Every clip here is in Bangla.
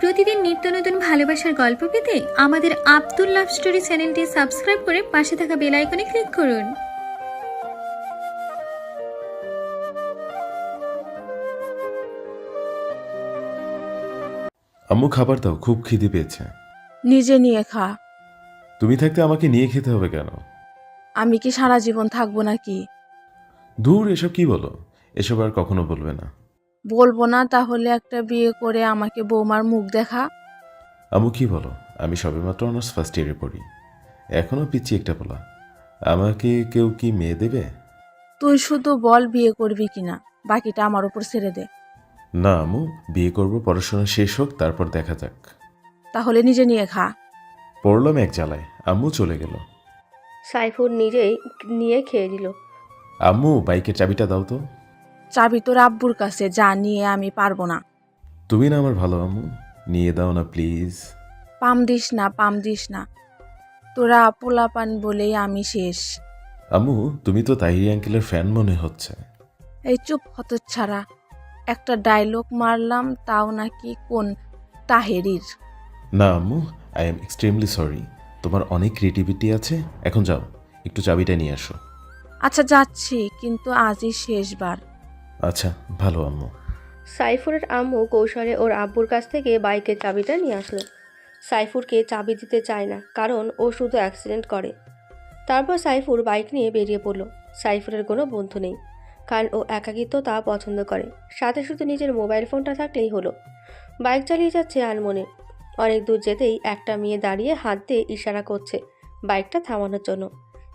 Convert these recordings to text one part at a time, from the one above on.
প্রতিদিন নিত্য নতুন ভালোবাসার গল্প পেতে আমাদের আব্দুল লাভ স্টোরি চ্যানেলটি সাবস্ক্রাইব করে পাশে থাকা বেল আইকনে ক্লিক করুন। আম্মু খাবার দাও, খুব খিদে পেয়েছে। নিজে নিয়ে খা। তুমি থাকতে আমাকে নিয়ে খেতে হবে কেন? আমি কি সারা জীবন থাকবো নাকি? দূর, এসব কি বলো? এসব আর কখনো বলবে না। বলবো না তাহলে একটা বিয়ে করে আমাকে বৌমার মুখ দেখা। আম্মু কি বলো? আমি সবেমাত্র অনার্স ফার্স্ট ইয়ারে পড়ি, এখনো পিচ্ছি একটা বলা। আমাকে কেউ কি মেয়ে দেবে? তুই শুধু বল বিয়ে করবি কিনা, বাকিটা আমার উপর ছেড়ে দে। না আম্মু, বিয়ে করব, পড়াশোনা শেষ হোক, তারপর দেখা যাক। তাহলে নিজে নিয়ে খা। পড়লাম এক জ্বালায়, আম্মু চলে গেল। সাইফুর নিজেই নিয়ে খেয়ে দিল। আম্মু, বাইকের চাবিটা দাও তো। চাবি তোর আব্বুর কাছে, যা নিয়ে আমি পারবো না। তুমি না আমার ভালো আম্মু, নিয়ে দাও না প্লিজ। পাম দিস না, পাম দিস না। তোরা পোলাপান বলেই আমি শেষ। আম্মু, তুমি তো তাহিরি আঙ্কেলের ফ্যান মনে হচ্ছে। এই চুপ হতচ্ছাড়া, একটা ডায়লগ মারলাম তাও নাকি কোন তাহেরির। না আম্মু, আই এম এক্সট্রিমলি সরি। তোমার অনেক ক্রিয়েটিভিটি আছে, এখন যাও, একটু চাবিটা নিয়ে আসো। আচ্ছা যাচ্ছি, কিন্তু আজই শেষবার। আচ্ছা, ভালো আম্মু। সাইফুরের আম্মু কৌশলে ওর আব্বুর কাছ থেকে বাইকের চাবিটা নিয়ে আসলো। সাইফুরকে চাবি দিতে চায় না, কারণ ও শুধু অ্যাক্সিডেন্ট করে। তারপর সাইফুর বাইক নিয়ে বেরিয়ে পড়ল। সাইফুরের কোনো বন্ধু নেই, কারণ ও একাকিত্বতা পছন্দ করে। সাথে শুধু নিজের মোবাইল ফোনটা থাকলেই হলো। বাইক চালিয়ে যাচ্ছে আনমনে। অনেক দূর যেতেই একটা মেয়ে দাঁড়িয়ে হাত দিয়ে ইশারা করছে বাইকটা থামানোর জন্য।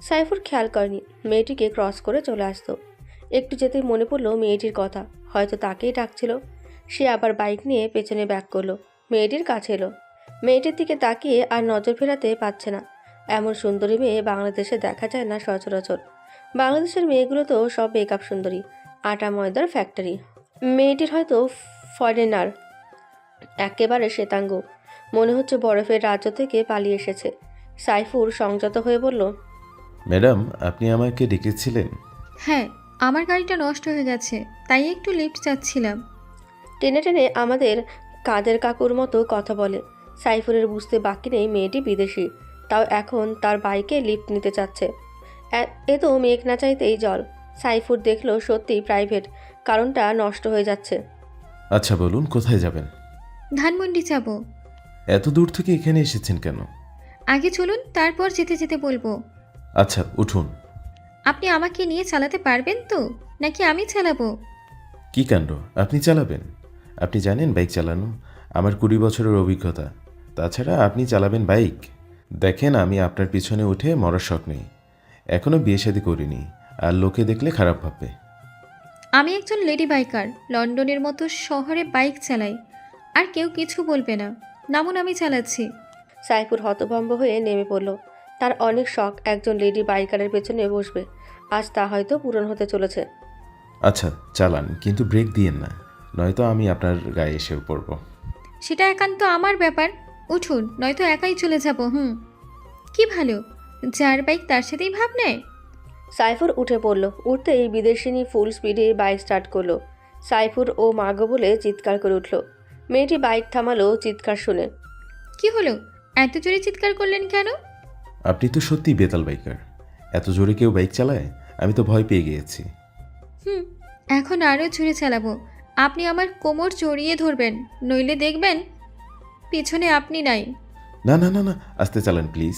সাইফুর খেয়াল করেনি মেয়েটিকে ক্রস করে চলে আসতো। একটু যেতেই মনে পড়লো মেয়েটির কথা, হয়তো তাকেই ডাকছিল। সে আবার বাইক নিয়ে পেছনে ব্যাক করলো, মেয়েটির কাছে এলো। মেয়েটির দিকে তাকিয়ে আর নজর ফেরাতে পারছে না। এমন সুন্দরী মেয়ে বাংলাদেশে দেখা যায় না সচরাচর। বাংলাদেশের মেয়েগুলো তো সব মেকআপ সুন্দরী, আটা ময়দার ফ্যাক্টরি। মেয়েটির হয়তো ফরেনার, একেবারে শ্বেতাঙ্গ, মনে হচ্ছে বরফের রাজ্য থেকে পালিয়ে এসেছে। সাইফুর সংযত হয়ে বলল, ম্যাডাম, আপনি আমাকে ডেকেছিলেন? হ্যাঁ, আমার গাড়িটা নষ্ট হয়ে গেছে, তাই একটু লিফট চাচ্ছিলাম। টেনে টেনে আমাদের কাদের কাকুর মতো কথা বলে। সাইফুরের বুঝতে বাকি নেই মেয়েটি বিদেশি, তাও এখন তার বাইকে লিফট নিতে চাচ্ছে। এ তো মেঘ না চাইতেই জল। সাইফুর দেখলো সত্যি প্রাইভেট, কারণটা নষ্ট হয়ে যাচ্ছে। আচ্ছা বলুন, কোথায় যাবেন? ধানমন্ডি যাব। এত দূর থেকে এখানে এসেছেন কেন? আগে চলুন, তারপর যেতে যেতে বলবো। আচ্ছা উঠুন। আপনি আমাকে নিয়ে চালাতে পারবেন তো, নাকি আমি চালাবো? কি কাণ্ড, আপনি চালাবেন? আপনি জানেন বাইক চালানো? আমার 20 বছরের অভিজ্ঞতা। তাছাড়া আপনি চালাবেন বাইক? দেখেন, আমি আপনার পিছনে উঠে মরার শখ নেই, এখনও বিয়ে শাদী করিনি, আর লোকে দেখলে খারাপ ভাববে। আমি একজন লেডি বাইকার, লন্ডনের মতো শহরে বাইক চালাই, আর কেউ কিছু বলবে না। নামুন, আমি চালাচ্ছি। সাইফুর হতভম্ব হয়ে নেমে পড়ল। তার অনেক শখ একজন লেডি বাইকারের পেছনে বসবে, আজ তা হয়তো পূরণ হতে চলেছে। আচ্ছা চালান, কিন্তু ব্রেক দিয়েন না, নয়তো আমি আপনার গায়ে এসে পড়ব। সেটা একান্ত আমার ব্যাপার। উঠুন, নয়তো একাই চলে যাব। কি ভালো, যার বাইক তার সাথেই ভাব নেয়। সাইফুর উঠে পড়ল। উঠতেই বিদেশিনী ফুল স্পিডে বাইক স্টার্ট করলো। সাইফুর ও মাগো বলে চিৎকার করে উঠল। মেয়েটি বাইক থামালো চিৎকার শুনে। কি হলো, এত জোরে চিৎকার করলেন কেন? আপনি তো সত্যি বেতাল বাইকার, এত জোরে কেউ বাইক চালায়? আমি তো ভয় পেয়ে গিয়েছি। এখন আরও জোরে চালাবো। আপনি আমার কোমর জড়িয়ে ধরবেন, নইলে দেখবেন পিছনে আপনি নাই। না না না না, আস্তে চালান প্লিজ।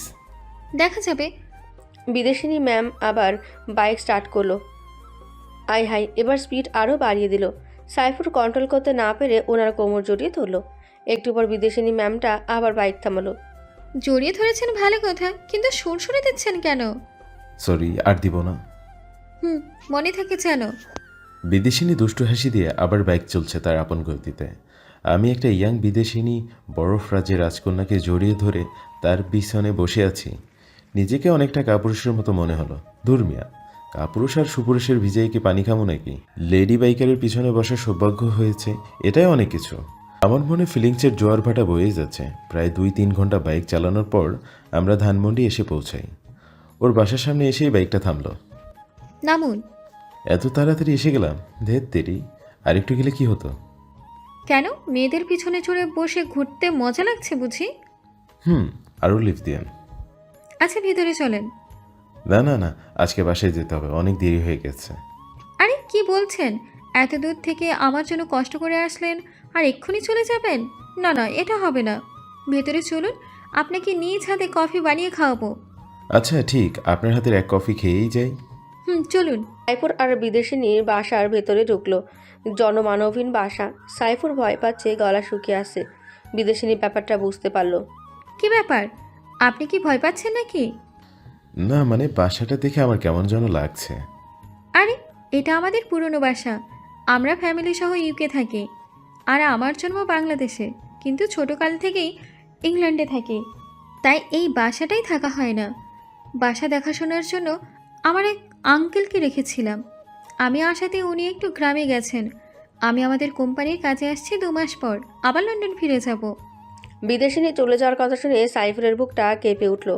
দেখা যাবে। বিদেশিনী ম্যাম আবার বাইক স্টার্ট করলো। আই হাই, এবার স্পিড আরও বাড়িয়ে দিল। সাইফুর কন্ট্রোল করতে না পেরে ওনার কোমর জড়িয়ে ধরলো। একটু পর বিদেশিনী ম্যামটা আবার বাইক থামালো। জড়িয়ে ধরেছেন ভালো কথা, কিন্তু সুরসুরে দিচ্ছেন কেন? সরি, আর দিব না। মনে থাকে যেন। বিদেশিনী দুষ্টু হাসি দিয়ে আবার বাইক চলছে তার আপন গতিতে। আমি একটা ইয়াং বিদেশিনী বরফ রাজ্যের রাজকন্যাকে জড়িয়ে ধরে তার পিছনে বসে আছি। নিজেকে অনেকটা কাপুরুষের মতো মনে হলো। ধর্মিয়া, কাপুরুষ আর সুপুরুষের ভিজেই কি পানি খামো নাকি? লেডি বাইকারের পিছনে বসার সৌভাগ্য হয়েছে, এটাই অনেক কিছু। আমার মনে ফিলিংসের জোয়ার ভাটা বয়ে যাচ্ছে। প্রায় 2-3 ঘন্টা বাইক চালানোর পর আমরা ধানমন্ডি এসে পৌঁছাই। ওর বাসার সামনে এসেই বাইকটা থামলো। নামুন। এত তাড়াতাড়ি এসে গেলাম? ধেত তেরি, আরেকটু গেলে কি হতো? কেন, মেয়েদের পিছনে চড়ে বসে ঘুরতে মজা লাগছে বুঝি? আরও লিফট দিয়েন। আচ্ছা ভেতরে চলেন। না না না, আজকে বাসায় যেতে হবে, অনেক দেরি হয়ে গেছে। আরে কি বলছেন, এত দূর থেকে আমার জন্য কষ্ট করে আসলেন আর এক্ষুনি চলে যাবেন? না না, এটা হবে না। ভেতরে চলুন, আপনাকে নিজ হাতে কফি বানিয়ে খাওয়াবো। আচ্ছা ঠিক, আপনার হাতের এক কফি খেয়েই যাই। চলুন। সাইফুর আর বিদেশিনীর বাসার ভেতরে ঢুকলো। জনমানবহীন বাসা। সাইফুর ভয় পাচ্ছে, গলা শুকিয়ে আসছে। বিদেশিনী ব্যাপারটা বুঝতে পারলো। কি ব্যাপার, আপনি কি ভয় পাচ্ছেন নাকি? না মানে বাসাটা দেখে আমার কেমন যেন লাগছে। আরে এটা আমাদের পুরনো বাসা, আমরা ফ্যামিলি সহ ইউকে থাকি। আর আমার জন্ম বাংলাদেশে, কিন্তু ছোটকাল থেকেই ইংল্যান্ডে থাকি, তাই এই বাসাটাই থাকা হয় না। বাসা দেখাশোনার জন্য আমার এক আঙ্কেলকে রেখেছিলাম। আমি আসাতে উনি একটু গ্রামে গেছেন। আমি আমাদের কোম্পানির কাজে আসছি 2 মাস পর, আবার লন্ডন ফিরে যাব। বিদেশিনী চলে যাওয়ার কথা শুনে সাইফুরের বুকটা কেঁপে উঠল।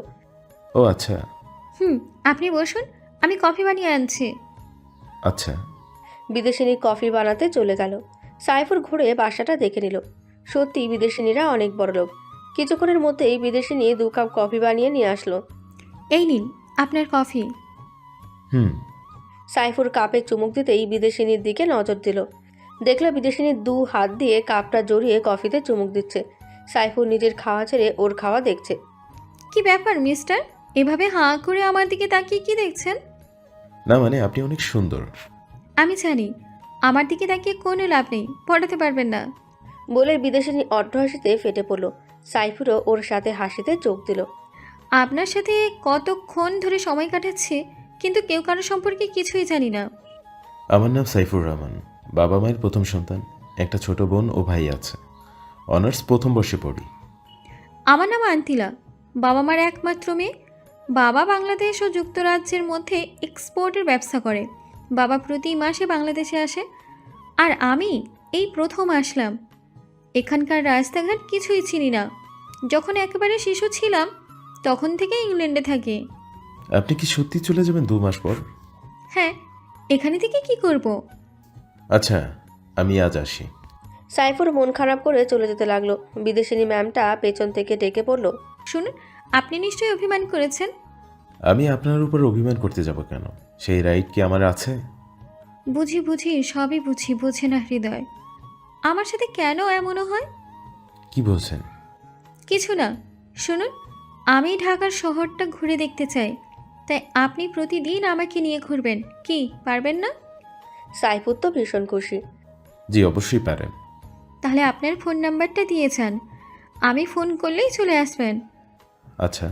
ও আচ্ছা। আপনি বসুন, আমি কফি বানিয়ে আনছি। আচ্ছা। বিদেশিনী কফি বানাতে চলে গেল। সাইফুর ঘুরে বাসাটা দেখে নিল। সত্যি বিদেশিনীরা অনেক বড় লোক। কিছুক্ষণের মধ্যেই বিদেশিনী 2 কাপ কফি বানিয়ে নিয়ে আসলো। এই নিন আপনার কফি। সাইফুর কাপে চুমুক দিতেই বিদেশিনীর দিকে নজর দিল। দেখলো বিদেশিনী 2 হাত দিয়ে কাপটা জড়িয়ে কফিতে চুমুক দিচ্ছে। সাইফুর নিজের খাওয়া ছেড়ে ওর খাওয়া দেখছে। কি ব্যাপার মিস্টার, এভাবে হাঁ করে আমার দিকে তাকিয়ে কি দেখছেন? না মানে আপনি অনেক সুন্দর। আমি জানি, আমার দিকে তাকিয়ে কোনো লাভ নেই, পড়াতে পারবেন না। বলে বিদেশিনী অট্ট হাসিতে ফেটে পড়ল। সাইফুরও ওর সাথে হাসিতে চোখ দিল। আপনার সাথে কতক্ষণ ধরে সময় কাটাচ্ছি, কিন্তু কেউ কারো সম্পর্কে কিছুই জানি না। আমার নাম সাইফুর রহমান, বাবা মায়ের প্রথম সন্তান, একটা ছোট বোন ও ভাই আছে। অনার্স প্রথম বর্ষে পড়ি। আমার নাম আন্তিলা, বাবা মার একমাত্র মেয়ে। বাবা বাংলাদেশ ও যুক্তরাজ্যের মধ্যে এক্সপোর্টের ব্যবসা করে। বাবা প্রতি মাসে বাংলাদেশে আসে, আর আমি এই প্রথম আসলাম। এখানকার রাস্তাঘাট কিছুই চিনি না। যখন একেবারে শিশু ছিলাম তখন থেকে ইংল্যান্ডে থাকি। আপনি কি সত্যি চলে যাবেন 2 মাস পর? হ্যাঁ, এখানে থেকে কি করব? আচ্ছা, আমি আজ আসি। সাইফুর মন খারাপ করে চলে যেতে লাগলো। বিদেশিনী ম্যামটা পেছন থেকে ডেকে পড়ল। শুনুন, আপনি নিশ্চয়ই অভিমান করেছেন। আমি আপনার উপর অভিমান করতে যাব কেন? সেই রাইট কি আমার আছে? বুঝি বুঝি, সবই বুঝি, বোঝে না হৃদয়। আমার সাথে কেন এমনও হয়? কি বলছেন? কিছু না, শুনুন, আমি ঢাকার শহরটা ঘুরে দেখতে চাই, তাই আপনি প্রতিদিন আমাকে নিয়ে ঘুরবেন। কি পারবেন না? সাইফুর তো ভীষণ খুশি। জি অবশ্যই পারেন। তাহলে আপনার ফোন নাম্বারটা দিয়ে যান, আমি ফোন করলেই চলে আসবেন। আচ্ছা,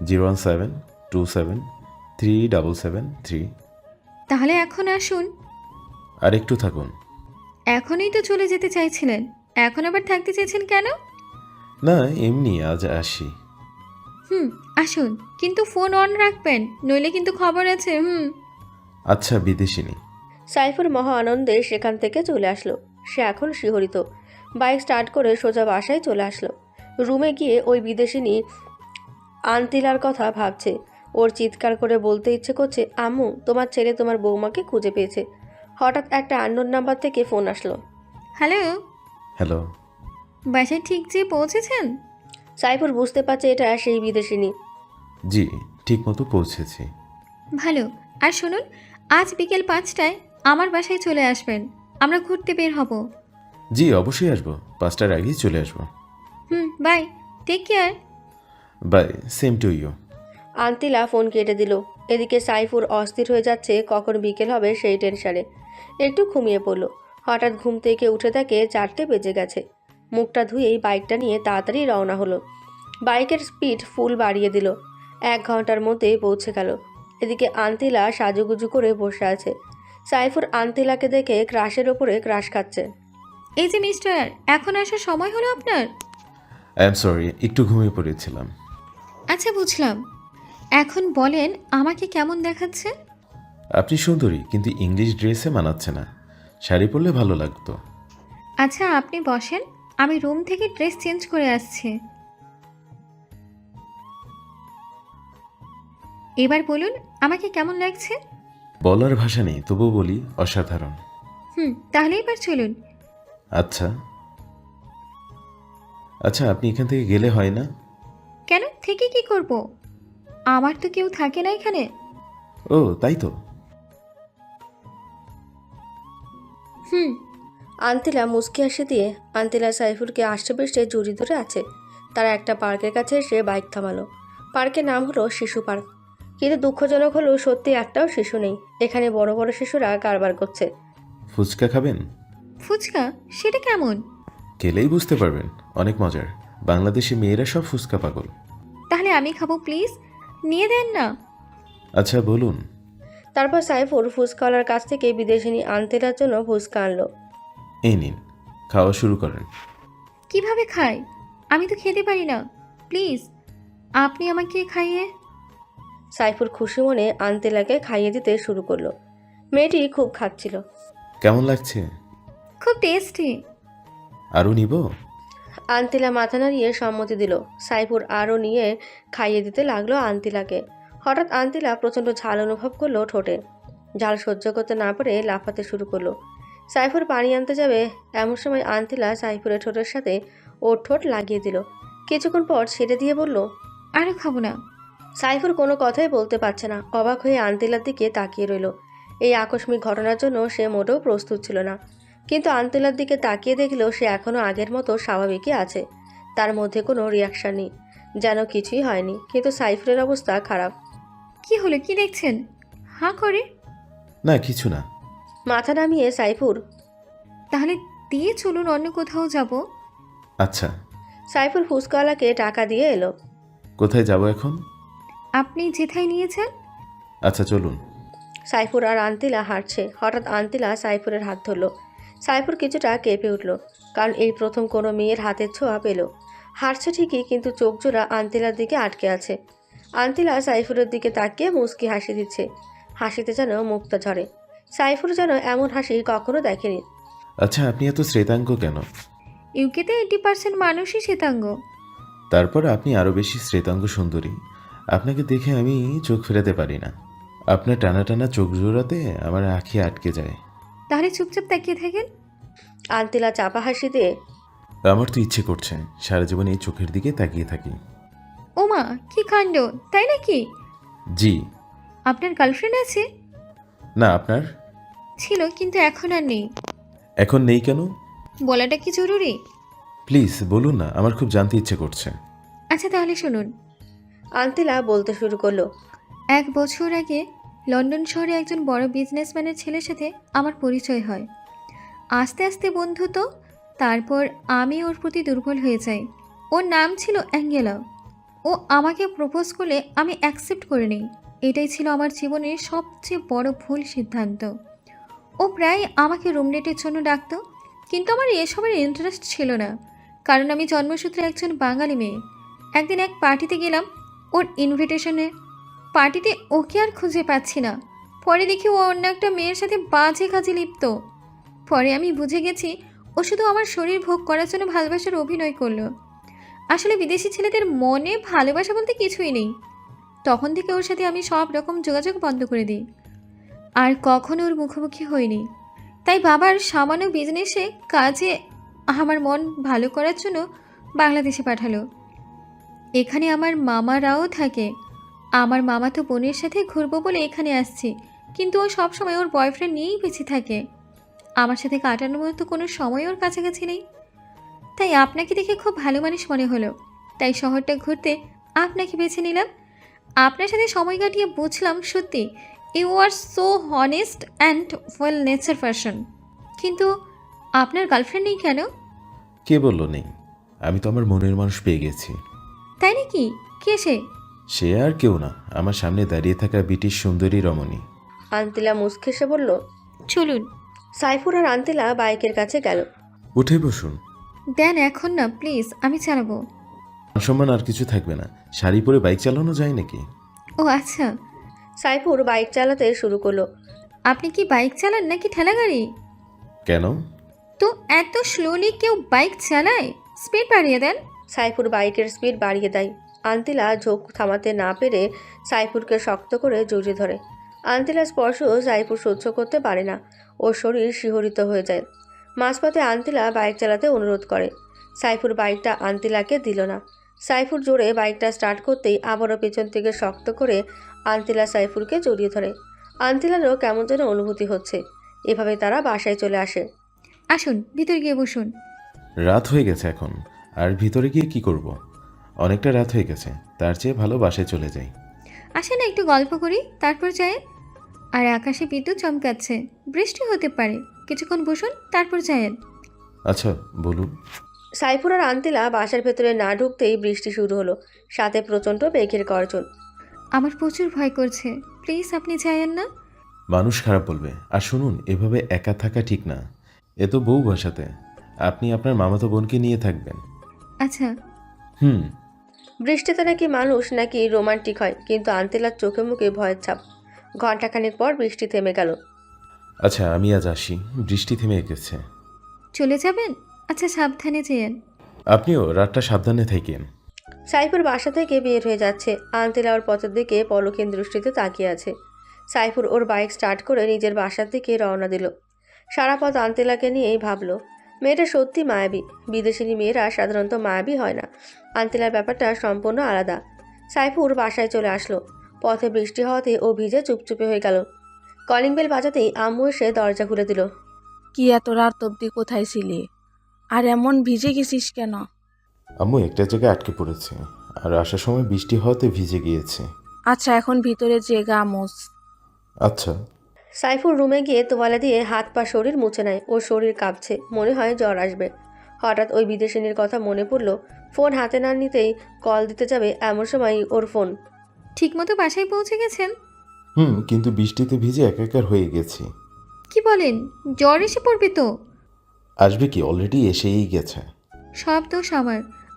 017273773। তাহলে এখন আসুন। আর একটু থাকুন। এখনই তো চলে যেতে চাইছিলেন, এখন আবার থাকতে চাইছেন কেন? না এমনি আজ আসি। আসুন, কিন্তু ফোন অন রাখবেন, নইলে কিন্তু খবর আছে। আচ্ছা বিদেশিনী। সাইফুর মহা আনন্দে সেখান থেকে চলে আসলো। সে এখন শিহরিত। বাইক স্টার্ট করে সোজা বাসায় চলে আসলো। রুমে গিয়ে ওই বিদেশিনী আন্তিলার কথা ভাবছে। ওর চিৎকার করে বলতে ইচ্ছে করছে, আম্মু তোমার ছেলে তোমার বৌমাকে খুঁজে পেয়েছে। হঠাৎ একটা আননোন নাম্বার থেকে ফোন আসলো। Hello, hello. বাসায় ঠিক যে পৌঁছেছেন? সাইফুর বুঝতে পারছে এটা সেই বিদেশিনী। জি ঠিক মতো পৌঁছেছি। ভালো। আর শুনুন, আজ বিকেল 5টায় আমার বাসায় চলে আসবেন, আমরা ঘুরতে বের হব। জি অবশ্যই আসবো, 5টার আগেই চলে আসবো। Bye, take care. Bye, same to you. আন্তিলা ফোন কেটে দিল। এদিকে সাইফুর অস্থির হয়ে যাচ্ছে, কখন বিকেল হবে সেই টেনশনে। একটু ঘুমিয়ে পড়ল। হঠাৎ ঘুম থেকে উঠে দেখে 4টে বেজে গেছে। মুখটা ধুয়েই বাইকটা নিয়ে তাড়াতাড়ি রওনা হলো। বাইকের স্পিড ফুল বাড়িয়ে দিল। 1 ঘন্টার মধ্যে পৌঁছে গেল। এদিকে আন্তিলা সাজুগুজু করে বসে আছে। সাইফুর আন্তিলাকে দেখে ক্রাশের ওপরে ক্রাশ খাচ্ছে। এই যে মিস্টার, এখন আসার সময় হলো আপনার? আই এম সরি, একটু ঘুমিয়ে পড়েছিলাম। আচ্ছা বুঝলাম, এখন বলেন আমাকে কেমন দেখাচ্ছে? আপনি সুন্দরী, কিন্তু ইংলিশ ড্রেসে মানাচ্ছে না, শাড়ি পরলে ভালো লাগতো। আচ্ছা আপনি বসেন, আমি রুম থেকে ড্রেস চেঞ্জ করে আসছি। এবার বলুন আমাকে কেমন লাগছে? বলার ভাষা নেই, তবুও বলি অসাধারণ। তাহলে এবার চলুন। আচ্ছা। আচ্ছা, আপনি এখান থেকে গেলে হয় না? কেন থেকে কি করব? আমার তো কেউ থাকে না এখানে। ও তাই তো। হুম। আন্তিলা মুচকি হাসি দিয়ে আন্তিলা সাইফুরকে আষ্টেপৃষ্টে জড়িয়ে ধরে আছে। তারা একটা পার্কের কাছে এসে বাইক থামালো। পার্কের নাম হলো শিশু পার্ক, কিন্তু দুঃখজনক হলো সত্যি একটাও শিশু নেই। এখানে বড় বড় শিশুরা কারবার করছে। ফুচকা খাবেন? ফুচকা? সেটা কেমন? খেলেই বুঝতে পারবেন, অনেক মজার। বাংলাদেশি মেয়েরা সব ফুচকা পাগল। তাহলে আমি খাবো, প্লিজ নিয়ে দেন না। আচ্ছা বলুন। তারপর সাইফুর ফুচকাওয়ালার কাছ থেকে বিদেশিনী আন্তিলার জন্য ফুচকা আনলো। এই নিন, খাওয়া শুরু করেন। কিভাবে খাই? আমি তো খেতে পারি না। প্লিজ আপনি আমাকে খাইয়ে। সাইফুর খুশি মনে আন্তিলাকে খাইয়ে দিতে শুরু করলো। মেয়েটি খুব খাচ্ছিল। কেমন লাগছে? খুব টেস্টি। আরও নিব? আন্তিলা মাথা নাড়িয়ে সম্মতি দিল। সাইফুর আরও নিয়ে খাইয়ে দিতে লাগলো আন্তিলাকে। হঠাৎ আন্তিলা প্রচণ্ড ঝাল অনুভব করলো ঠোঁটে। ঝাল সহ্য করতে না পারে লাফাতে শুরু করলো। সাইফুর পানি আনতে যাবে, এমন সময় আন্তিলা সাইফুরের ঠোঁটের সাথে ওর ঠোঁট লাগিয়ে দিল। কিছুক্ষণ পর ছেড়ে দিয়ে বলল, আরও খাবো না। সাইফুর কোনো কথাই বলতে পারছে না, অবাক হয়ে আন্তিলার দিকে তাকিয়ে রইল। এই আকস্মিক ঘটনার জন্য সে মোটেও প্রস্তুত ছিল না, কিন্তু আন্তিলার দিকে তাকিয়ে দেখলেও সে এখনও আগের মতো স্বাভাবিকই আছে। তার মধ্যে কোনো রিয়াকশন নেই, যেন কিছুই হয়নি। কিন্তু সাইফুরের অবস্থা খারাপ। কি হলো, কি দেখছেন? হাঁ করে। না কিছু না। মাথা নামিয়ে সাইফুর তাহলে দিয়ে চলুন, অন্য কোথাও যাব। আচ্ছা, সাইফুর ফুচকাওয়ালাকে টাকা দিয়ে এলো। কোথায় যাব এখন? আপনি যেথায় নিয়েছেন। আচ্ছা চলুন। সাইফুর আর আন্তিলা হাঁটছে। হঠাৎ আন্তিলা সাইফুরের হাত ধরল। সাইফুর কিছুটা কেঁপে উঠল, কারণ এই প্রথম কোনো মেয়ের হাতের ছোঁয়া পেল। হাঁটছে ঠিকই, কিন্তু চোখ জোড়া আন্তিলার দিকে আটকে আছে। আন্তিলা সাইফুরের দিকে তাকিয়ে মুচকি হাসি দিচ্ছে। হাসিতে যেন মুক্তা ঝরে। সাইফুর যেন এমন হাসি কখনো দেখেনি। আচ্ছা, আপনি এত শ্বেতাঙ্গ কেন? ইউকেতে 80% মানুষই শ্বেতাঙ্গ। তারপর আপনি আরও বেশি শ্বেতাঙ্গ সুন্দরী। আপনাকে দেখে আমি চোখ ফেরাতে পারি না। আপনার টানা টানা চোখ জোড়াতে আমার আঁখি আটকে যায়। তাহলে চুপচাপ তাকিয়ে থাকেন। আন্তিলা চাপা হাসি দিয়ে, আমার তো ইচ্ছে করছে সারা জীবন এই চোখের দিকে তাকিয়ে থাকি। ওমা, কি কাণ্ড! তাই নাকি? জি। আপনার গার্লফ্রেন্ড আছে? না, আপনার? ছিল, কিন্তু এখন আর নেই। এখন নেই কেন? বলাটা কি জরুরি? প্লিজ বলুন না, আমার খুব জানতে ইচ্ছে করছে। আচ্ছা তাহলে শুনুন। আন্তিলা বলতে শুরু করলো। 1 বছর আগে লন্ডন শহরে একজন বড় বিজনেসম্যানের ছেলের সাথে আমার পরিচয় হয়। আস্তে আস্তে বন্ধুত্ব। তারপর আমি ওর প্রতি দুর্বল হয়ে যাই। ওর নাম ছিল অ্যাঙ্গেলা। ও আমাকে প্রপোজ করলে আমি অ্যাকসেপ্ট করে নিই। এটাই ছিল আমার জীবনের সবচেয়ে বড় ভুল সিদ্ধান্ত। ও প্রায় আমাকে রুমমেটের জন্য ডাকতো, কিন্তু আমার এসবের ইন্টারেস্ট ছিল না, কারণ আমি জন্মসূত্রে একজন বাঙালি মেয়ে। একদিন এক পার্টিতে গেলাম ওর ইনভিটেশনে। পার্টিতে ওকে আর খুঁজে পাচ্ছি না। পরে দেখি ও অন্য একটা মেয়ের সাথে বাজে কাজে লিপ্ত। পরে আমি বুঝে গেছি ও শুধু আমার শরীর ভোগ করার জন্য ভালোবাসার অভিনয় করলো। আসলে বিদেশি ছেলেদের মনে ভালোবাসা বলতে কিছুই নেই। তখন থেকে ওর সাথে আমি সব রকম যোগাযোগ বন্ধ করে দিই, আর কখনো ওর মুখোমুখি হইনি। তাই বাবার সামান্য বিজনেসে কাজে আমার মন ভালো করার জন্য বাংলাদেশে পাঠালো। এখানে আমার মামারাও থাকে। আমার মামা তো বোনের সাথে ঘুরবো বলে এখানে আসছি, কিন্তু ও সবসময় ওর বয়ফ্রেন্ড নিয়েই বেঁচে থাকে। আমার সাথে কাটানোর মতো কোনো সময় ওর কাছাকাছি নেই। তাই আপনাকে দেখে খুব ভালো মানুষ মনে হলো, তাই শহরটা ঘুরতে আপনাকে বেছে নিলাম। আপনার সাথে সময় কাটিয়ে বুঝলাম সত্যি you are so honest and well nature person. কিন্তু আপনার গার্লফ্রেন্ড নেই কেন? কে বলল নেই? আমি তো আমার মনের মানুষ পেয়ে গেছি। তাই নাকি? কে সে? সে আর কেউ না, আমার সামনে দাঁড়িয়ে থাকা ব্রিটিশ সুন্দরী রমণী। আন্তিলা মুচকেসে বলল। চলুন। সাইফুর আর আন্তিলা বাইকের কাছে গেল। উঠে বসুন। দেন এখন না প্লিজ, আমি চালাবো। সম্মান আর কিছু থাকবে না। শাড়ি পরে বাইক চালানো যায় নাকি? ও আচ্ছা। সাইফুর বাইক চালাতে শুরু করলো। আপনি কি বাইক চালান নাকি ঠেলাগাড়ি? কেন? তো এত স্লোলি কেউ বাইক চালায়? স্পিড বাড়িয়ে দেন। সাইফুর বাইকের স্পিড বাড়িয়ে দেয়। আন্তিলা ঝোঁক থামাতে না পেরে সাইফুরকে শক্ত করে জড়িয়ে ধরে। আন্তিলা স্পর্শ সাইফুর সহ্য করতে পারে না, ওর শরীর শিহরিত হয়ে যায়। মাঝপথে আন্তিলা বাইক চালাতে অনুরোধ করে। সাইফুর বাইকটা আন্তিলাকে দিল না। সাইফুর জোরে বাইকটা স্টার্ট করতেই আবারও পেছন থেকে শক্ত করে আন্তিলা সাইফুরকে জড়িয়ে ধরে। আন্তিলারও কেমন যেন অনুভূতি হচ্ছে। এভাবে তারা বাসায় চলে আসে। আসুন ভিতর গিয়ে বসুন। রাত হয়ে গেছে এখন, আর ভিতরে গিয়ে কি করব? অনেকটা রাত হয়ে গেছে, তার চেয়ে ভালো বাসায় চলে যাই। আসেন একটু গল্প করি, তারপর যাই। আর আকাশে বিদ্যুৎ চমকাচ্ছে, বৃষ্টি হতে পারে, কিছুক্ষণ বসুন তারপর যায়েন। আচ্ছা বলুন। সাইফুর আর আন্তিলা বাসার ভেতরে না ঢুকতেই বৃষ্টি শুরু হলো, সাথে প্রচণ্ড মেঘের গর্জন। আমার প্রচুর ভয় করছে, প্লিজ আপনি যায়েন না। মানুষ খারাপ বলবে। আর শুনুন, এভাবে একা থাকা ঠিক না। এ তো বউ বাসাতে, আপনি আপনার মামাতো বোনকে নিয়ে থাকবেন। আচ্ছা। হুম। বৃষ্টিতে নাকি মানুষ নাকি রোমান্টিক হয়, কিন্তু আন্তিলার চোখে মুখে ভয়ের ছাপ। ঘণ্টাখানেক পর বৃষ্টি থেমে গেল। আচ্ছা আমি আজ আসি, বৃষ্টি থেমে গেছে। চলে যাবেন? আচ্ছা সাবধানে যেয়েন। আপনিও রাতটা সাবধানে থাকেন। সাইফুর বাসা থেকে বের হয়ে যাচ্ছে। আন্তিলা ওর পথের দিকে পলকহীন দৃষ্টিতে তাকিয়ে আছে। সাইফুর ওর বাইক স্টার্ট করে নিজের বাসার দিকে রওনা দিল। সারা পথ আন্তিলাকে নিয়েই ভাবলো, মেয়েটা সত্যি মায়াবী। বিদেশিনী মেয়েরা সাধারণত মায়াবী হয় না। আন্তিলার ব্যাপারটা সম্পূর্ণ আলাদা। সাইফুর বাসায় চলে আসলো। পথে বৃষ্টি হওয়াতে ও ভিজে চুপচুপে হয়ে গেল। কলিং বেল বাজাতেই আম্মু এসে দরজা খুলে দিল। কি এত রাত অবধি কোথায় ছিলি? আর এমন ভিজে গেছিস কেন? আম্মু একটা জায়গায় আটকে পড়েছে, আর আসার সময় বৃষ্টি হওয়াতে ভিজে গিয়েছে। আচ্ছা এখন ভিতরে যে গা মোছ। আচ্ছা। সাইফুর রুমে গিয়ে তোয়ালে দিয়ে হাত পা শরীর মুছে নেয়। ওর শরীর কাঁপছে, মনে হয় জ্বর আসবে। হঠাৎ ওই বিদেশিনীর কথা মনে পড়ল। ফোন হাতে না নিতেই কল দিতে যাবে, এমন সময় ওর ফোন। ঠিকমতো বাসায় পৌঁছে গেছেন? কিন্তু বৃষ্টিতে ভিজে একাকার হয়ে গেছি। কি বলেন? জ্বর এসে পড়বে তো। আসবে কি, অলরেডি এসেই গেছে। সব দোষ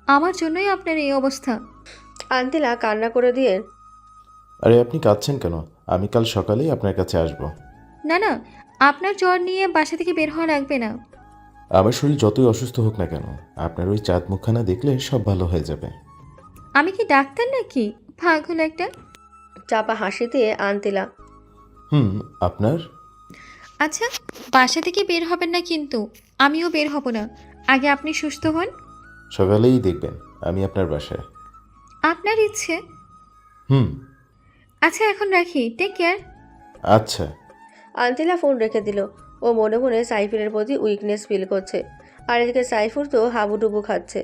আমার জন্যই আপনার এই অবস্থা। আন্তিলা কান্না করে দিয়ে, আরে আপনি কাঁদছেন কেন? আমি কাল সকালেই আপনার কাছে আসব। না না, আপনার জ্বর নিয়ে বাসা থেকে বের হওয়া লাগবে না। আমার শরীর যতই অসুস্থ হোক না কেন, আপনার ওই চাঁদ মুখখানা দেখলে সব ভালো হয়ে যাবে। আমি কি ডাক্তার নাকি? পাগল একটা। চাপা হাসি দিয়ে আন্তিলা, আপনার? আচ্ছা, বাসা থেকে বের হবেন না কিন্তু। আমিও বের হব না, আগে আপনি সুস্থ হন। সকালেই দেখবেন আমি আপনার বাসায়। আপনার ইচ্ছে। হুম। আচ্ছা এখন রাখি, টেক কেয়ার। আচ্ছা। আন্তিলা ফোন রেখে দিল। ও মনে মনে সাইফুরের প্রতি উইকনেস ফিল করছে। আর এদিকে সাইফুর তো হাবুডুবু খাচ্ছে।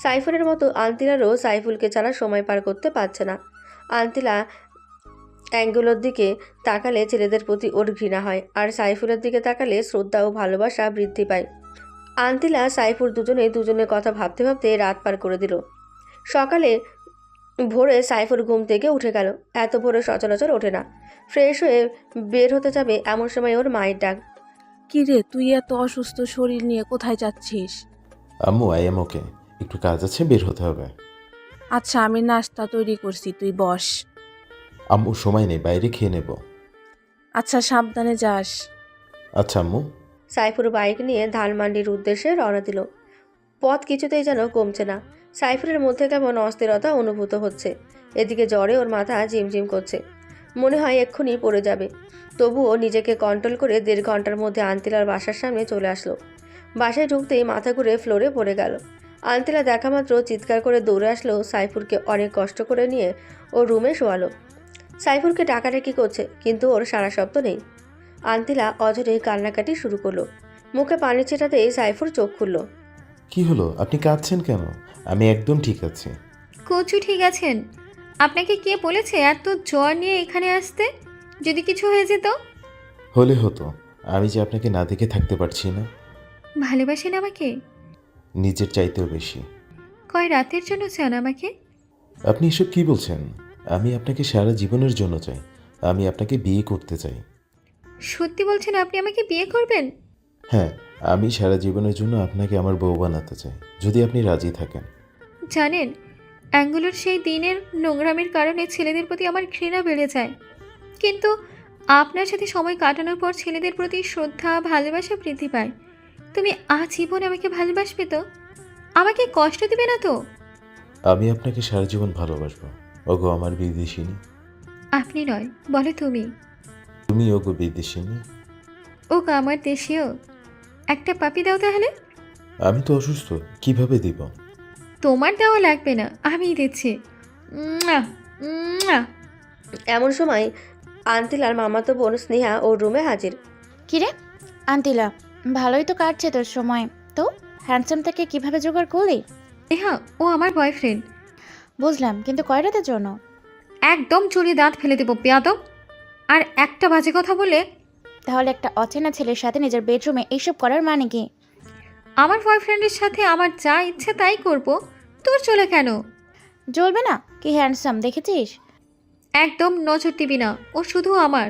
সাইফুরের মতো আন্তিলারও সাইফুলকে ছাড়া সময় পার করতে পারছে না। আন্তিলা অ্যাঙ্গুলোর দিকে তাকালে ছেলেদের প্রতি ওর ঘৃণা হয়, আর সাইফুলের দিকে তাকালে শ্রদ্ধা ও ভালোবাসা বৃদ্ধি পায়। আন্তিলা সাইফুর দুজনের কথা ভাবতে ভাবতে রাত পার করে দিল। সকালে ভোরে সাইফুর ঘুম থেকে উঠে গেল। এত ভোরে সচরাচর ওঠে না। ফ্রেশ হয়ে বের হতে যাবে, এমন সময় ওর মায়ের ডাক। কি রে, তুই এত অসুস্থ শরীর নিয়ে কোথায় যাচ্ছিস? আম্মু আই এম ওকে, একটু কাজ আছে, বের হতে হবে। আচ্ছা আমি নাস্তা তৈরি করছি, তুই বস। আম্মু সময় নেই, বাইরে খেয়ে নেব। আচ্ছা সাবধানে যাস। আচ্ছা আম্মু। সাইফুর বাইক নিয়ে ধানমান্ডির উদ্দেশ্যে রওনা দিল। পথ কিছুতেই যেন কমছে না। সাইফুরের মধ্যে কেমন অস্থিরতা অনুভূত হচ্ছে। এদিকে জ্বরে ওর মাথা ঝিমঝিম করছে, মনে হয় এক্ষুনি পড়ে যাবে। তবুও নিজেকে কন্ট্রোল করে 1.5 ঘন্টার মধ্যে আন্তিলার বাসার সামনে চলে আসলো। বাসায় ঢুকতেই মাথা ঘুরে ফ্লোরে পড়ে গেল। আন্তিলা দেখা মাত্র চিৎকার করে দৌড়ে আসলো। সাইফুরকে অনেক কষ্ট করে নিয়ে ও রুমে শোয়ালো। সাইফুরকে ডাকাডাকি করছে, কিন্তু ওর সারা শব্দ নেই। আন্তিলা অঝরে কান্নাকাটি শুরু করলো। মুখে পানি ছেটাতেই সাইফুর চোখ খুলল। কি হলো, আপনি কাঁদছেন কেন? আমি একদম ঠিক আছি। কচু ঠিক আছেন? আপনাকে কে বলেছে এত জ্বর নিয়ে এখানে আসতে? যদি কিছু হয়ে যেত? হলে হতো, আমি যে আপনাকে না দেখে থাকতে পারছি না। ভালোবাসেন আমাকে? নিজের চাইতেও বেশি। কয় রাতের জন্য চান আমাকে? আপনি এসব কি বলছেন? আমি আপনাকে সারা জীবনের জন্য চাই। আমি আপনাকে বিয়ে করতে চাই। সত্যি বলছেন আপনি আমাকে বিয়ে করবেন? হ্যাঁ, আমি সারা জীবনের জন্য আপনাকে আমার বউ বানাতে চাই, যদি আপনি রাজি থাকেন। জানেন, অ্যাঙ্গুলোর সেই দিনের নোংরামির কারণে ছেলেদের প্রতি আমার ঘৃণা বেড়ে যায়, কিন্তু আপনার সাথে সময় কাটানোর পর ছেলেদের প্রতি শ্রদ্ধা ভালোবাসা বৃদ্ধি পায়। তুমি আজীবন আমাকে ভালোবাসবে তো? আমাকে কষ্ট দিবে না তো? আমি আপনাকে সারা জীবন ভালোবাসবো, ওগো আমার বিদেশিনী। আপনি নয়, বলো তুমি। তুমি ওগো বিদেশিনী। ও আমার দেশীয়। একটা পাপি দাও তাহলে। আমি তো অসুস্থ, কিভাবে দিব? তোমার দেওয়া লাগবে না, আমিই দিচ্ছি। মুয়া, মুয়া। এমন সময় আন্তিলার মামাতো বোন স্নেহা ওর রুমে হাজির। কিরে আন্টিলা, ভালোই তো কাটছে তোর সময়। তো হ্যান্ডসাম থেকে কিভাবে জোগাড় করলি? হ্যাঁ, ও আমার বয়ফ্রেন্ড। বুঝলাম, কিন্তু কয় রাতের জন্য? একদম চড়িয়ে দাঁত ফেলে দেবো বেয়াদব। আর একটা বাজে কথা বলে। তাহলে একটা অচেনা ছেলের সাথে নিজের বেডরুমে এইসব করার মানে কি? আমার বয়ফ্রেন্ডের সাথে আমার যা ইচ্ছে তাই করব, তোর চলে কেন? জ্বলবে না? কি হ্যান্ডসাম দেখেছিস? একদম নজর দিবি না, ও শুধু আমার।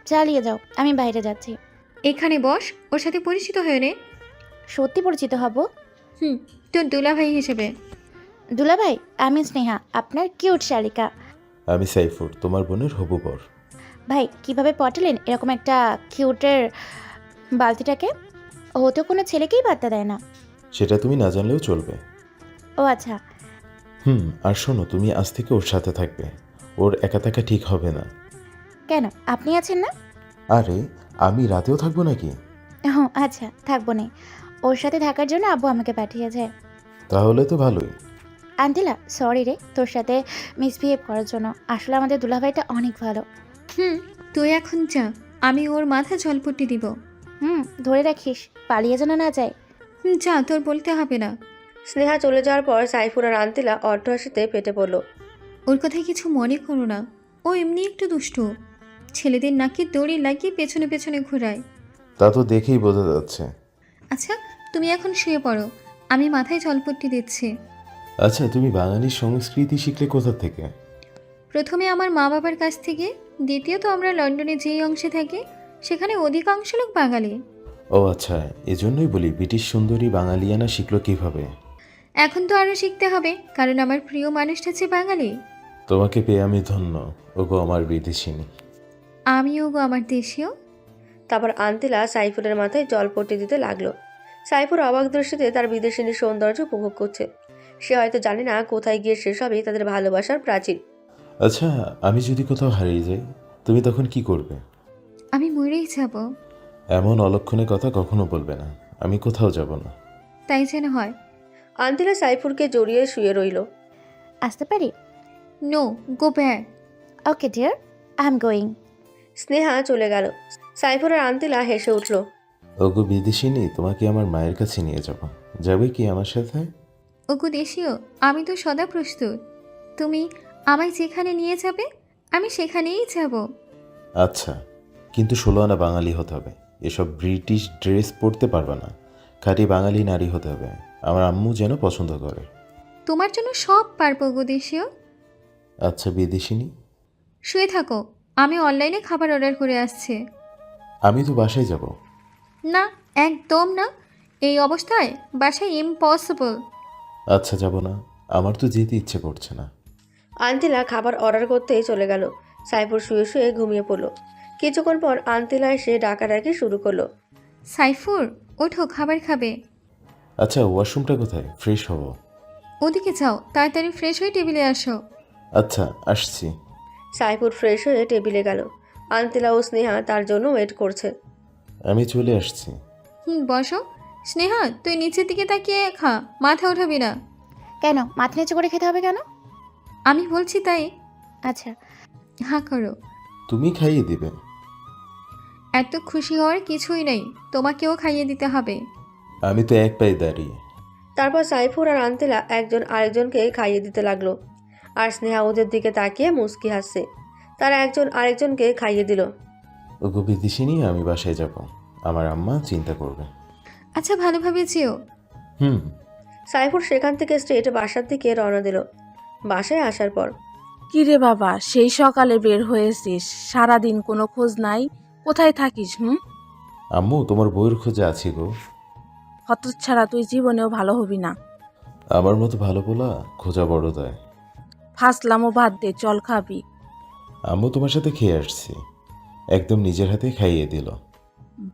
চালিয়ে যাও, আমি বাইরে যাচ্ছি। এখানে বস, ওর সাথে পরিচিত হয়ে নে। সত্যি পরিচিত হব? তোর দুলাভাই হিসেবে। দুলাভাই, আমি স্নেহা, আপনার কিউট শালিকা। আমি সাইফুর, তোমার বোনের হবু বর। ভাই, কিভাবে পটালেন এরকম একটা কিউটের বালতিটাকে? ও তো কোনো ছেলেকেই বার্তা দেয় না। সেটা তুমি না জানলেও চলবে। ও আচ্ছা। আর শোনো, তুমি আজ থেকে ওর সাথে থাকবে। ওর একা থাকা ঠিক হবে না। কেন, আপনি আছেন না? আরে, আমি রাতেও থাকবো নাকি? ও আচ্ছা, থাকবো না। ওর সাথে থাকার জন্য আব্বু আমাকে পাঠিয়েছে। তাহলে তো ভালোই। আন্টিলা, সরি রে তোর সাথে মিসবিহেভ করার জন্য। আসলে আমাদের দুলাভাইটা অনেক ভালো। তুই এখন যা, আমি ওর মাথা জলপট্টি দিব। ধরে রাখিস, পালিয়ে যেন না যায়। যা, তোর বলতে হবে না। স্নেহা চলে যাওয়ার পর সাইফুর আর আন্তিলা অট্টহাসিতে ফেটে পড়ল। ওর কথায় কিছু মনে করো না, ও এমনি একটু দুষ্টু। ছেলেদের নাকি দড়ি লাগিয়ে পেছনে পেছনে ঘোরায়। তা তো দেখেই বোঝা যাচ্ছে। আচ্ছা, তুমি এখন শুয়ে পড়ো, আমি মাথায় জলপট্টি দিচ্ছি। আচ্ছা, তুমি বাঙালির সংস্কৃতি শিখলে কোথা থেকে? প্রথমে আমার মা বাবার কাছ থেকে, দ্বিতীয়ত আমরা লন্ডনে যেই অংশে থাকি সেখানে অধিকাংশ লোক বাঙালি। ও আচ্ছা, এজন্যই বলি ব্রিটিশ সুন্দরী বাঙালিয়ানা শিখলো কিভাবে। এখন তো আরও শিখতে হবে, কারণ আমার প্রিয় মানুষটা যে বাঙালি। তোমাকে পেয়ে আমি ধন্য, ওগো আমার বিদেশিনী। আমিও গো আমার দেশীয়। তারপর আন্তিলা সাইফুরের মাথায় জলপট্টি দিতে লাগলো। সাইফুর অবাক দৃষ্টিতে তার বিদেশিনীর সৌন্দর্য উপভোগ করছে। সে হয়তো জানে না কোথায় গিয়ে শেষ হবে তাদের ভালোবাসার প্রাচীর। আচ্ছা, আমি যদি কোথাও হারিয়ে যাই, তুমি তখন কি করবে? আমি মরেই যাব। এমন অলক্ষণে কথা কখনো বলবে না। আমি কোথাও যাব না। তাই যেন হয়। আন্তিলা সাইফুরকে জড়িয়ে শুয়ে রইল। আসতে পারি? No, go back. Okay dear, I am going. Sneha চলে গেল। সাইফুর আর আন্তিলা হেসে উঠল। ওগো বিদেশিনী, তোমাকে আমার মায়ের কাছে নিয়ে যাব। যাবে কি আমার সাথে? ওগো দেশীয়, আমি তো সদা প্রস্তুত। তুমি আমায় যেখানে নিয়ে যাবে আমি সেখানেই যাব। আচ্ছা, কিন্তু 16 আনা বাঙালি হতে হবে। এসব ব্রিটিশ ড্রেস পরতে পারবে না। খাঁটি বাঙালি নারী হতে হবে। আমার আম্মু যেন পছন্দ করে। তোমার জন্য সব পারবো গো দেশীয়। আচ্ছা বিদেশিনী। শুয়ে থাকো, আমি অনলাইনে খাবার অর্ডার করে আসছি। আমি তো বাসায় যাব। না, একদম না, এই অবস্থায় বাসায় ইম্পসিবল। আচ্ছা, যাব না। আমার তো যেতে ইচ্ছে করছে না। আন্তিলা খাবার অর্ডার করতেই চলে গেল। সাইফুর শুয়ে শুয়ে ঘুমিয়ে পড়ল। কিছুক্ষণ পর আন্তিলা এসে ডাকাডাকি শুরু করলো। সাইফুর, ওঠো, খাবার খাবে। আচ্ছা, ওয়াশরুমটা কোথায়? ফ্রেশ হব। ওদিকে যাও, তাড়াতাড়ি ফ্রেশ হয়ে টেবিলে আসো। আচ্ছা, আসছি। সাইফুর ফ্রেশ হয়ে টেবিলে গেল। আন্তিলা ও স্নেহা তার জন্য ওয়েট করছে। আমি চলে আসছি। বসো। স্নেহা, তুই নিচের দিকে তাকিয়ে খা, মাথা ওঠাবি না। কেন, মাথা নিচু করে খেতে হবে কেন? আমি বলছি তাই। আচ্ছা। হ্যাঁ করো। তুমি খাইয়ে দিবে? এত খুশি হওয়ার কিছুই নেই, তোমাকেও খাইয়ে দিতে হবে। আমি তো এক পায়ে দাঁড়িয়ে। তারপর সাইফুর আর আন্তিলা একজন আরেকজনকে খাইয়ে দিতে লাগলো। আর স্নেহা ওদের দিকে তাকিয়ে মুস্কি হাসছে। তারা একজন আরেকজনকে খাইয়ে দিল। ওগো বিদেশিনী, আমি বাসায় যাব। আমার আম্মা চিন্তা করবে। আচ্ছা, ভালোভাবে যেও। হুম। সাইফুর সেখান থেকে স্ট্রেট বাসার দিকে রওনা দিল। বাসায় আসার পর কিরে বাবা, সেই সকালে বের হয়েছিস, সারাদিন কোনো খোঁজ নাই। কোথায় থাকিস? আম্মু, তোমার বইয়ের খোঁজে আছি গো। হতচ্ছাড়া, তুই জীবনেও ভালো হবি না। আমার মতো ভালো পোলা খোঁজা বড় দেয়। ফাসলামও বাদ দে, চল খাবি। আম্মু, তোমার সাথে খেয়ে আসছি। একদম নিজের হাতে খাইয়ে দিল।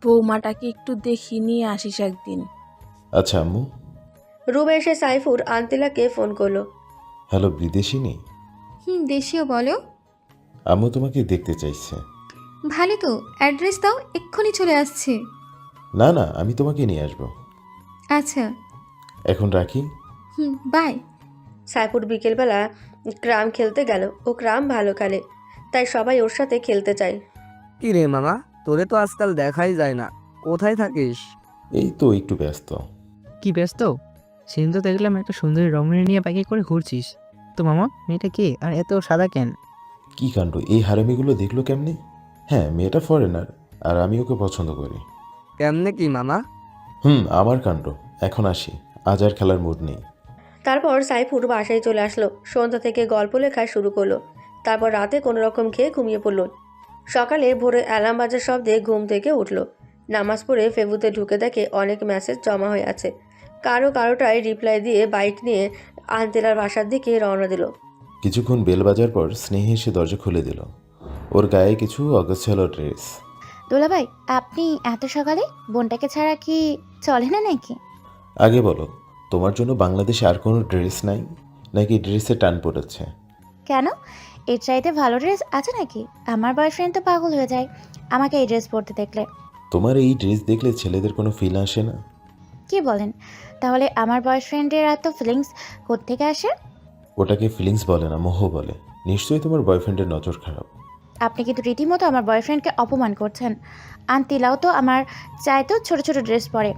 বৌমাটাকে একটু দেখি নিয়ে আসিস একদিন। আচ্ছা আম্মু। রুমে এসে সাইফুর আন্তিলাকে ফোন করলো। হ্যালো বিদেশিনী। দেশীয় বলো। আম্মু তোমাকে দেখতে চাইছে। ভালো তো, অ্যাড্রেস দাও, এক্ষুনি চলে আসছি। না না, আমি তোমাকে নিয়ে আসবো। আচ্ছা। এখন রাখি। বাই। সাইফুর বিকেলবেলা ক্রাম খেলতে গেল। ও ক্রাম ভালো খেলে, তাই সবাই ওর সাথে খেলতে চায়। কি রে মামা, তোরে তো আজকাল দেখাই যায় না, কোথায় থাকিস? এই তো একটু ব্যস্ত। কি ব্যস্ত? সেদিন তো দেখলাম একটা সুন্দরী রমণী নিয়ে বাইকে করে ঘুরছিস। তো মামা, মেয়েটা কে আর এত সাদা কেন? কি কাণ্ড, এই হারামিগুলো দেখলো কেমনে? হ্যাঁ, মেয়েটা ফরেনার, আর আমি ওকে পছন্দ করি। কেমনে কি মামা? আমার কাণ্ড। এখন আসি, আজ আর খেলার মুড নেই। তারপর সাইফুর বাসায় চলে আসলো। সন্ধ্যা থেকে গল্প লেখা শুরু করলো। তারপর রাতে কোনো রকম খেয়ে ঘুমিয়ে পড়ল। সকালে ভোরে অ্যালার্ম বাজার শব্দে ঘুম থেকে উঠল। নামাজ পড়ে ফেবুতে ঢুকে দেখে অনেক মেসেজ জমা হয়ে আছে। কারোটায় রিপ্লাই দিয়ে বাইক নিয়ে আন্তেলার বাসার দিকে রওনা দিল। কিছুক্ষণ বেল বাজার পর স্নেহে এসে দরজা খুলে দিল। ওর গায়ে কিছু অগোছালো ড্রেস। দুলাভাই, আপনি এত সকালে? বোনটাকে ছাড়া কি চলে না নাকি? আগে বলো, তোমার জন্য বাংলাদেশে আর কোনো ড্রেস নাই, নাকি ড্রেসে টান পড়েছে? কেন? এর চাইতে ভালো ড্রেস আছে নাকি? আমার বয়ফ্রেন্ড তো পাগল হয়ে যায় আমাকে এই ড্রেস পরতে দেখলে। তোমার এই ড্রেস দেখলে ছেলেদের কোনো ফিল আসে না? কি বলেন? তাহলে আমার বয়ফ্রেন্ডের এত ফিলিংস কোত্থেকে আসে? ওটাকে ফিলিংস বলে না, মোহ বলে। নিশ্চয়ই তোমার বয়ফ্রেন্ডের নজর খারাপ। আপনি কিন্তু রীতিমতো আমার বয়ফ্রেন্ডকে অপমান করছেন। আন্তিলাও তো আমার চাইতেও ছোট ছোট ড্রেস পরে,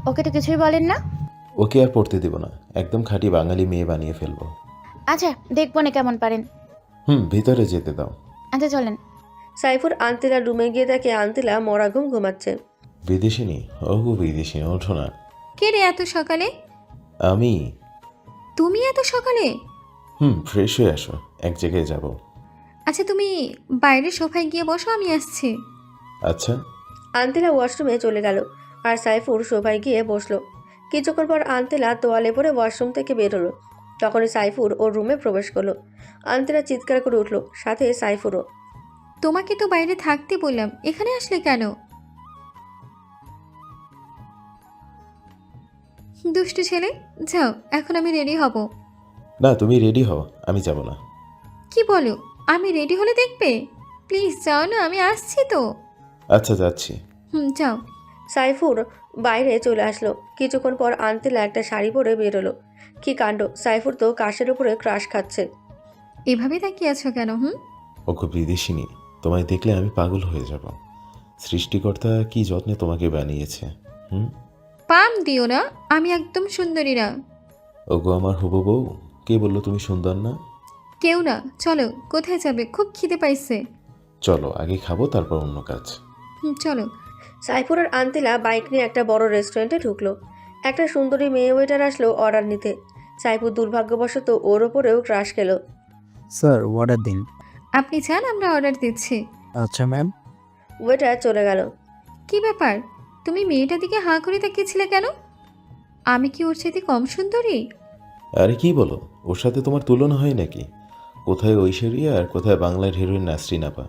ওকে তো কিছুই বলেন না। ওকে আর পড়তে দেব না, একদম খাঁটি বাঙালি মেয়ে বানিয়ে ফেলবো। আচ্ছা, দেখবো না কেমন পারেন। ভিতরে যেতে দাও। আচ্ছা চলেন। সাইফুর আন্তিলার রুমে গিয়ে দেখে আন্তিলা মরা ঘুম ঘুমাচ্ছে। বিদেশিনী, ওগো বিদেশিনী, ওঠো না। কে রে এত সকালে? আমি। তুমি এত সকালে? ফ্রেশ হয়ে আসো, এক জায়গায় যাব। আচ্ছা, তুমি বাইরে সোফায় গিয়ে বসো, আমি আসছি। আচ্ছা। আন্তিলা ওয়াশরুমে চলে গেল, আর সাইফুর সোফায় গিয়ে বসলো। কিছুক্ষণ পর আন্তিলা তোয়ালে পরে ওয়াশরুম থেকে বের হলো। তখনই সাইফুর ওর রুমে প্রবেশ করলো। আন্তিলা চিৎকার করে উঠলো, সাথে সাইফুরও। তোমাকে তো বাইরে থাকতে বললাম, এখানে আসলে কেন? দুষ্টু ছেলে, যাও, এখন আমি রেডি হব। না, তুমি রেডি হও, আমি যাব না। কি বলো? আমি রেডি হলে দেখবে? প্লিজ যাও না, আমি আসছি তো। আচ্ছা, যাচ্ছি। যাও। সাইফুর বাইরে চলে আসলো। কিছুক্ষণ পর আন্তিলা একটা শাড়ি পরে বেরোলো। কি কাণ্ড, সাইফুর তো কাশের উপরে ক্রাশ খাচ্ছে। এভাবে তাকিয়ে আছো কেন? ওগো বিদেশিনী, তোমায় দেখলে আমি পাগল হয়ে যাব। সৃষ্টিকর্তা কি যত্নে তোমাকে বানিয়েছে। পাম দিও না, আমি একদম সুন্দরী না। ওগো আমার হবু বউ, কে বললো তুমি সুন্দর না? কেউ না। চলো, কোথায় যাবে? খুব খিদে পাইছে। চলো, আগে খাবো, তারপর অন্য কাজ। চলো। সাইফুর আর আন্তিলা বাইক নিয়ে একটা বড় রেস্টুরেন্টে ঢুকলো। একটা সুন্দরী মেয়ে ওয়েটার আসলো অর্ডার নিতে। সাইফুর দুর্ভাগ্যবশত ওর ওপরেও ক্রাশ খেলো। স্যার, অর্ডার দিন। আপনি চান? আমরা অর্ডার দিচ্ছি। আচ্ছা ম্যাম। ওয়েটার চলে গেল। কি ব্যাপার, তুমি মেয়েটার দিকে হাঁ করে তাকিয়েছিলে কেন? আমি কি ওর চাইতে কম সুন্দরী? আরে কি বলো, ওর সাথে তোমার তুলনা হয় নাকি? কোথায় ঐশ্বরিয়া আর কোথায় বাংলার হিরোইন নাসরিন আপা।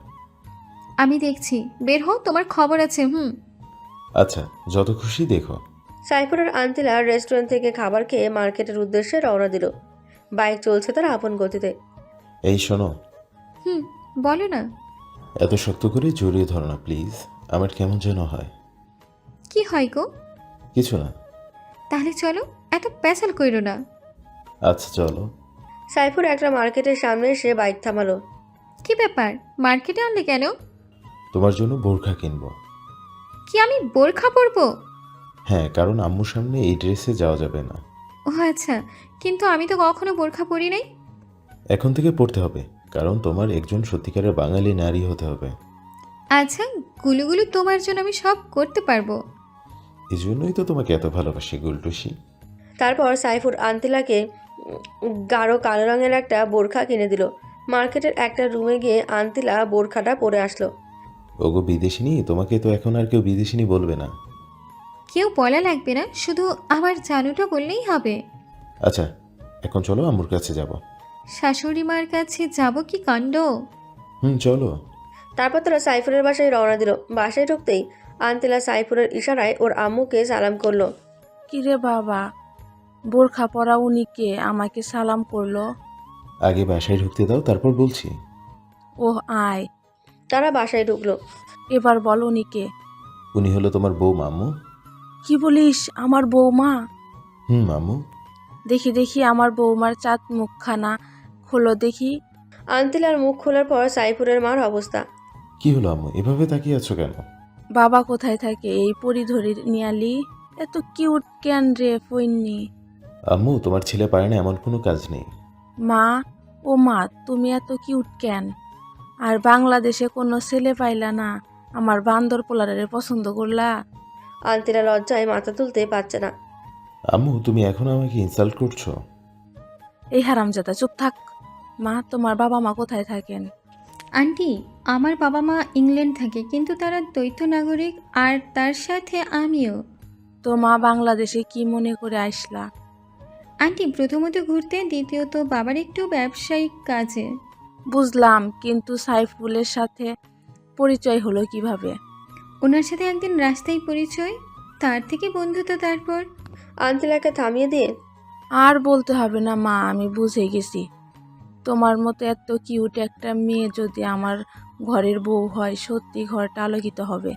আমি দেখছি, বের হও, তোমার খবর আছে। আচ্ছা, যত খুশি দেখো। সাইফুর আর আন্তিলা রেস্টুরেন্ট থেকে খাবার খেয়ে মার্কেটের উদ্দেশ্যে রওনা দিল। বাইক চলছে তার আপন গতিতে। এই শোনো। বলো না। এত শক্ত করে জড়িয়ে ধরো না প্লিজ, আমার কেমন যেন হয়। কি হয় গো? কিছু না। তাহলে চলো, এত প্যাচাল কইরো না। আচ্ছা চলো। সাইফুর একটা মার্কেটের সামনে এসে বাইক থামালো। কি ব্যাপার, মার্কেটে আনলে কেন? তোমার জন্য বোরখা কিনবো। কি আমি বোরখা পরবো? হ্যাঁ, কারণ আম্মুর সামনে এই ড্রেসে যাওয়া যাবে না। ও আচ্ছা, কিন্তু আমি তো কখনো বোরখা পরি নাই। এখন থেকে পড়তে হবে, কারণ তোমার একজন সত্যিকারের বাঙালি নারী হতে হবে। আচ্ছা, গুলুগুলু তোমার জন্য আমি সব করতে পারবো। এই জন্যই তো তোমাকে এত ভালোবাসি গুলটুসি। তারপর সাইফুর আন্তিলাকে গাঢ় কালো রঙের একটা বোরখা কিনে দিল। মার্কেটের একটা রুমে গিয়ে আন্তিলা বোরখাটা পরে আসলো। ওগো বিদেশিনী, তোমাকে তো এখন আর কেউ বিদেশিনী বলবে না। কেউ বলা লাগবে না, শুধু আমার জানুটা বললেই হবে। আচ্ছা, এখন চলো, আম্মুর কাছে যাব। শাশুড়ি মার কাছে যাব? কি কাণ্ড! চলো। তারপর তারা সাইফুরের বাসায় রওনা দিল। বাসায় ঢুকতেই আন্তিলা সাইফুরের ইশারায় ওর আম্মুকে সালাম করলো। কিরে বাবা, বোরখা পরা উনিকে আমাকে সালাম করলো? আগে বাসায় ঢুকতে দাও, তারপর বলছি। ওহ আয়। তারা বাসায় ঢুকলো। এবার বল উনিকে। উনি হলো তোমার বউ আম্মু। কি বলিস আমার বৌমা? হুম আম্মু। দেখি দেখি আমার বৌমার চাঁদ মুখখানা খোলো দেখি। আন্তিলার মুখ খোলার পর সাইফুরের মার অবস্থা। কি হলো আম্মু, এভাবে তাকিয়ে আছো কেন? বাবা কোথায় থাকে এই পরিধরি নিয়ালি? এত কিউট কেন রে ফইন্নি? আম্মু, তোমার ছেলে পারে না এমন কোনো কাজ নেই। মা, ও মা, তুমি এত কিউট কেন? আর বাংলাদেশে কোনো ছেলে পাইলা না, আমার বান্দর পোলারে পছন্দ করলা? আন্তিলা লজ্জায় মাথা তুলতে পারছে না। আম্মু, তুমি এখন আমাকে ইনসাল্ট করছো? এই হারামজাদা চুপ থাক। মা, তোমার বাবা মা কোথায় থাকেন? আন্টি, আমার বাবা মা ইংল্যান্ড থাকে, কিন্তু তারা দ্বৈত নাগরিক, আর তার সাথে আমিও। তো মা বাংলাদেশে কি মনে করে আসলা? আন্টি, প্রথমত ঘুরতে, দ্বিতীয়ত বাবার একটু ব্যবসায়িক কাজে। বুঝলাম, কিন্তু সাইফুলের সাথে পরিচয় হলো কিভাবে? ওনার সাথে একদিন রাস্তায় পরিচয়, তার থেকে বন্ধুত্ব, তারপর। আন্তিলাকে থামিয়ে দিয়ে আর বলতে হবে না মা, আমি বুঝে গেছি। তোমার মতো এত কিউট একটা মেয়ে যদি আমার ঘরের বউ হয়, সত্যি ঘরটা আলোকিত হবে।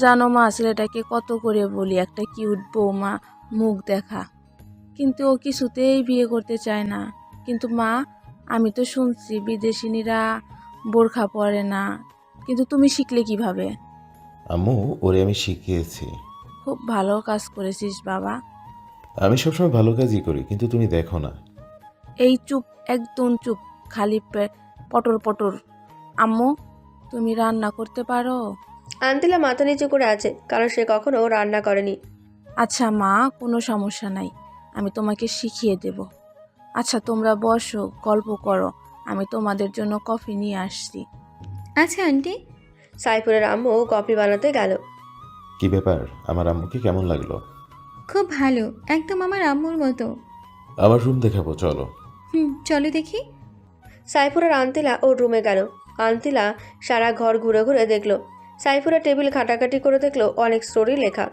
জানো মা, ছেলেটাকে কত করে বলি একটা কিউট বৌমা মুখ দেখা, কিন্তু ও কিছুতেই বিয়ে করতে চায় না। কিন্তু মা, আমি তো শুনছি বিদেশিনীরা বোরখা পরে না, কিন্তু তুমি শিখলে কিভাবে? আম্মু, ওরে আমি শিখিয়েছি। খুব ভালো কাজ করেছিস বাবা। আমি সবসময় ভালো কাজই করি, কিন্তু তুমি দেখো না। এই চুপ, একদম চুপ, খালি পটর পটর। আম্মু, তুমি রান্না করতে পারো? আন্তিলা মাথা নিচু করে আছে, কারণ সে কখনো রান্না করেনি। আচ্ছা মা, কোনো সমস্যা নাই, আমি তোমাকে শিখিয়ে দেব। আচ্ছা তোমরা বসো, গল্প করো, আমি তোমাদের জন্য কফি নিয়ে আসছি। আচ্ছা আন্টি। সাইফুরের আম্মু কফি বানাতে গেল। কি ব্যাপার, আমার আম্মুকে কেমন লাগলো? খুব ভালো, একদম আমার আম্মুর মতো। আমার রুম দেখাবো, চলো। চলো দেখি। সাইফুরের আন্তিলা ওর রুমে গেল। আন্তিলা সারা ঘর ঘুরে ঘুরে দেখলো। সাইফুরের টেবিল ঘাটাঘাটি করে দেখলো অনেক স্টোরি লেখা।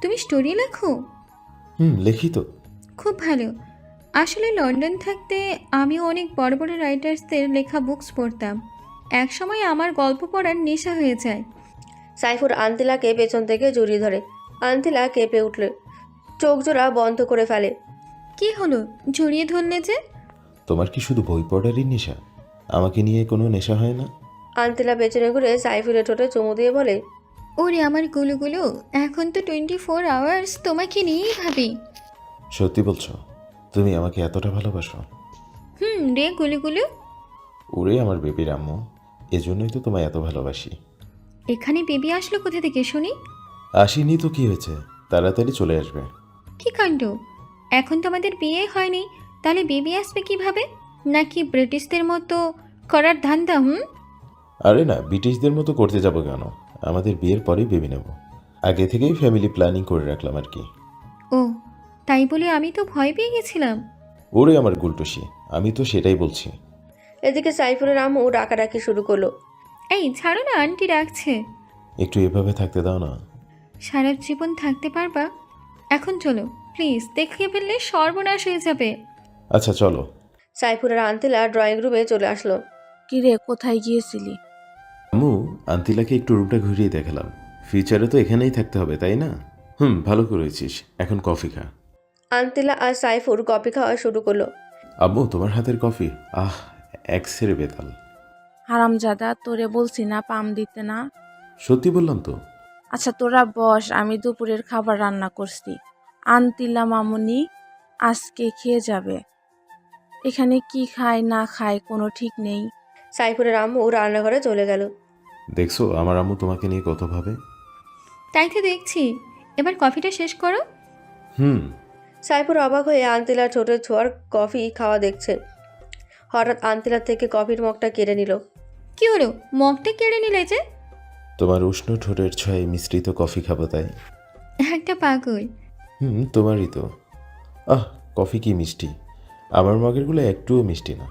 তুমি স্টোরি লেখো? লেখি তো। খুব ভালো। আসলে লন্ডন থাকতে আমিও অনেক বড় বড় রাইটার্সদের লেখা বুকস পড়তাম। এক সময় আমার গল্প পড়ার নেশা হয়ে যায়। সাইফুর আন্তিলাকে পেছন থেকে জড়িয়ে ধরে। আন্তিলা কেঁপে উঠল, চোখ জোড়া বন্ধ করে ফেলে। কি হলো, জড়িয়ে ধরলে যে? তোমার কি শুধু বই পড়ারই নেশা? আমাকে নিয়ে কোনো নেশা হয় না? আন্তিলা পেছনে ঘুরে সাইফুরের ঠোঁটে চুমু দিয়ে বলে, ওরে আমার গুলুগুলো, এখন তো 24 আওয়ার্স তোমাকে নিয়েই ভাবি। সত্যি বলছো? তুমি আমাকে এতটা ভালোবাসো? রে গুলুগুলু। ওরে আমার বেবির আম্মু, এজন্যই তো তোমায় এত ভালোবাসি। এখানে বেবি আসলো কোথা থেকে শুনি? আসিনি তো কি হয়েছে, তাড়াতাড়ি চলে আসবে। কি কাণ্ড, এখন তো আমাদের বিয়ে হয়নি, তাহলে বেবি আসবে কিভাবে? নাকি ব্রিটিশদের মতো করার ধান্দা? আরে না, ব্রিটিশদের মতো করতে যাব কেন? আমাদের বিয়ের পরেই বেবি নেব। আগে থেকেই ফ্যামিলি প্ল্যানিং করে রাখলাম আর কি। ও, তাই বলে আমি তো ভয় পেয়ে গেছিলাম। ওরে আমার গুলটুসি, আমি তো সেটাই বলছি। এদিকে সাইফুরের আম্মু ডাকাডাকি শুরু করলো। এই ছাড়ো না, আন্টি ডাকছে। একটু এভাবে থাকতে দাও না। সারা জীবন থাকতে পারবা? এখন চলো প্লিজ, দেখে ফেললে সর্বনাশ হয়ে যাবে। আচ্ছা চলো। সাইফুরের আন্তিলা ড্রয়িং রুমে চলে আসলো। কিরে, কোথায় গিয়েছিলি? আম্মু, আন্তিলাকে একটু রুমটা ঘুরিয়ে দেখালাম। ফিউচারে তো এখানেই থাকতে হবে, তাই না? ভালো করেছিস, এখন কফি খা। আন্তিলা আর সাইফুর কফি খাওয়া শুরু করলো। আম্মু, তোমার হাতের কফি, আহ, এক সেরে বেতাল। হারামজাদা, তোরে বলছি না পাম দিতে না? সত্যি বললাম তো। আচ্ছা তোরা বস, আমি দুপুরের খাবার রান্না করছি। আন্তিলা মামুনি আজকে খেয়ে যাবে। এখানে কি খায় না খায় কোনো ঠিক নেই। সাইফুরের আম্মু রান্নাঘরে চলে গেল। দেখছো আমার আম্মু তোমাকে নিয়ে কত ভাবে। তাই তো দেখছি, এবার কফিটা শেষ করো। সাইফুর অবাক হয়ে আন্তিলার ঠোঁটের ছোঁয়ার কফি খাওয়া দেখছে। হঠাৎ আন্তিলার থেকে কফির মগটা কেড়ে নিল। কি হলো, মগটা কেড়ে নিলে যে? তোমার উষ্ণ ঠোঁটের ছোঁয়ায় মিশ্রিত কফি খাবো তাই। একটা পাগল। তোমারই তো। আহ, কফি কি মিষ্টি! আমার মগেরগুলো একটুও মিষ্টি না।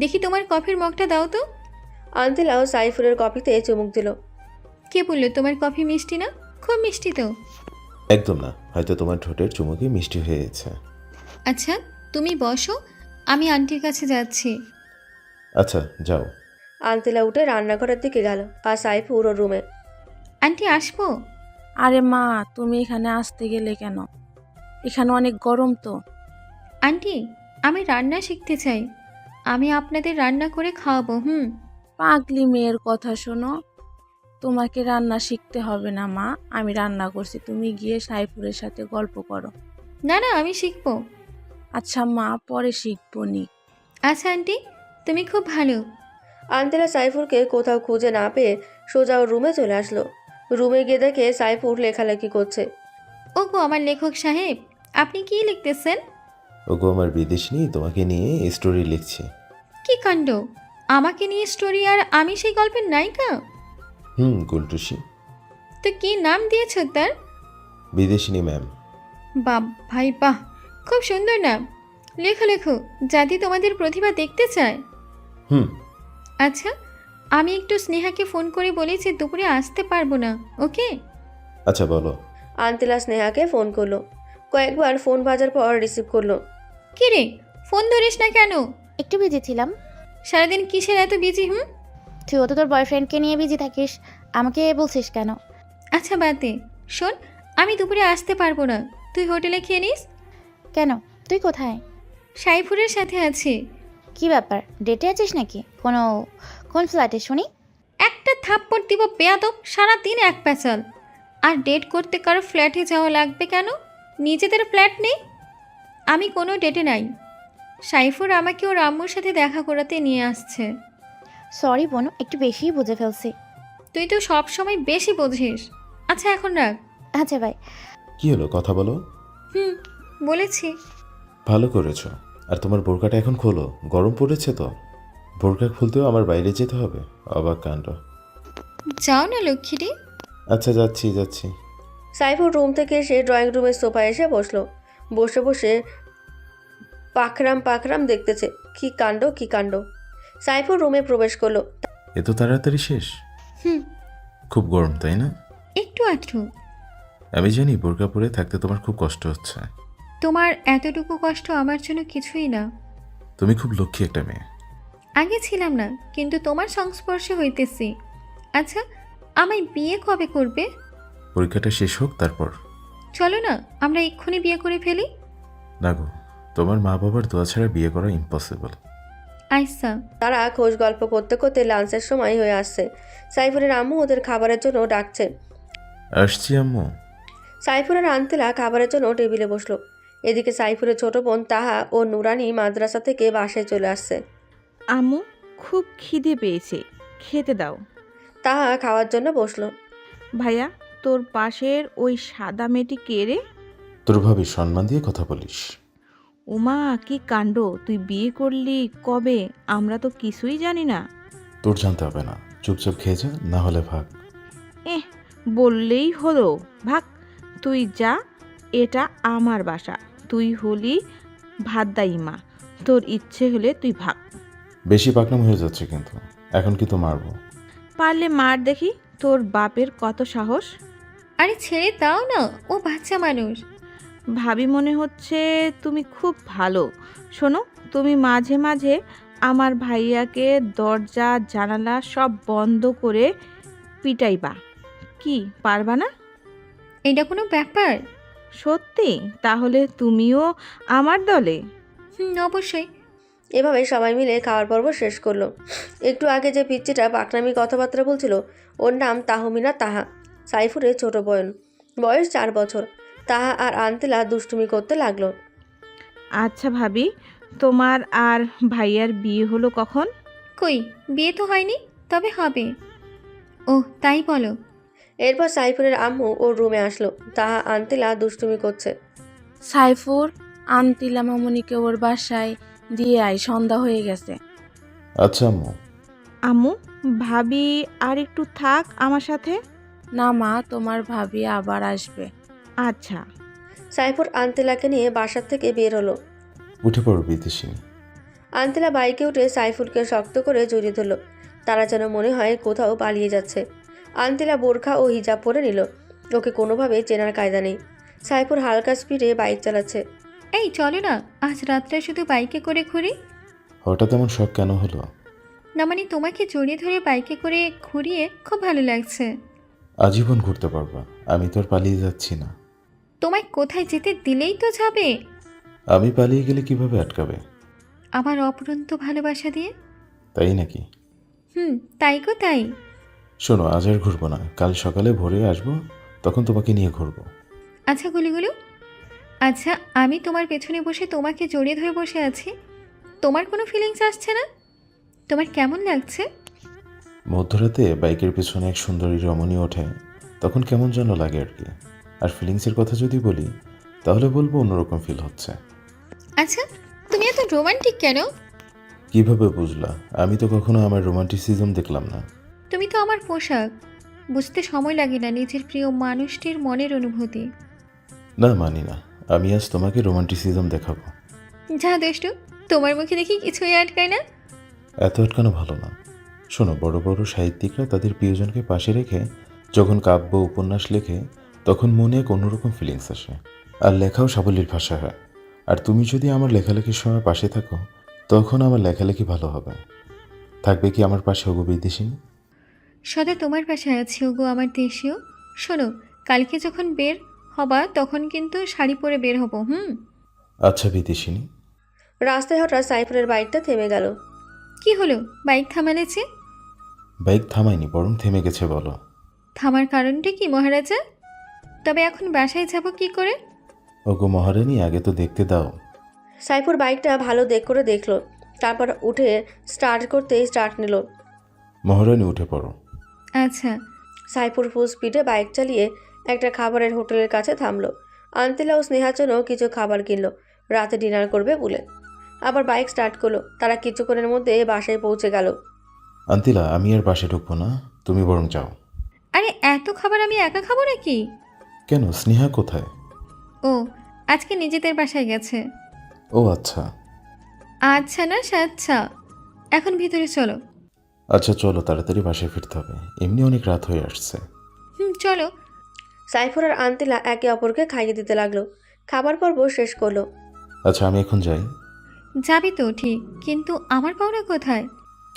দেখি তোমার কফির মগটা দাও তো। আন্তিলাও সাইফুরের কফিতে চুমুক দিল। কে বললো তোমার কফি মিষ্টি না? খুব মিষ্টি তো। একদম না, হয়তো তোমার ঠোঁটের চুমুকে মিষ্টি হয়ে গেছে। আচ্ছা তুমি বসো, আমি আন্টির কাছে যাচ্ছি। আচ্ছা যাও। আন্তিলা উঠে রান্নাঘরের দিকে গেল আর সাইফুর ওর রুমে। আন্টি আসবো? আরে মা, তুমি এখানে আসতে গেলে কেন? এখানে অনেক গরম তো। আন্টি, আমি রান্না শিখতে চাই। আমি আপনাদের রান্না করে খাওয়াবো। পাগলি মেয়ের কথা শোনো। তোমাকে রান্না শিখতে হবে না মা, আমি রান্না করছি। তুমি গিয়ে সাইফুরের সাথে গল্প করো। না না, আমি শিখবো। আচ্ছা মা, পরে শিখবো নি। আচ্ছা আন্টি, তুমি খুব ভালো। আন্তেলা সাইফুরকে কোথাও খুঁজে না পেয়ে সোজা ওর রুমে চলে আসলো। রুমে গিয়ে দেখে সাইফুর লেখালেখি করছে। ওগো আমার লেখক সাহেব, আপনি কি লিখতেছেন? ওগো আমার বিদেশিনী তোমাকে নিয়ে স্টোরি লিখছি। কি কাণ্ড! আমাকে নিয়ে স্টোরি, আর আমি সেই গল্পের নায়িকা? গুলটুসি। তো কি নাম দিয়েছ তার? বিদেশিনী ম্যাম। বাহ ভাই বাহ, খুব সুন্দর নাম। লেখো লেখো, জাতি তোমাদের প্রতিভা দেখতে চায়। হুম। আচ্ছা, আমি একটু স্নেহাকে ফোন করে বলি যে দুপুরে আসতে পারবো না, ওকে? আচ্ছা বলো। আন্তেলা স্নেহাকে ফোন করলো। কয়েকবার ফোন বাজার পর রিসিভ করলো। কি রে, ফোন ধরিস না কেন? একটু বিজি ছিলাম। সারাদিন কিসের এত বিজি? তুইও তো তোর বয়ফ্রেন্ডকে নিয়ে বিজি থাকিস, আমাকে বলছিস কেন? আচ্ছা বাদ দে। শোন, আমি দুপুরে আসতে পারবো না, তুই হোটেলে খেয়ে নিস। কেন? তুই কোথায়? সাইফুরের সাথে আছি। কি ব্যাপার, ডেটে আছিস নাকি? কোন ফ্ল্যাটে শুনি? একটা থাপ্পড় দিব বেয়াদব, সারাদিন এক প্যাচাল। আর ডেট করতে কারো ফ্ল্যাটে যাওয়া লাগবে কেন? নিজেদের ফ্ল্যাট নেই? আমি কোনো ডেটে নাই। সাইফুর আমাকে ওর আম্মুর সাথে দেখা করাতে নিয়ে আসছে। সরি বোন, একটু বেশিই বুঝে ফেলছি। তুই তো সব সময় বেশি বোঝিস। আচ্ছা এখন রাখ। আচ্ছা ভাই। কি হলো, কথা বলো। বলেছি। ভালো করেছো। আর তোমার বোরকাটা এখন খোলো, গরম পড়েছে তো। বোরকা খুলতেও আমার বাইরে যেতে হবে? অবাক কাণ্ড। যাও না লক্ষ্মীটি। আচ্ছা যাচ্ছি। সাইফুর রুম থেকে এসে ড্রয়িং রুমের সোফায় এসে বসলো। বসে বসে পাখরাম দেখতেছে। কি কাণ্ড। সাইফুর রুমে প্রবেশ করলো। এত তাড়াতাড়ি শেষ? হুম খুব গরম তাই না? একটু আধটু। আমি জানি বোরকা পরে থাকতে তোমার খুব কষ্ট হচ্ছে। তোমার এতটুকু কষ্ট আমার জন্য কিছুই না। তুমি খুব লক্ষ্মী একটা মেয়ে। আগে ছিলাম না, কিন্তু তোমার সংস্পর্শে হইতেছি। আচ্ছা, আমায় বিয়ে কবে করবে? পরীক্ষাটা শেষ হোক তারপর। চলো না, আমরা এক্ষুনি বিয়ে করে ফেলি। না গো, তোমার মা বাবার দোয়া ছাড়া বিয়ে করা ইম্পসিবল। আইসা। তারা খোঁজ গল্প করতে করতে লাঞ্চের সময় হয়ে আসছে। সাইফুরের আম্মু ওদের খাবারের জন্য ডাকছে। আসছি আম্মু। সাইফুরের আন্তেলা খাবারের জন্য টেবিলে বসলো। এদিকে সাইফুরের ছোট বোন তাহা ও নুরানি মাদ্রাসা থেকে বাসায় চলে আসছে। আম্মু, খুব খিদে পেয়েছে, খেতে দাও। তাহা খাওয়ার জন্য বসলো। ভাইয়া, তোর পাশের ওই সাদা মেয়েটি কে রে? তোর ভাবি, সম্মান দিয়ে কথা বলিস। উমা, কি কাণ্ড! তুই বিয়ে করলি কবে? আমরা তো কিছুই জানি না। তোর জানতে হবে না, চুপচাপ খেয়ে যা, না হলে ভাগ। বললেই হলো, ভাগ। তুই যা, এটা আমার বাসা। তুই হলি ভাদ্দাই মা, তোর ইচ্ছে হলে তুই ভাগ। বেশি পাকনাম হয়ে যাচ্ছে কিন্তু, এখন কিন্তু মারবো। পারলে মার দেখি, তোর বাপের কত সাহস। আরে ছেড়ে দাও না, ও বাচ্চা মানুষ। ভাবি মনে হচ্ছে তুমি খুব ভালো। শোনো, তুমি মাঝে মাঝে আমার ভাইয়াকে দরজা জানালা সব বন্ধ করে পিটাইবা। কি পারবা না? এটা কোনো ব্যাপার? সত্যি? তাহলে তুমিও আমার দলে? অবশ্যই। এভাবে সবাই মিলে খাওয়ার পর্ব শেষ করলো। একটু আগে যে পিচ্চিটা পাকনামি কথাবার্তা বলছিল, ওর নাম তাহমিনা তাহা, সাইফুরের ছোট বোন। বয়স 4 বছর। তাহা আর আন্তেলা দুষ্টুমি করতে লাগলো। আচ্ছা ভাবি, তোমার আর ভাইয়ার বিয়ে হলো কখন? কই, বিয়ে তো হয়নি, তবে হবে। ও তাই বলো? এরপর সাইফুরের আম্মু ওর রুমে আসলো। তাহা আন্তেলা দুষ্টুমি করছে। সাইফুর, আন্তিলা মামুনিকে ওর বাসায় দিয়ে আয়, সন্ধ্যা হয়ে গেছে। আচ্ছা আম্মু। আম্মু, ভাবি আর একটু থাক আমার সাথে। না মা, তোমার ভাবি আবার আসবে। আচ্ছা। সাইফুর আন্তেলাকে নিয়ে বাসার থেকে বের হলো। উঠে পড়ো বিদেশিনী। আন্তেলা বাইকে উঠে সাইফুরকে শক্ত করে জড়িয়ে ধরল। তারা যেন মনে হয় কোথাও পালিয়ে যাচ্ছে। আন্তেলা বোরখা ও হিজাব পরে নিল। ওকে কোনোভাবে চেনার কায়দা নেই। সাইফুর হালকা স্পিডে বাইক চালাচ্ছে। এই চলো না, আজ রাত্রে শুধু বাইকে করে ঘুরি। হঠাৎ এমন শখ কেন হলো? না মানে তোমাকে জড়িয়ে ধরে বাইকে করে ঘুরিয়ে খুব ভালো লাগছে। আজীবন ঘুরতে পারবা, আমি তো আর পালিয়ে যাচ্ছি না। তোমায় কোথায় যেতে দিলেই তো যাবে। আমি পালিয়ে গেলে কিভাবে আটকাবে? আমার অপরন্ত ভালোবাসা দিয়ে। তাই নাকি? তাই গো তাই। শোনো, আজ আর ঘুরবো না, কাল সকালে ভোরে আসবো, তখন তোমাকে নিয়ে ঘুরবো। আচ্ছা গুলিগুলো, আচ্ছা আমি তোমার পেছনে বসে তোমাকে জড়িয়ে ধরে বসে আছি, তোমার কোনো ফিলিংস আসছে না? তোমার কেমন লাগছে? মধ্যরাতে বাইকের পেছনে এক সুন্দরী রমণী ওঠে, তখন কেমন যেন লাগে আর কি। আর ফিলিংসের কথা যদি বলি, তাহলে বলবো অন্যরকম ফিল হচ্ছে। আচ্ছা তুমি এত রোমান্টিক কেন? কিভাবে বুঝলা? আমি তো কখনো আমার রোমান্টিসিজম দেখলাম না। তুমি তো আমার পোশাক, বুঝতে সময় লাগে না নিজের প্রিয় মানুষটির মনের অনুভূতি। না, মানি না। আমি আজ তোমাকে রোমান্টিসিজম দেখাবো। যা দুষ্টু, তোমার মুখে দেখি কিছুই আটকায় না। এত আটকানো ভালো না। শোনো, বড় বড় সাহিত্যিকরা তাদের প্রিয়জনকে পাশে রেখে যখন কাব্য উপন্যাস লেখে, তখন মনে এক অন্যরকম ফিলিংস আসে, আর লেখাও সাবলীল ভাষা হয়। আর তুমি যদি আমার লেখালেখির সময় পাশে থাকো, তখন আমার লেখালেখি ভালো হবে। থাকবে কি আমার পাশে ওগো বিদেশিনী? সদা তোমার পাশে আছি ওগো আমার দেশীয়। শোনো, কালকে যখন বের হবা তখন কিন্তু শাড়ি পরে বের হবো। আচ্ছা বিদেশিনী। রাস্তায় হঠাৎ সাইফুরের বাইকটা থেমে গেল। কি হলো, বাইক থামালেছে? বাইক থামায়নি, বরং থেমে গেছে। বলো। থামার কারণটা কি মহারাজা? তবে এখন বাসায় যাব কি করে? ওগো মহারানী, আগে তো দেখতে দাও। সাইফুর বাইকটা ভালো করে দেখলো, তারপর উঠে স্টার্ট করতে স্টার্ট নিল। মহারানী উঠে পড়ো। আচ্ছা। সাইফুর ফুল স্পিডে বাইক চালিয়ে একটা খাবারের হোটেলের কাছে থামলো। আন্তিলা ও স্নেহার জন্য কিছু খাবার কিনলো, রাতে ডিনার করবে বলে। আবার বাইক স্টার্ট করলো। তারা কিছুক্ষণের মধ্যে বাসায় পৌঁছে গেল। আন্তিলা, আমি আর বাসে ঢুকবো না, তুমি বরং যাও। আরে এত খাবার আমি একা খাবো নাকি? কেন, স্নেহা কোথায়? ও, আজকে নিজেদের বাসায় গেছে। ও আচ্ছা। আচ্ছা না সাচ্ছা, এখন ভিতরে চলো। আচ্ছা চলো, তাড়াতাড়ি বাসায় ফিরতে হবে, এমনি অনেক রাত হয়ে আসছে। চলো। সাইফুর আর আন্তিলা একে অপরকে খাইয়ে দিতে লাগলো। খাবার পর্ব শেষ করলো। আচ্ছা আমি এখন যাই। যাবি তো ঠিক, কিন্তু আমার পাওনা কোথায়?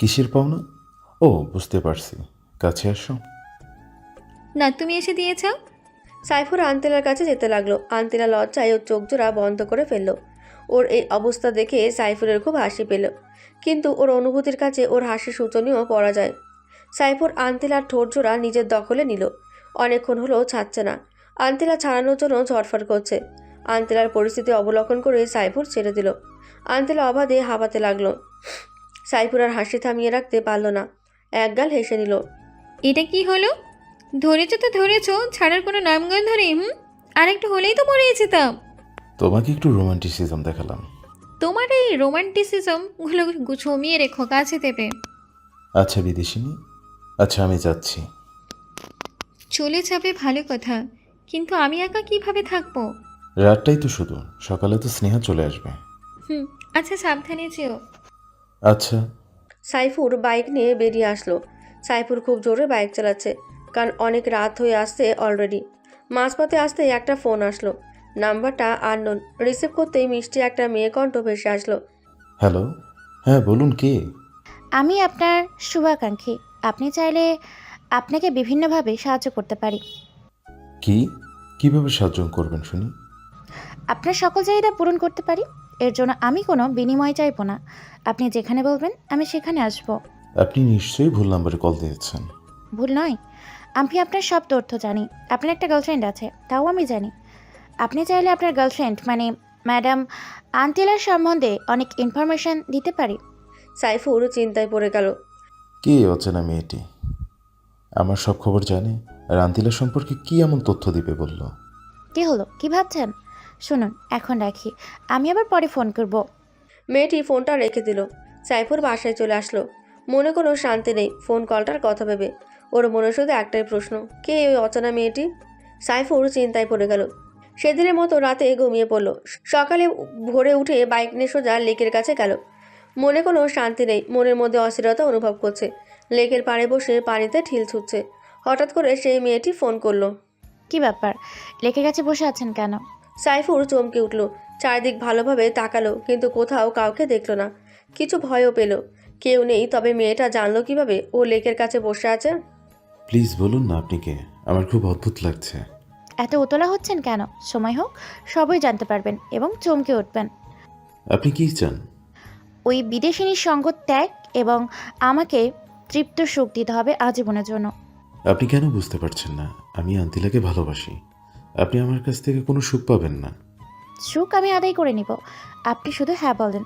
কিসের পাওনা? ও, বুঝতে পারছি, কাছে আসো। না, তুমি এসে দিয়ে যাও। সাইফুর আন্তিলার কাছে যেতে লাগলো। আন্তিলা লজ্জায় ওর চোখ জোড়া বন্ধ করে ফেললো। ওর এই অবস্থা দেখে সাইফুরের খুব হাসি পেল, কিন্তু ওর অনুভূতির কাছে ওর হাসি শোচনীয় পড়া যায়। সাইফুর আন্তিলার ঠোঁট জোড়া নিজের দখলে নিল। অনেকক্ষণ হলো ছাড়ছে না। আন্তিলা ছাড়ানোর জন্য ঝটফট করছে। আন্তিলার পরিস্থিতি অবলোকন করে সাইফুর ছেড়ে দিল। আন্তিলা অবাধে হাঁপাতে লাগলো। সাইফুর আর হাসি থামিয়ে রাখতে পারল না, একগাল হেসে নিল। এটা কি হলো? ধরেছো তো ধরেছো, ছাড়ার কোনো নামগন্ধ নেই। আর একটু হলেই তো মরে যেতাম। তোমাকে একটু রোমান্টিসিজম দেখালাম। তোমার এই রোমান্টিসিজমগুলো জমিয়ে রেখো, কাছে দেবে। আচ্ছা বিদেশিনী, আচ্ছা আমি যাচ্ছি। চলে যাবে ভালো কথা, কিন্তু আমি একা কিভাবে থাকবো? রাতটাই তো শুধু, সকালে তো স্নেহা চলে আসবে। আচ্ছা সাবধানে যেও। আচ্ছা। সাইফুর বাইক নিয়ে বেরিয়ে আসলো। সাইফুর খুব জোরে বাইক চালাচ্ছে, কারণ অনেক রাত হয়ে আসছে অলরেডি। মাঝপথে আসতেই একটা ফোন আসলো। নাম্বারটা আননোন। রিসিভ করতেই মিষ্টি একটা মেয়ে কণ্ঠ ভেসে আসলো। হ্যালো, হ্যাঁ বলুন, কে? আমি আপনার শুভাকাঙ্ক্ষী। আপনি চাইলে আপনাকে বিভিন্নভাবে সাহায্য করতে পারি। কি? কিভাবে সাহায্য করবেন শুনি? আপনার সকল চাহিদা পূরণ করতে পারি। এর জন্য আমি কোনো বিনিময় চাইবো না। আপনি যেখানে বলবেন আমি সেখানে আসব। আপনি নিশ্চয়ই ভুল নাম্বারে কল দিয়েছেন। ভুল নয়, আমি আপনার সব তথ্য জানি। আপনার একটা গার্লফ্রেন্ড আছে, তাও আমি জানি। আপনি চাইলে আপনার গার্লফ্রেন্ড মানে ম্যাডাম আন্তিলার সম্বন্ধে অনেক ইনফরমেশন দিতে পারি। সাইফুর চিন্তায় পড়ে গেল। কে অচেনা মেয়েটি? আমার সব খবর জানে, আর আন্তিলা সম্পর্কে কি এমন তথ্য দিবে বলল? কি হলো, কি ভাবছেন? শুনুন, এখন রাখি, আমি আবার পরে ফোন করব। মেয়েটি ফোনটা রেখে দিল। সাইফুর বাসায় চলে আসলো। মনে কোনো শান্তি নেই ফোন কলটার কথা ভেবে। ওর মনে শুধু একটাই প্রশ্ন, কে ওই অচেনা মেয়েটি? সাইফুর চিন্তায় পড়ে গেল। সেদিনের মতো রাতে ঘুমিয়ে পড়ল। সকালে ভোরে উঠে বাইক নিয়ে সোজা লেকের কাছে গেল। মনে কোনো শান্তি নেই, মনের মধ্যে অস্থিরতা অনুভব করছে। লেকের পাড়ে বসে পানিতে ঢিল ছুটছে। হঠাৎ করে সেই মেয়েটি ফোন করলো। কি ব্যাপার, লেকের কাছে বসে আছেন কেন? সাইফুর চমকে উঠল। চারিদিক ভালোভাবে তাকালো, কিন্তু কোথাও কাউকে দেখলো না। কিছু ভয়ও পেল। কেউ নেই, তবে মেয়েটা জানলো কিভাবে ও লেকের কাছে বসে আছে? প্লিজ বলুন না আপনি কে, আমার খুব অদ্ভুত লাগছে। এত উতলা হচ্ছেন কেন? সময় হোক, সবই জানতে পারবেন এবং চমকে উঠবেন। আপনি কি চান? ওই বিদেশিনীর সঙ্গ ত্যাগ এবং আমাকে তৃপ্ত সুখ দিতে হবে আজীবনের জন্য। আপনি কেন বুঝতে পারছেন না? আমি আন্তিলাকে ভালোবাসি। আপনি আমার কাছ থেকে কোনো সুখ পাবেন না। সুখ আমি আদায় করে নিব, আপনি শুধু হ্যাঁ বলেন।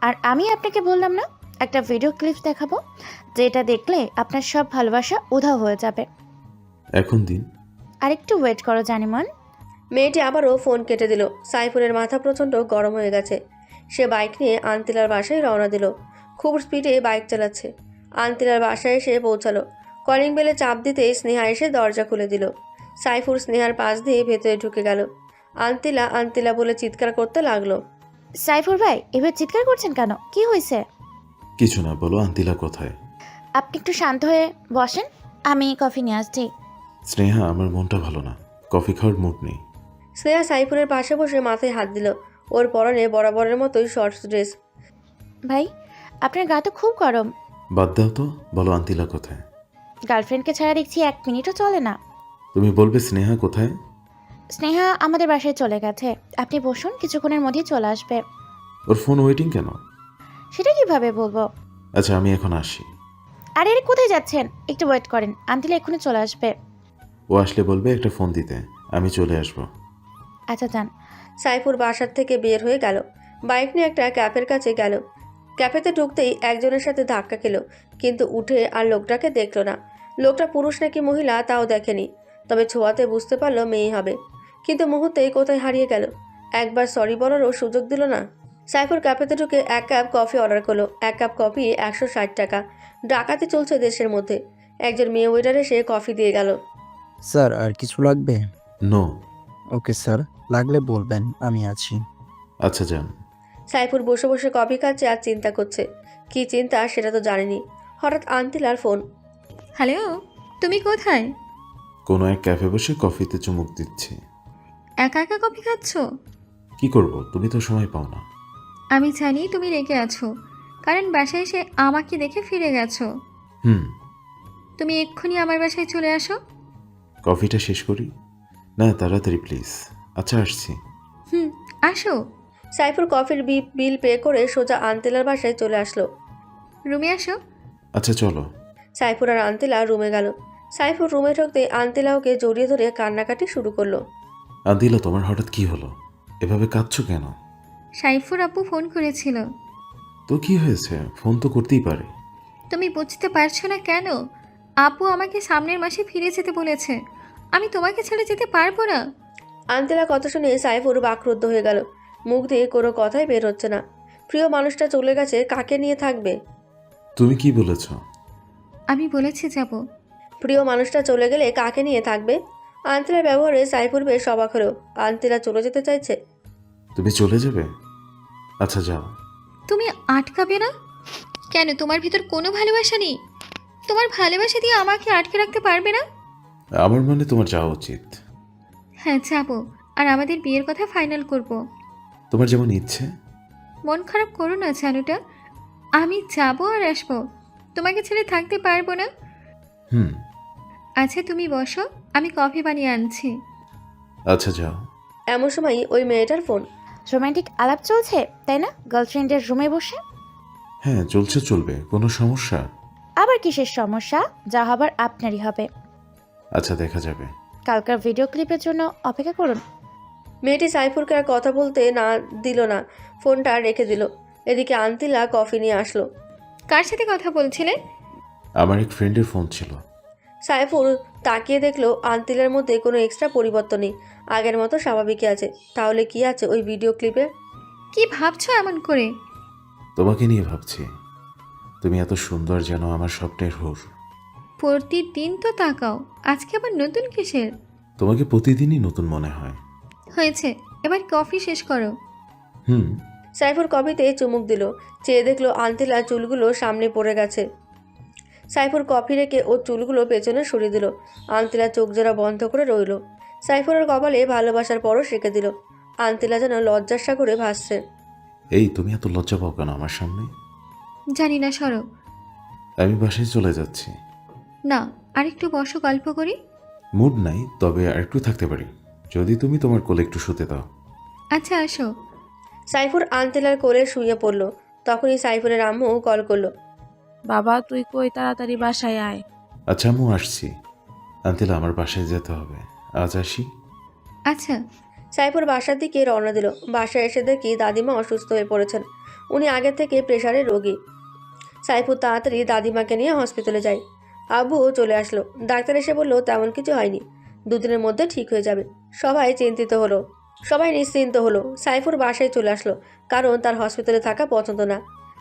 আর আমি আপনাকে বললাম না, একটা ভিডিও ক্লিপ দেখাবো, যেটা দেখলে আপনার সব ভালোবাসা উধাও হয়ে যাবে। এখন দিন। আর একটু ওয়েট করো জানিমন। মেয়েটি আবারও ফোন কেটে দিল। সাইফুরের মাথা প্রচণ্ড গরম হয়ে গেছে। সে বাইক নিয়ে আন্তিলার বাসায় রওনা দিল। খুব স্পিডে বাইক চালাচ্ছে। আন্তিলার বাসায় এসে পৌঁছালো। কলিং বেলে চাপ দিতেই স্নেহা এসে দরজা খুলে দিল। সাইফুর স্নেহার পাশ দিয়ে ভেতরে ঢুকে গেল। আন্তিলা আন্তিলা বলে চিৎকার করতে লাগলো। সাইফুর ভাই, এবার চিৎকার করছেন কেন? কি হয়েছে? কিছু না, বলো আন্তিলা কোথায়? আপনি একটু শান্ত হয়ে বসেন, আমি কফি নিয়ে আসছি। স্নেহা, আমার মনটা ভালো না, কফি খাওয়ার মুড নেই। স্নেহা সাইফুরের পাশে বসে মাথায় হাত দিল। ওর পরনে বরাবরের মতোই শর্টস ড্রেস। ভাই, আপনার গা তো খুব গরম। বাদ দাও তো, বলো আন্তিলা কোথায়? গার্লফ্রেন্ডকে ছাড়া দেখছি 1 মিনিটও চলে না। তুমি বলবে স্নেহা কোথায়? স্নেহা আমাদের বাসায় চলে গেছে। আপনি বসুন, কিছুক্ষণের মধ্যেই চলে আসবে। ওর ফোন ওয়েটিং কেন? সেটা কিভাবে বলবো? আচ্ছা, আমি এখন আসি। আরে আরে, কোথায় যাচ্ছেন? একটু ওয়েট করেন, আন্টিলা এক্ষুনি চলে আসবে। ও আসলে বলবে একটা ফোন দিতে, আমি চলে আসবো। আচ্ছা যান। সাইফুর বাসার থেকে বের হয়ে গেল। বাইক নিয়ে একটা ক্যাফের কাছে গেল। ক্যাফেতে ঢুকতেই একজনের সাথে ধাক্কা খেলো, কিন্তু উঠে আর লোকটাকে দেখলো না। লোকটা পুরুষ নাকি মহিলা তাও দেখেনি, তবে ছোঁয়াতে বুঝতে পারলো মেয়ে হবে। কিন্তু মুহূর্তেই কোথায় হারিয়ে গেল। একবার সরি বলারও সুযোগ দিল না। সাইফুর ক্যাফেতে ঢুকে 1 কাপ কফি অর্ডার করলো। 1 কাপ কফি 160 টাকা। ডাকাতি চলছে দেশের মধ্যে। একজন মেয়ে ওয়েটার এসে কফি দিয়ে গেল। স্যার, আর কিছু লাগবে? নো। ওকে স্যার, লাগলে বলবেন, আমি আছি। আচ্ছা যান। সাইফুর বসে বসে কফি খাচ্ছে আর চিন্তা করছে। কি চিন্তা সেটা তো জানেনি। হঠাৎ আন্তিলার ফোন। হ্যালো, তুমি কোথায়? কোনো এক ক্যাফে বসে কফিতে চুমুক দিচ্ছি। একা একা কফি খাচ্ছ? কি করব, তুমি তো সময় পাও না। আমি জানি তুমি রেগে আছো, কারণ বাসায় এসে আমাকে দেখে ফিরে গেছো। হুম। তুমি এক্ষুনি আমার বাসায় চলে আসো। কফিটা শেষ করি। না, তাড়াতাড়ি প্লিজ। আচ্ছা, আসছি। আসো। সাইফুর কফির বিল পে করে সোজা আন্তিলার বাসায় চলে আসলো। রুমে আসো। আচ্ছা চলো। সাইফুর আর আন্তিলা রুমে গেল। সাইফুর রুমে ঢুকতে আন্তিলা ওকে জড়িয়ে ধরে কান্নাকাটি শুরু করলো। আদিলা, তোমার হঠাৎ কি হলো? এভাবে কাঁদছো কেন? সাইফুর আপু ফোন করেছিল। তো কি হয়েছে? ফোন তো করতেই পারে। তুমি বুঝতে পারছো না কেন? আপু আমাকে সামনের মাসে ফিরে যেতে বলেছে। আমি তোমাকে ছেড়ে যেতে পারবো না। আন্তিলা কথা শুনে সাইফুর বাকরুদ্ধ হয়ে গেল। মুখ দিয়ে কোনো কথাই বের হচ্ছে না। প্রিয় মানুষটা চলে গেছে, কাকে নিয়ে থাকবে? তুমি কি বলেছ? আমি বলেছি যাব। প্রিয় মানুষটা চলে গেলে কাকে নিয়ে থাকবে? আন্তিলার ব্যবহারে সাইফুর বেশ অবাক হলো। আন্তিলা চলে যেতে চাইছে। তুমি চলে যাবে? আচ্ছা যাও। তুমি আটকাবে না কেন? তোমার ভিতর কোনো ভালোবাসা নেই? তোমার ভালোবাসা দিয়ে আমাকে আটকে রাখতে পারবে না? আমার মানে তোমার যাওয়া উচিত। হ্যাঁ যাব, আর আমাদের বিয়ের কথা ফাইনাল করব। তোমার যেমন ইচ্ছে। মন খারাপ করো না জানুটা, আমি যাব আর আসবো। তোমাকে ছেড়ে থাকতে পারবো না। হুম। আচ্ছা তুমি বসো, আমি কফি বানিয়ে আনছি। আচ্ছা যাও। এমন সময় ওই মেয়েটার ফোন। রোমান্টিক আলাপ চলছে তাই না, গার্লফ্রেন্ডের রুমে বসে? হ্যাঁ চলছে, চলবে। কোনো সমস্যা? আবার কিসের সমস্যা? যা হবার আপনারই হবে। আচ্ছা দেখা যাবে। কালকার ভিডিও ক্লিপের জন্য অপেক্ষা করুন। মেয়েটি সাইফুরকে আর কথা বলতে না দিল না, ফোনটা রেখে দিল। এদিকে আন্তিলা কফি নিয়ে আসলো। কার সাথে কথা বলছিলে? আমার এক ফ্রেন্ডের ফোন ছিল। সাইফুর তাকিয়ে দেখলো আন্তিলার মধ্যে কোনো এক্সট্রা পরিবর্তন নেই, আগের মতো স্বাভাবিকই আছে। তাহলে কি আছে ওই ভিডিও ক্লিপে? কি ভাবছো এমন করে? তোমাকে নিয়ে ভাবছি। তুমি এত সুন্দর, যেন আমার স্বপ্নের হুর। প্রতিদিন তো তাকাও, আজকে আবার নতুন কিসের? তোমাকে প্রতিদিনই নতুন মনে হয়। হয়েছে, এবার কফি শেষ করো। হুম। সাইফুর কফিতে চুমুক দিল। চেয়ে দেখলো আন্তিলা চুলগুলো সামনে পড়ে গেছে। সাইফুর কফি রেখে ওর চুলগুলো পেছনে সরিয়ে দিল। আন্তিলা চোখ জোড়া বন্ধ করে রইল। সাইফুরের কপালে ভালোবাসার পরশ রেখে দিল। আন্তিলা যেন লজ্জার সাগরে ভাসছে। এই, তুমি এত লজ্জা পাও কেন আমার সামনে? জানি না, সরো। আমি বাসায় চলে যাচ্ছি। না, আরেকটু বসো, গল্প করি। মুড নাই, তবে আর একটু থাকতে পারি যদি তুমি তোমার কোলে একটু শুতে দাও। আচ্ছা আসো। সাইফুর আন্তেলার কোলে শুয়ে পড়ল। তখনই সাইফুরের আম্মু কল করলো। বাবা তুই কই, তাড়াতাড়ি বাসায় আয়। আচ্ছা আম্মু, আসছি। আন্তিলা, আমার বাসায় যেতে হবে, আজ আসি। আচ্ছা। সাইফুর বাসার দিকে রওনা দিল। বাসায় এসে দেখি দাদিমা অসুস্থ হয়ে পড়েছেন। উনি আগে থেকে প্রেশারের রোগী। সাইফুর তাড়াতাড়ি দাদিমাকে নিয়ে হসপিটালে যায়। আব্বুও চলে আসলো। ডাক্তার এসে বলল তেমন কিছু হয়নি, দুদিনের মধ্যে ঠিক হয়ে যাবে। সবাই নিশ্চিন্ত হলো। সাইফুর বাসায় চলে আসলো, কারণ তার হসপিটালে থাকা পছন্দ না।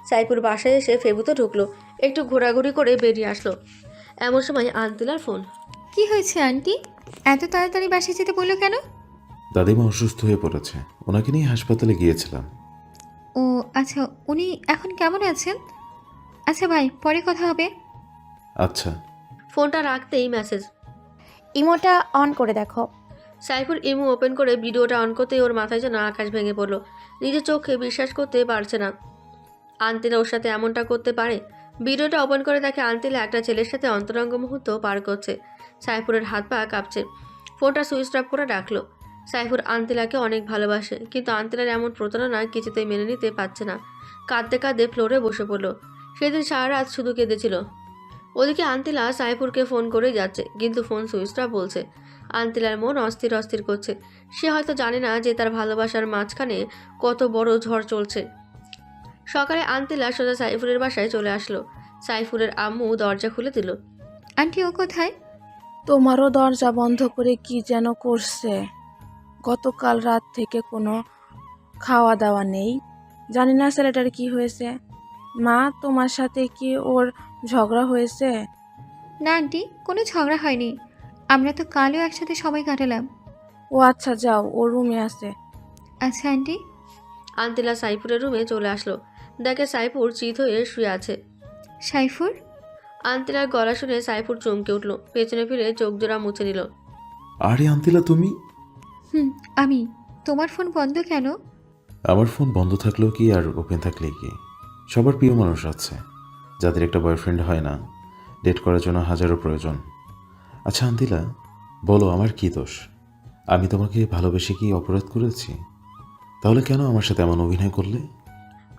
সাইফুর বাসায় এসে ফেবুতে ঢুকলো, একটু ঘোরাঘুরি করে বেরিয়ে আসলো। এমন সময় আন্তিলার ফোন। কি হয়েছে আন্টি? এত তাড়াতাড়ি বাসায় যেতে বললো কেন? দাদিমা অসুস্থ হয়ে পড়েছে, ওনাকে নিয়ে হাসপাতালে গিয়েছিলাম। ও আচ্ছা, উনি এখন কেমন আছেন? আচ্ছা ভাই, পরে কথা হবে। আচ্ছা। ফোনটা রাখতেই মেসেজ। ইমোটা অন করে দেখো। সাইফুর ইমো ওপেন করে ভিডিওটা অন করতেই ওর মাথায় যেন আকাশ ভেঙে পড়লো। নিজের চোখে বিশ্বাস করতে পারছে না আন্তিলা ওর সাথে এমনটা করতে পারে। ভিডিওটা ওপেন করে দেখে আন্তিলা একটা ছেলের সাথে অন্তরঙ্গ মুহূর্ত পার করছে। সাইফুরের হাত পা কাঁপছে। ফোনটা সুইচ অফ করে রাখলো। সাইফুর আন্তিলাকে অনেক ভালোবাসে, কিন্তু আন্তিলার এমন প্রতারণা কিছুতেই মেনে নিতে পারছে না। কাঁদতে কাঁদতে ফ্লোরে বসে পড়লো। সেদিন সারা রাত শুধু কেঁদেছিল। ওদিকে আন্তিলা সাইফুরকে ফোন করেই যাচ্ছে, কিন্তু ফোন সুইচ অফ বলছে। আন্তিলার মন অস্থির অস্থির করছে। সে হয়তো জানে না যে তার ভালোবাসার মাঝখানে কত বড় ঝড় চলছে। সকালে আন্তিলা সোজা সাইফুরের বাসায় চলে আসলো। সাইফুরের আম্মু দরজা খুলে দিল। আন্টি ও কোথায়? তোমারও দরজা বন্ধ করে কি যেন করছে। গতকাল রাত থেকে কোনো খাওয়া দাওয়া নেই। জানি না ছেলেটার কি হয়েছে। মা, তোমার সাথে কি ওর ঝগড়া হয়েছে? না আন্টি, কোনো ঝগড়া হয়নি। আমরা তো কালও একসাথে সময় কাটালাম। ও আচ্ছা, যাও, ও রুমে আছে। আচ্ছা আন্টি। আন্তিলা সাইফুরের রুমে চলে আসলো। দেখে সাইফুর চিত হয়ে শুয়ে আছে। সাইফুর? আন্তিলার গলা শুনে সাইফুর চমকে উঠল। পেছনে ফিরে চোখ জোড়া মুছে নিল। আরে আন্তিলা, তুমি? আমি। তোমার ফোন বন্ধ কেন? আমার ফোন বন্ধ থাকলেও কি আর ওপেন থাকলেই কি? সবার প্রিয় মানুষ আছে, যাদের একটা বয়ফ্রেন্ড হয় না, ডেট করার জন্য হাজারো প্রয়োজন। আচ্ছা আন্তিলা, বলো আমার কি দোষ? আমি তোমাকে ভালোবেসে কি অপরাধ করেছি? তাহলে কেন আমার সাথে এমন অভিনয় করলে?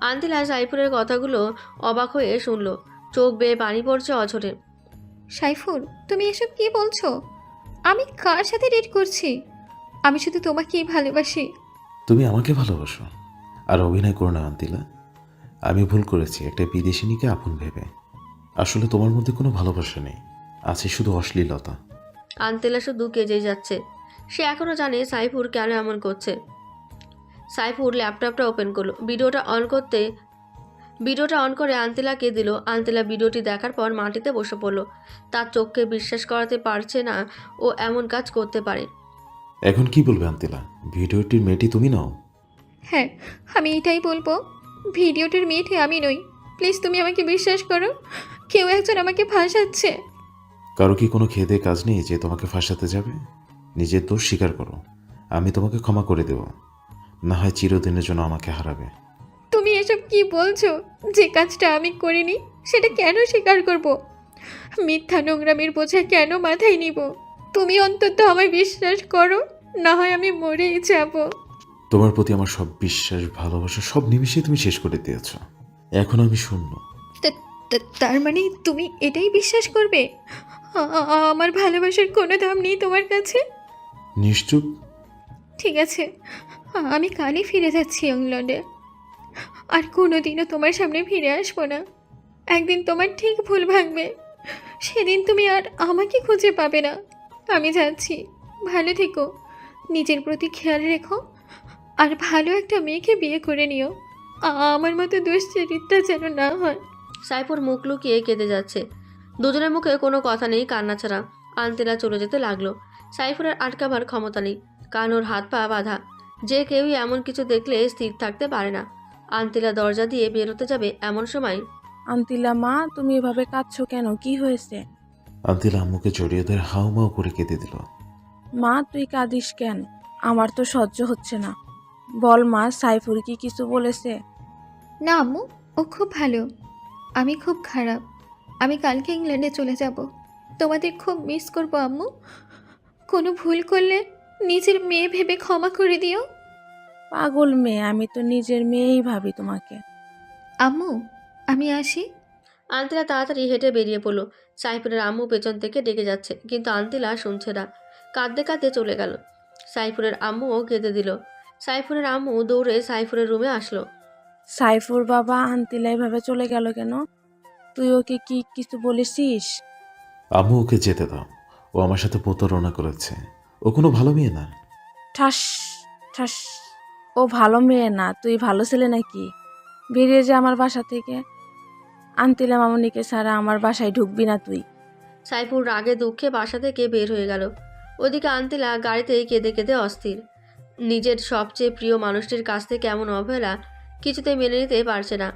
আন্তিলা সাইফুরের কথাগুলো অবাক হয়ে শুনল। চোখ বেয়ে পানি পড়ছে অঝরে। সাইফুর, তুমি এসব কি বলছো? আমি কার সাথে ডেট করছি? আমি শুধু তোমাকেই ভালোবাসি। তুমি আমাকে ভালোবাসো আর অভিনয় করো না আন্তিলা। আমি ভুল করেছি একটা বিদেশিনীকে আপন ভেবে। আসলে তোমার মধ্যে কোনো ভালোবাসা নেই, আছে শুধু অশ্লীলতা। আন্তিলা শুধু কেজেই যাচ্ছে। সে এখনও জানে সাইফুর কেন এমন করছে। সাইফুর ল্যাপটপটা ওপেন করলো। ভিডিওটা অন করে আন্তিলাকে দিল। আন্তিলা ভিডিওটি দেখার পর মাটিতে বসে পড়ল। তার চোখকে বিশ্বাস করাতে পারছে না ও এমন কাজ করতে পারে। এখন কি বলবে আন্তিলা? ভিডিওটির মেয়েটি তুমি নাও? হ্যাঁ, আমি এটাই বলবো। ভিডিওটির মেয়েটি আমি নই। প্লিজ তুমি আমাকে বিশ্বাস করো। কেউ একজন আমাকে ফাঁসাচ্ছে। কারো কি কোনো খেদে কাজ নেই যে তোমাকে ফাঁসাতে যাবে? নিজের দোষ স্বীকার করো, আমি তোমাকে ক্ষমা করে দেব। না হয় চিরদিনের জন্য আমাকে হারাবে। তুমি এসব কি বলছো? যে কাজটা আমি করিনি সেটা কেন স্বীকার করব? মিথ্যা নোংরামির বোঝা কেন মাথায় নিব? তুমি অন্তত আমায় বিশ্বাস করো, না হয় আমি মরেই যাব। তোমার প্রতি আমার সব বিশ্বাস, ভালোবাসা সব নিমিষে তুমি শেষ করে দিয়েছ। এখন আমি শূন্য। তার মানে তুমি এটাই বিশ্বাস করবে? আমার ভালোবাসার কোনো দাম নেই তোমার কাছে? নিশ্চুপ। ঠিক আছে, আমি কালই ফিরে যাচ্ছি ইংল্যান্ডে। আর কোনোদিনও তোমার সামনে ফিরে আসবো না। একদিন তোমার ঠিক ভুল ভাঙবে, সেদিন তুমি আর আমাকে খুঁজে পাবে না। আমি যাচ্ছি, ভালো থেকো, নিজের প্রতি খেয়াল রেখো, আর ভালো একটা মেয়েকে বিয়ে করে নিও। আমার মতো দুশ্চরিত্রা যেন না হয়। সাইফুর মুখ লুকিয়ে কেঁদে যাচ্ছে। দুজনের মুখে কোনো কথা নেই, কান্না ছাড়া। আন্তিলা চলে যেতে লাগলো। সাইফুরের আটকাবার ক্ষমতা নেই, কারণ ওর হাত পা বাঁধা। যে কেউই এমন কিছু দেখলে স্থির থাকতে পারে না। আন্তিলা দরজা দিয়ে বেরোতে যাবে এমন সময় আন্তিলা, মা, তুমি এভাবে কাঁদছো কেন? কি হয়েছে? আন্তিলা আম্মুকে জড়িয়ে ধরে হাউমাউ করে কেঁদে দিল। মা, তুই কাঁদিস কেন? আমার তো সহ্য হচ্ছে না। বল মা, সাইফুর কি কিছু বলেছে? না আম্মু, ও খুব ভালো। আমি খুব খারাপ। আমি কালকে ইংল্যান্ডে চলে যাব। তোমাদের খুব মিস করবো আম্মু। কোনো ভুল করলে নিজের মেয়ে ভেবে ক্ষমা করে দিও। পাগল মেয়ে, আমি তো নিজের মেয়েই ভাবি তোমাকে। আম্মু, আমি আসি। আন্তিলা তাড়াতাড়ি হেঁটে বেরিয়ে পড়লো। সাইফুরের আম্মু পেছন থেকে ডেকে যাচ্ছে, কিন্তু আন্তিলা শুনছে না, কাঁদতে কাঁদতে চলে গেল। সাইফুরের আম্মুও কেঁদে দিল। সাইফুরের আম্মু দৌড়ে সাইফুরের রুমে আসলো। সাইফুর বাবা আন্তিলা এভাবে চলে গেল কেন? তুই ওকে কি কিছু বলেছিস? আম্মু ওকে যেতে দাও, ও আমার সাথে প্রতারণা করেছে, ও কোনো ভালো মেয়ে না। ঠাস ঠাস, ও ভালো মেয়ে না, তুই ভালো ছেলে নাকি? বেরিয়ে যা আমার বাসা থেকে। আন্তিলা মামনিকে ছাড়া আমার বাসায় ঢুকবি না তুই। সাইফুর রাগে দুঃখে বাসা থেকে বের হয়ে গেল। ওদিকে আন্তিলা গাড়িতেই কেঁদে কেঁদে অস্থির। নিজের সবচেয়ে প্রিয় মানুষটির কাছ থেকে এমন অবহেলা কিছুতেই মেনে নিতে পারছে না।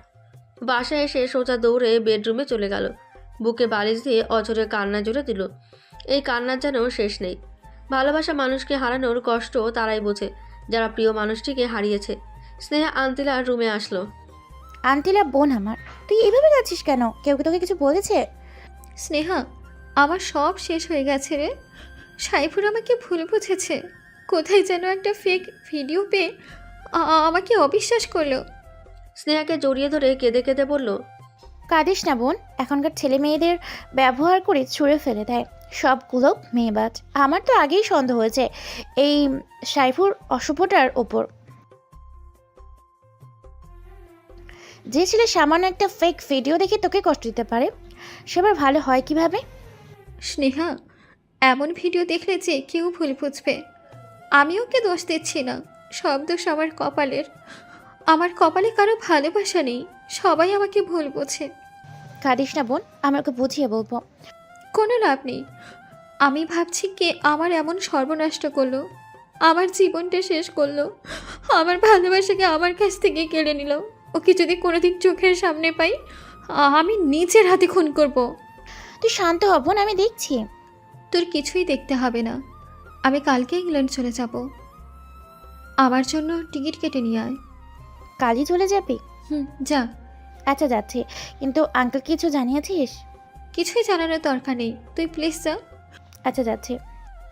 বাসায় এসে সোজা দৌড়ে বেডরুমে চলে গেল। বুকে বালিশ দিয়ে অঝরে কান্না জুড়ে দিল। এই কান্নার যেন শেষ নেই। ভালোবাসা মানুষকে হারানোর কষ্ট তারাই বোঝে যারা প্রিয় মানুষটিকে হারিয়েছে। স্নেহা আন্তিলার রুমে আসলো। আন্টিলা বোন আমার, তুই এভাবে যাচ্ছিস কেন? কেউ কি তোকে কিছু বলেছে? স্নেহা, আমার সব শেষ হয়ে গেছে রে। সাইফুর আমাকে ভুল বুঝেছে। কোথায় যেন একটা ফেক ভিডিও পেয়ে আমাকে অবিশ্বাস করলো। স্নেহাকে জড়িয়ে ধরে কেঁদে কেঁদে বলল, কাঁদিস না বোন, এখনকার ছেলে মেয়েদের ব্যবহার করে ছুঁড়ে ফেলে দেয়, সবগুলো মেয়েবাজ। আমার তো আগেই সন্দেহ হয়েছে এই সাইফুর অশুভটার ওপর। যে ছেলে সামান্য একটা ফেক ভিডিও দেখে তোকে কষ্ট দিতে পারে, সেবার ভালো হয় কিভাবে? স্নেহা, এমন ভিডিও দেখলে যে কেউ ভুল বুঝবে। আমি ওকে দোষ দিচ্ছি না, সব দোষ আমার কপালের। আমার কপালে কারো ভালোবাসা নেই, সবাই আমাকে ভুল বোঝে। কাঁদিস না বোন, আমি ওকে বুঝিয়ে বলবো। কোনো লাভ নেই। আমি ভাবছি কে আমার এমন সর্বনষ্ট করলো, আমার জীবনটা শেষ করলো, আমার ভালোবাসাকে আমার কাছ থেকে কেড়ে নিল। ওকে যদি কোনোদিন চোখের সামনে পাই, আমি নিজের হাতে খুন করব। তুই শান্ত হ বোন, আমি দেখছি। তোর কিছুই দেখতে হবে না। আমি কালকে ইংল্যান্ড চলে যাব। আমার জন্য টিকিট কেটে নিয়ে আয়। কালই চলে যাবি? যা। আচ্ছা যাচ্ছি, কিন্তু আঙ্কেল কিছু জানিয়েছিস? কিছুই জানানোর দরকার নেই, তুই প্লিজ যা। আচ্ছা যাচ্ছি।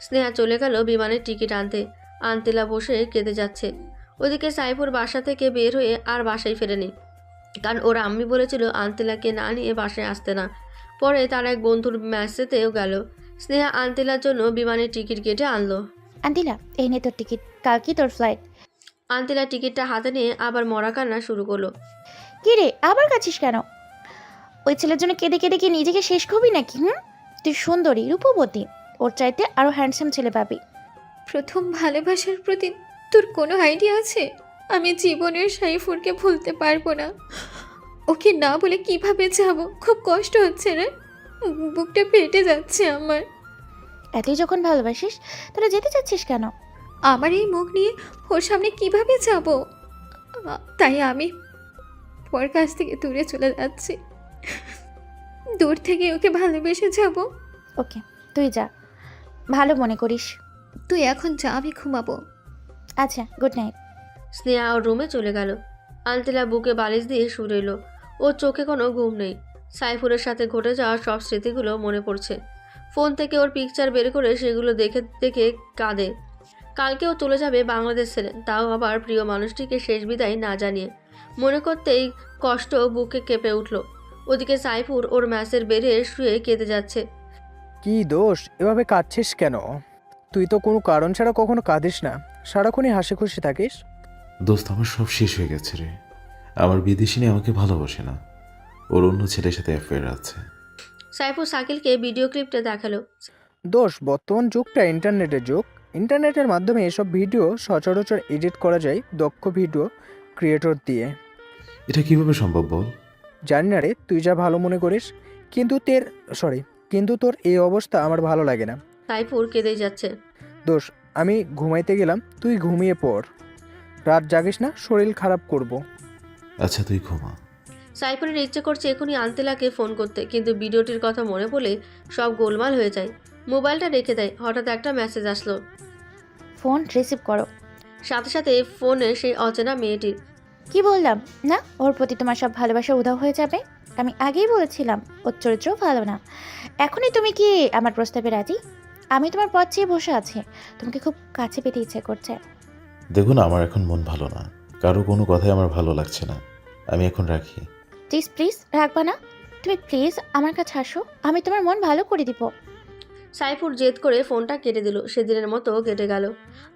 স্নেহা চলে গেল বিমানের টিকিট আনতে। আন্তিলা বসে কেঁদে যাচ্ছে। ওদিকে সাইফুর বাসা থেকে বের হয়ে আর বাসায় ফেরেনি, কারণ ওর আম্মি বলেছিল আন্তিলাকে না নিয়ে বাসায় আসতে না। পরে তার এক বন্ধুর ম্যাচেতেও গেল। স্নেহা আন্তিলার জন্য বিমানের টিকিট কেটে আনলো। আন্টিলা, এই নে তোর টিকিট, কাল কি তোর ফ্লাইট। আন্তিলা টিকিটটা হাতে নিয়ে আবার মরা কান্না শুরু করলো। কি রে, আবার কাছিস কেন? ওই ছেলের জন্য কেঁদে কেঁদে কি নিজেকে শেষ করবি নাকি? তুই সুন্দরী, রূপবতী, ওর চাইতে আরো হ্যান্ডসাম ছেলে পাবি। প্রথম ভালোবাসার প্রতি তোর কোনো আইডিয়া আছে? আমি জীবনের সাইফুরকে ভুলতে পারবো না। ওকে না বলে কিভাবে যাব? খুব কষ্ট হচ্ছে রে, বুকটা ফেটে যাচ্ছে আমার। এতই যখন ভালোবাসিস তাহলে যেতে চাচ্ছিস কেন? আমার এই মুখ নিয়ে ওর সামনে কিভাবে যাব? তাই আমি ওর কাছ থেকে দূরে চলে যাচ্ছি। দূর থেকে ওকে ভালোবেসে যাব। ওকে, তুই যা, ভালো মনে করিস। তুই এখন যা, আমি ঘুমাবো। আচ্ছা, গুড নাইট। স্নেহা ওর রুমে চলে গেল। আন্তিলা বুকে বালিশ দিয়ে শুয়ে রইল। ওর চোখে কোনো ঘুম নেই। সাইফুরের সাথে ঘটে যাওয়া সব স্মৃতিগুলো মনে পড়ছে। ফোন থেকে ওর পিকচার বের করে সেগুলো দেখে দেখে কাঁদে। কালকে ও চলে যাবে বাংলাদেশ ছেড়ে, তাও আবার প্রিয় মানুষটিকে শেষ বিদায় না জানিয়ে। মনে করতেই কষ্ট বুকে কেঁপে উঠল। ওদিকে সাইফুর ওর ম্যাচের বেড়ে শুয়ে কেঁদে যাচ্ছে। কি দোষ, এভাবে কাঁদছিস কেন? তুই তো কোনো কারণ ছাড়া কখনো কাঁদিস না, সারাক্ষণই হাসি খুশি থাকিস। দোস্ত, আমার সব শেষ হয়ে গেছে রে। আমার বিদেশিনী আমাকে ভালোবাসে না, ওর অন্য ছেলের সাথে অ্যাফেয়ার আছে। সাইফুর শাকিলকে ভিডিও ক্লিপটা দেখালো। দোষ, বর্তমান যুগটা ইন্টারনেটের যুগ। ইন্টারনেটের মাধ্যমে এসব ভিডিও সচরাচর এডিট করা যায় দক্ষ ভিডিও ক্রিয়েটর দিয়ে। এটা কিভাবে সম্ভব বল? জানি না রে, তুই যা ভালো মনে করিস, কিন্তু তোর এই অবস্থা আমার ভালো লাগে না। সাইফুর কেঁদেই যাচ্ছে। দোষ, আমি ঘুমাইতে গেলাম, তুই ঘুমিয়ে পড়। রাত জাগিস না, শরীর খারাপ করব। আচ্ছা, তুই ঘুমা। সাইফুরের ইচ্ছে করছে এখনই আন্তিলাকে ফোন করতে, কিন্তু ভিডিওটির কথা মনে পড়লে সব গোলমাল হয়ে যায়। মোবাইলটা রেখে দেয়। হঠাৎ একটা মেসেজ আসলো। ফোন রিসিভ করো। সাথে সাথে ফোনে সেই অচেনা মেয়েটির। কি বললাম না, ওর প্রতি তোমার সব ভালোবাসা উধাও হয়ে যাবে? আমি আগেই বলেছিলাম ওর চরিত্র ভালো না। এখনই তুমি কি আমার প্রস্তাবে রাজি? আমি তোমার পথ চেয়ে বসে আছি, তোমাকে খুব কাছে পেতে ইচ্ছে করছে। দেখুন, আমার এখন মন ভালো না, কারো কোনো কথাই আমার ভালো লাগছে না। আমি এখন রাখি। প্লিজ প্লিজ, রাখবা না? তুমি প্লিজ আমার কাছে আসো, আমি তোমার মন ভালো করে দিব। সাইফুর জেদ করে ফোনটা কেটে দিল। সেদিনের মতো কেটে গেল।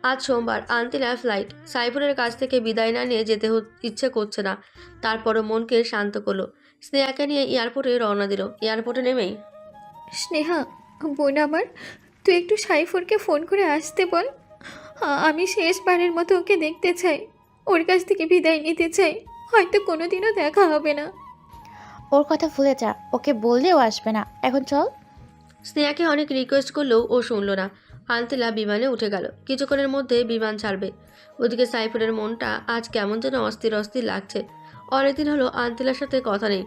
আজ সোমবার, আন্তিলার ফ্লাইট। সাইফুরের কাছ থেকে বিদায় না নিয়ে যেতে ইচ্ছে করছে না। তারপরও মনকে শান্ত করলো। স্নেহাকে নিয়ে এয়ারপোর্টে রওনা দিল। এয়ারপোর্টে নেমেই স্নেহা, বোন আমার, তুই একটু সাইফুরকে ফোন করে আসতে বল। আমি শেষবারের মতো ওকে দেখতে চাই, ওর কাছ থেকে বিদায় নিতে চাই। হয়তো কোনোদিনও দেখা হবে না। ওর কথা ভুলে যা, ওকে বললেও আসবে না। এখন চল। স্নেহাকে অনেক রিকোয়েস্ট করলেও ও শুনল না। আন্তিলা বিমানে উঠে গেল। কিছুক্ষণের মধ্যে বিমান ছাড়বে। ওদিকে সাইফুরের মনটা আজ কেমন যেন অস্থির অস্থির লাগছে। অনেকদিন হলো আন্তিলার সাথে কথা নেই।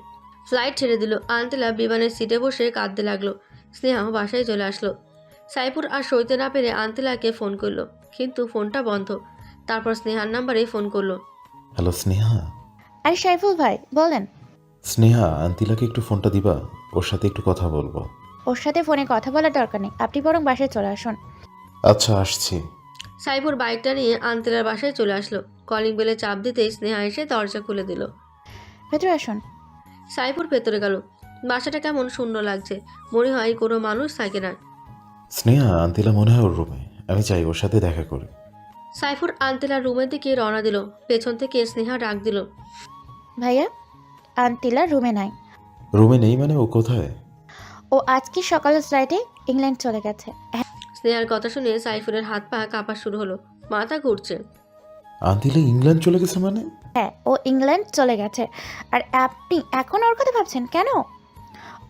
ফ্লাইট ছেড়ে দিল। আন্তিলা বিমানের সিটে বসে কাঁদতে লাগলো। স্নেহা বাসায় চলে আসলো। সাইফুর আর সইতে না পেরে আন্তিলাকে ফোন করলো, কিন্তু ফোনটা বন্ধ। তারপর স্নেহার নাম্বারে ফোন করলো। হ্যালো স্নেহা। আরে সাইফুল ভাই, বলেন। স্নেহা, আন্তিলাকে একটু ফোনটা দিবা, ওর সাথে একটু কথা বলবো। ওর সাথে ফোনে কথা বলার দরকার নেই, আপনি বরং বাসায় চলে আসুন। আচ্ছা, আসছি। সাইফুর বাইকটা নিয়ে আন্তিলার বাসায় চলে আসলো। কলিং বেলে চাপ দিতেই স্নেহা এসে দরজা খুলে দিল। ভেতরে আসুন। সাইফুর ভেতরে গেল। বাসাটা কেমন শূন্য লাগছে, মনে হয় কোনো মানুষ থাকে না। স্নেহা, আন্তিলা মনে হয় ওর রুমে, আমি চাই ওর সাথে দেখা করি। সাইফুর আন্তিলার রুমের দিকে রওনা দিল। পেছন থেকে স্নেহা ডাক দিল। ভাইয়া, আন্তিলা রুমে নাই। রুমে নেই মানে? ও কোথায়? ও আজকে সকালের ফ্লাইটে ইংল্যান্ড চলে গেছে। স্নেহার কথা শুনে সাইফুরের হাত পা কাঁপা শুরু হলো, মাথা ঘুরছে। আন্তিলা ইংল্যান্ড চলে গেছে মানে? হ্যাঁ, ও ইংল্যান্ড চলে গেছে। আর আপনি এখন ওর কথা ভাবছেন কেন?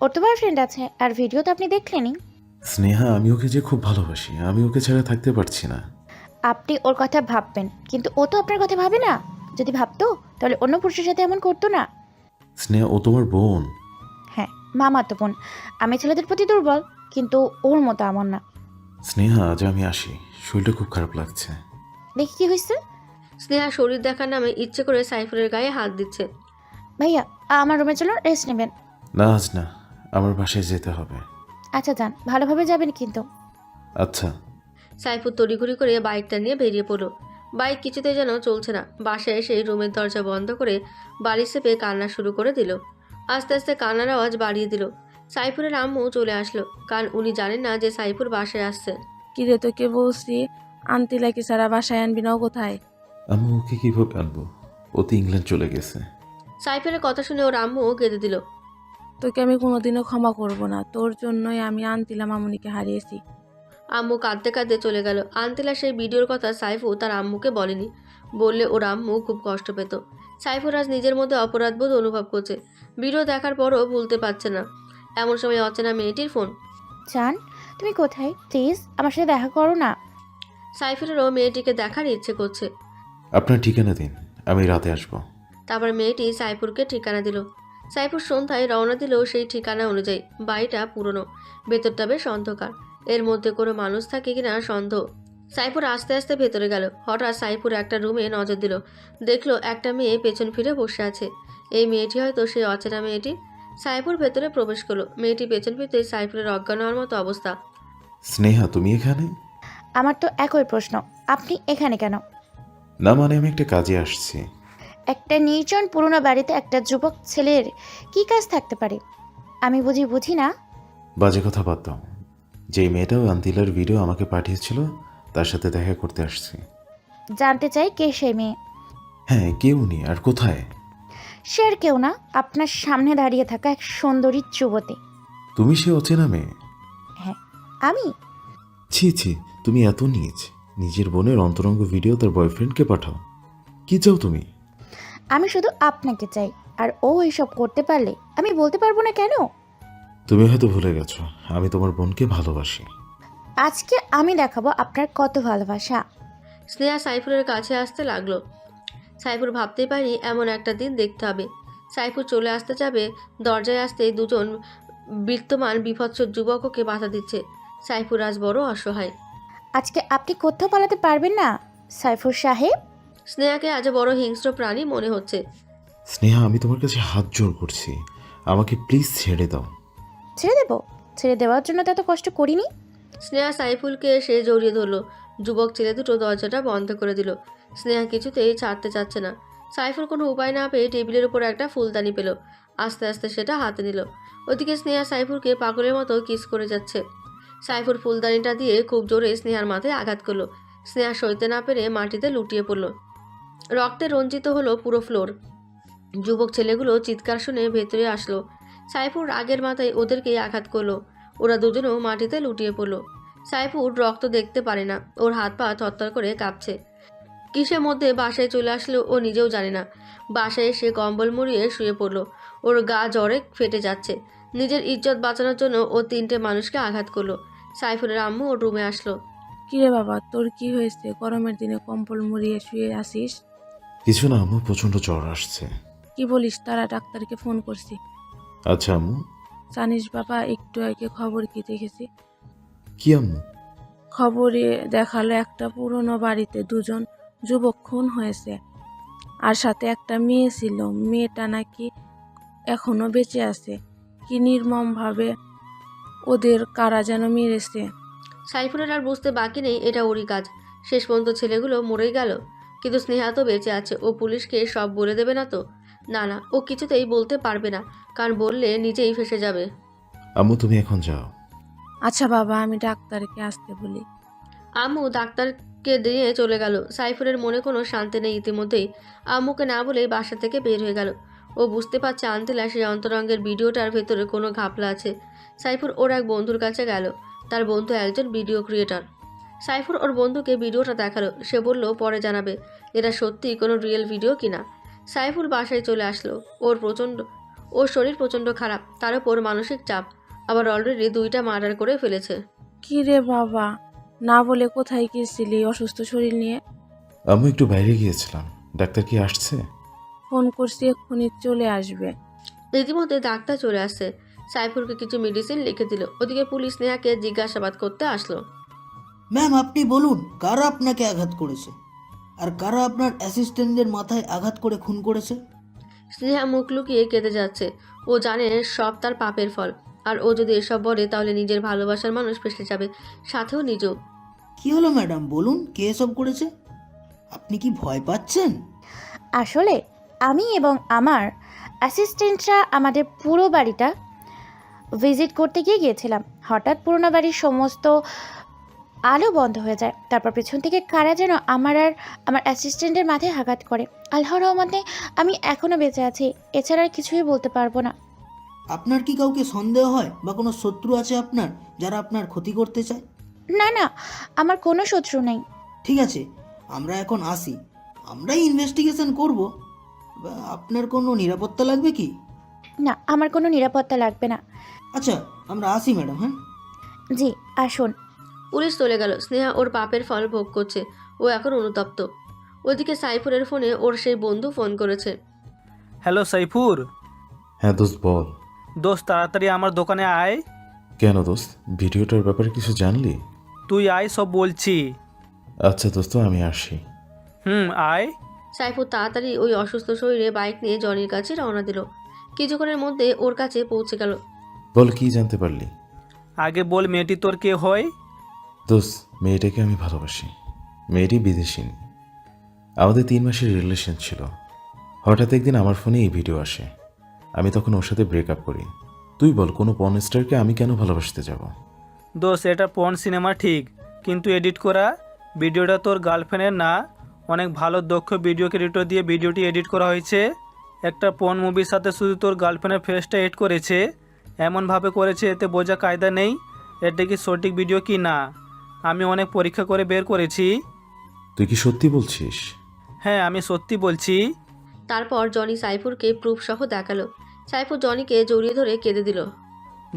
ওর তো বয়ফ্রেন্ড আছে, আর ভিডিও তো আপনি দেখলেনই। স্নেহা, আমি ওকে যে খুব ভালোবাসি, আমি ওকে ছাড়া থাকতে পারছি না। আপনি ওর কথা ভাববেন, কিন্তু ও তো আপনার কথা ভাবে না। যদি ভাবতো তাহলে অন্য পুরুষের সাথে এমন করতো না। স্নেহা, ও তোমার বোন। হ্যাঁ, মামাতো বোন। আমি ছেলেদের প্রতি দুর্বল, কিন্তু ওর মতো আমার না। স্নেহা, আজ আমি আসি, শরীরটা খুব খারাপ লাগছে। দেখি কি হয়েছে। স্নেহা শরীর দেখার নামে ইচ্ছে করে সাইফুরের গায়ে হাত দিচ্ছে। ভাইয়া, আমার রুমে চলুন, রেস্ট নেবেন। না, আজ না, আমার বাসায় যেতে হবে। আচ্ছা যান, ভালোভাবে যাবেন কিন্তু। আচ্ছা। সাইফুর তড়িঘড়ি করে বাইকটা নিয়ে বেরিয়ে পড়লো। বাইক কিছুতেই যেন চলছে না। বাসায় এসে রুমের দরজা বন্ধ করে বাড়ি চেপে কান্না শুরু করে দিল। আস্তে আস্তে কান্নার আওয়াজ বাড়িয়ে দিল। সাইফুরের আম্মু চলে আসলো, কারণ উনি জানেন না যে সাইফুর বাসায় আসছে। কিরে, তোকে বলছি আন্তিলাকে সারা বাসায় আনবি না, ও কোথায়? আমি ওকে কিভাবে আনবো? ও তো ইংল্যান্ড চলে গেছে। সাইফুরের কথা শুনে ওর আম্মুও কেঁদে দিল। তোকে আমি কোনোদিনও ক্ষমা করব না, তোর জন্যই আমি আন্তিলা মামুনিকে হারিয়েছি। আম্মু কাঁদতে কাঁদতে চলে গেল। আন্তিলা সেই ভিডিওর কথা সাইফু তার আম্মুকে বলেনি। বললে ওর আম্মু খুব কষ্ট পেত। সাইফুর আজ নিজের মধ্যে অপরাধবোধ অনুভব করছে। ভিডিও দেখার পরও ভুলতে পারছে না। এমন সময় অচেনা মেয়েটির ফোন। জান, তুমি কোথায়? প্লিজ আমার সাথে দেখা করো না। সাইফুরেরও মেয়েটিকে দেখার ইচ্ছে করছে। আপনার ঠিকানা দিন, আমি রাতে আসবো। তারপর মেয়েটি সাইফুরকে ঠিকানা দিল। সাইফুর সন্ধ্যায় রওনা দিল সেই ঠিকানা অনুযায়ী। বাড়িটা পুরনো, ভেতরটা বেশ অন্ধকার। এর মধ্যে কোনো মানুষ থাকে কিনা সন্দেহ। সাইফুর আস্তে আস্তে ভেতরে গেল। হঠাৎ সাইফুর একটা রুমে নজর দিল। দেখলো একটা মেয়ে পেছন ফিরে বসে আছে। এই মেয়েটি হয়তো সেই অচেনা মেয়েটি। সাইফুর ভেতরে প্রবেশ করলো। মেয়েটি পেছন ফিরতে সাইফুরের অজ্ঞান হওয়ার মতো অবস্থা। স্নেহা, তুমি এখানে? আমার তো একই প্রশ্ন, আপনি এখানে কেন? না মানে, আমি একটা কাজে আসছি। একটা নির্জন পুরনো বাড়িতে একটা যুবক ছেলের কি কাজ থাকতে পারে? আমি বুঝি না। বাজে কথা বাদ দাও। যেই মেয়েটাও আন্তিলার ভিডিও আমাকে পাঠিয়েছিল, তার সাথে দেখা করতে আসছি। জানতে চাই কে সেই মেয়ে। হ্যাঁ, কেউ নেই, আর কোথায়? সে আর কেউ না, আপনার সামনে দাঁড়িয়ে থাকা এক সুন্দরী যুবতী। তুমি সে অচেনা মেয়ে? হ্যাঁ, আমি। ছি ছি, তুমি এত নীচ। নিজের বোনের অন্তরঙ্গ ভিডিও তার বয়ফ্রেন্ডকে পাঠাও। কি চাও তুমি? আমি শুধু আপনাকে চাই, আর ও এইসব করতে পারলে আমি বলতে পারবো না কেন? তুমি হয়তো ভুলে গেছো, আমি তোমার বোনকে ভালোবাসি। আজকে আমি দেখাবো আপনার কত ভালোবাসা। স্নেহা সাইফুরের কাছে আসতে লাগলো। সাইফুর ভাবতেই পারি এমন একটা দিন দেখতে হবে। সাইফুর চলে আসতে যাবে, দরজায় আসতেই দুজন বিত্তমান বিভৎস যুবক ওকে বাধা দিচ্ছে। সাইফুর আজ বড় অসহায়। আজকে আপনি কোথাও পালাতে পারবেন না সাইফুর সাহেব। স্নেহাকে আজ বড় হিংস্র প্রাণী মনে হচ্ছে। স্নেহা, আমি তোমার কাছে হাত জোড় করছি, আমাকে প্লিজ ছেড়ে দাও। ছেড়ে দেবো? ছেড়ে দেওয়ার জন্য তো এত কষ্ট করিনি। স্নেহা সাইফুলকে সে জড়িয়ে ধরলো। যুবক ছেলে দুটো দরজাটা বন্ধ করে দিল। স্নেহা কিছুতেই ছাড়তে চাচ্ছে না। সাইফুল কোনো উপায় না পেয়ে টেবিলের উপর একটা ফুলদানি পেল। আস্তে আস্তে সেটা হাতে নিল। ওদিকে স্নেহা সাইফুলকে পাগলের মতো কিস করে যাচ্ছে। সাইফুল ফুলদানিটা দিয়ে খুব জোরে স্নেহার মাথায় আঘাত করলো। স্নেহা সইতে না পেরে মাটিতে লুটিয়ে পড়ল। রক্তে রঞ্জিত হলো পুরো ফ্লোর। যুবক ছেলেগুলো চিৎকার শুনে ভেতরে আসলো। সাইফুল রাগের মাথায় ওদেরকেই আঘাত করলো। ওরা দুজনেও মাটিতে লুটিয়ে পড়লো। সাইফুল রক্ত দেখতে পারে না, ওর হাত পা থরথর করে কাঁপছে। কিসের মধ্যে বাসায় চলে আসলো ও নিজেও জানে না। বাসায় এসে কম্বল মুড়িয়ে শুয়ে পড়লো। ওর গা জ্বরে ফেটে যাচ্ছে। নিজের ইজ্জত বাঁচানোর জন্য ও 3টে মানুষকে আঘাত করলো। সাইফুলের আম্মু ওর রুমে আসলো। কিরে বাবা, তোর কি হয়েছে? গরমের দিনে কম্বল মুড়িয়ে শুয়ে আসিস? কিছু না আম্মু, প্রচণ্ড জ্বর আসছে। কি বলিস? তারা ডাক্তারকে ফোন করছি। আচ্ছা আম্মু। জানিস বাবা, একটু আগে খবর কি দেখেছি? কি আম্মু? খবরে দেখালো একটা পুরনো বাড়িতে 2জন যুবক খুন হয়েছে, আর সাথে একটা মেয়ে ছিল। মেয়েটা নাকি এখনো বেঁচে আছে। কি নির্মমভাবে ওদের কারা যেন মেরেছে। সাইফুলের আর বুঝতে বাকি নেই এটা ওরই কাজ। শেষ পর্যন্ত ছেলেগুলো মরেই গেল, কিন্তু স্নেহা তো বেঁচে আছে। ও পুলিশকে সব বলে দেবে না তো? না না, ও কিছুতেই বলতে পারবে না, কারণ বললে নিজেই ফেসে যাবে। আম্মু তুমি এখন যাও। আচ্ছা বাবা, আমি ডাক্তারকে আসতে বলি। আম্মু ডাক্তারকে দিয়ে চলে গেল। সাইফুলের মনে কোনো শান্তি নেই। ইতিমধ্যেই আম্মুকে না বলেই বাসা থেকে বের হয়ে গেল। ও বুঝতে পারছে আন্তেলা সেই অন্তরঙ্গের ভিডিওটার ভেতরে কোনো ঘাপলা আছে। সাইফুল ওর এক বন্ধুর কাছে গেল। তার বন্ধু একজন ভিডিও ক্রিয়েটর। সাইফুল ওর বন্ধুকে ভিডিওটা দেখালো। সে বলল পরে জানাবে এটা সত্যি কোনো রিয়েল ভিডিও কিনা। সাইফুল বাসায় চলে আসলো। ওর শরীর প্রচণ্ড খারাপ, তার উপর মানসিক চাপ। আবার অলরেডি 2টা মার্ডার করে ফেলেছে। কি রে বাবা, না বলে কোথায় গিয়েছিলি অসুস্থ শরীর নিয়ে? আম্মু একটু বাইরে গিয়েছিলাম। ডাক্তার কি আসছে? ফোন করছি, এক্ষুনি চলে আসবে। রীতিমধ্যে ডাক্তার চলে আসছে। সাইফুলকে কিছু মেডিসিন লিখে দিল। ওদিকে পুলিশ স্নেহাকে জিজ্ঞাসাবাদ করতে আসলো। ম্যাম, আপনি বলুন কারা আপনাকে আঘাত করেছে, আর কারা আপনার অ্যাসিস্ট্যান্টদের মাথায় আঘাত করে খুন করেছে? স্নেহা মুখ লুকিয়ে কেঁদে যাচ্ছে। ও জানে সব তার পাপের ফল, আর ও যদি এসব বলে তাহলে নিজের ভালোবাসার মানুষ ফেসে যাবে, সাথেও নিজেও। কি হলো ম্যাডাম, বলুন কে এসব করেছে? আপনি কি ভয় পাচ্ছেন? আসলে আমি এবং আমার অ্যাসিস্ট্যান্টরা আমাদের পুরো বাড়িটা ভিজিট করতে গিয়েছিলাম। হঠাৎ পুরোনো বাড়ির সমস্ত আলো বন্ধ হয়ে যায়। তারপর পেছন থেকে কারা যেন আমার আর আমার অ্যাসিস্ট্যান্টের মাথায় আঘাত করে। আল্লাহর রহমতে আমি এখনও বেঁচে আছি। এছাড়া আর কিছুই বলতে পারবো না। আপনার কি কাউকে সন্দেহ হয় বা কোনো শত্রু আছে আপনার যারা আপনার ক্ষতি করতে চায়? না না, আমার কোনো শত্রু নেই। ঠিক আছে, আমরা এখন আসি। আমরাই ইনভেস্টিগেশন করব। আপনার কোনো নিরাপত্তা লাগবে কি? না, আমার কোনো নিরাপত্তা লাগবে না। আচ্ছা, আমরা আসি ম্যাডাম। হ্যাঁ জি আসুন। পুলিশ চলে গেল। স্নেহা ওর পাপের ফল ভোগ করছে। ও এখন অনুতপ্ত। ওদিকে সাইফুলের ফোনে ওর সেই বন্ধু ফোন করেছে। হ্যালো সাইফুর। হ্যাঁ দোস্ত বল। দোস্ত তাড়াতাড়ি আমার দোকানে আয়। কেন দোস্ত, ভিডিওটার ব্যাপারে কিছু জানলি? তুই আয়, সব বলছি। আচ্ছা দোস্ত, আমি আসি। আয়। সাইফুল তাড়াতাড়ি ওই অসুস্থ শরীরে বাইক নিয়ে জনির কাছে রওনা দিল। কিছুক্ষণের মধ্যে ওর কাছে পৌঁছে গেল। বল, কি জানতে পারলি? আগে বল, মেয়েটি তোর কে হয়? দোস্ত, মেয়েটাকে আমি ভালোবাসি। মেয়েটি বিদেশিনী। আমাদের 3 মাসের রিলেশন ছিল। হঠাৎ একদিন আমার ফোনে এই ভিডিও আসে। আমি তখন ওর সাথে ব্রেকআপ করি। তুই বল, কোনো পর্ন স্টারকে আমি কেন ভালোবাসতে যাব? দোস্ত, এটা পর্ন সিনেমা ঠিক, কিন্তু এডিট করা ভিডিওটা তোর গার্লফ্রেন্ডের না। অনেক ভালো দক্ষ ভিডিও ক্রিয়েটর দিয়ে ভিডিওটি এডিট করা হয়েছে। একটা পর্ন মুভির সাথে শুধু তোর গার্লফ্রেন্ডের ফেসটা এড করেছে, এমনভাবে করেছে এতে বোঝা কায়দা নেই এটা কি সঠিক ভিডিও কি না। আমি অনেক পরীক্ষা করে বের করেছি। তুই কি সত্যি বলছিস? হ্যাঁ, আমি সত্যি বলছি। তারপর জনি সাইফুরকে প্রুফ সহ দেখালো। সাইফুর জনিকে জড়িয়ে ধরে কেঁদে দিল।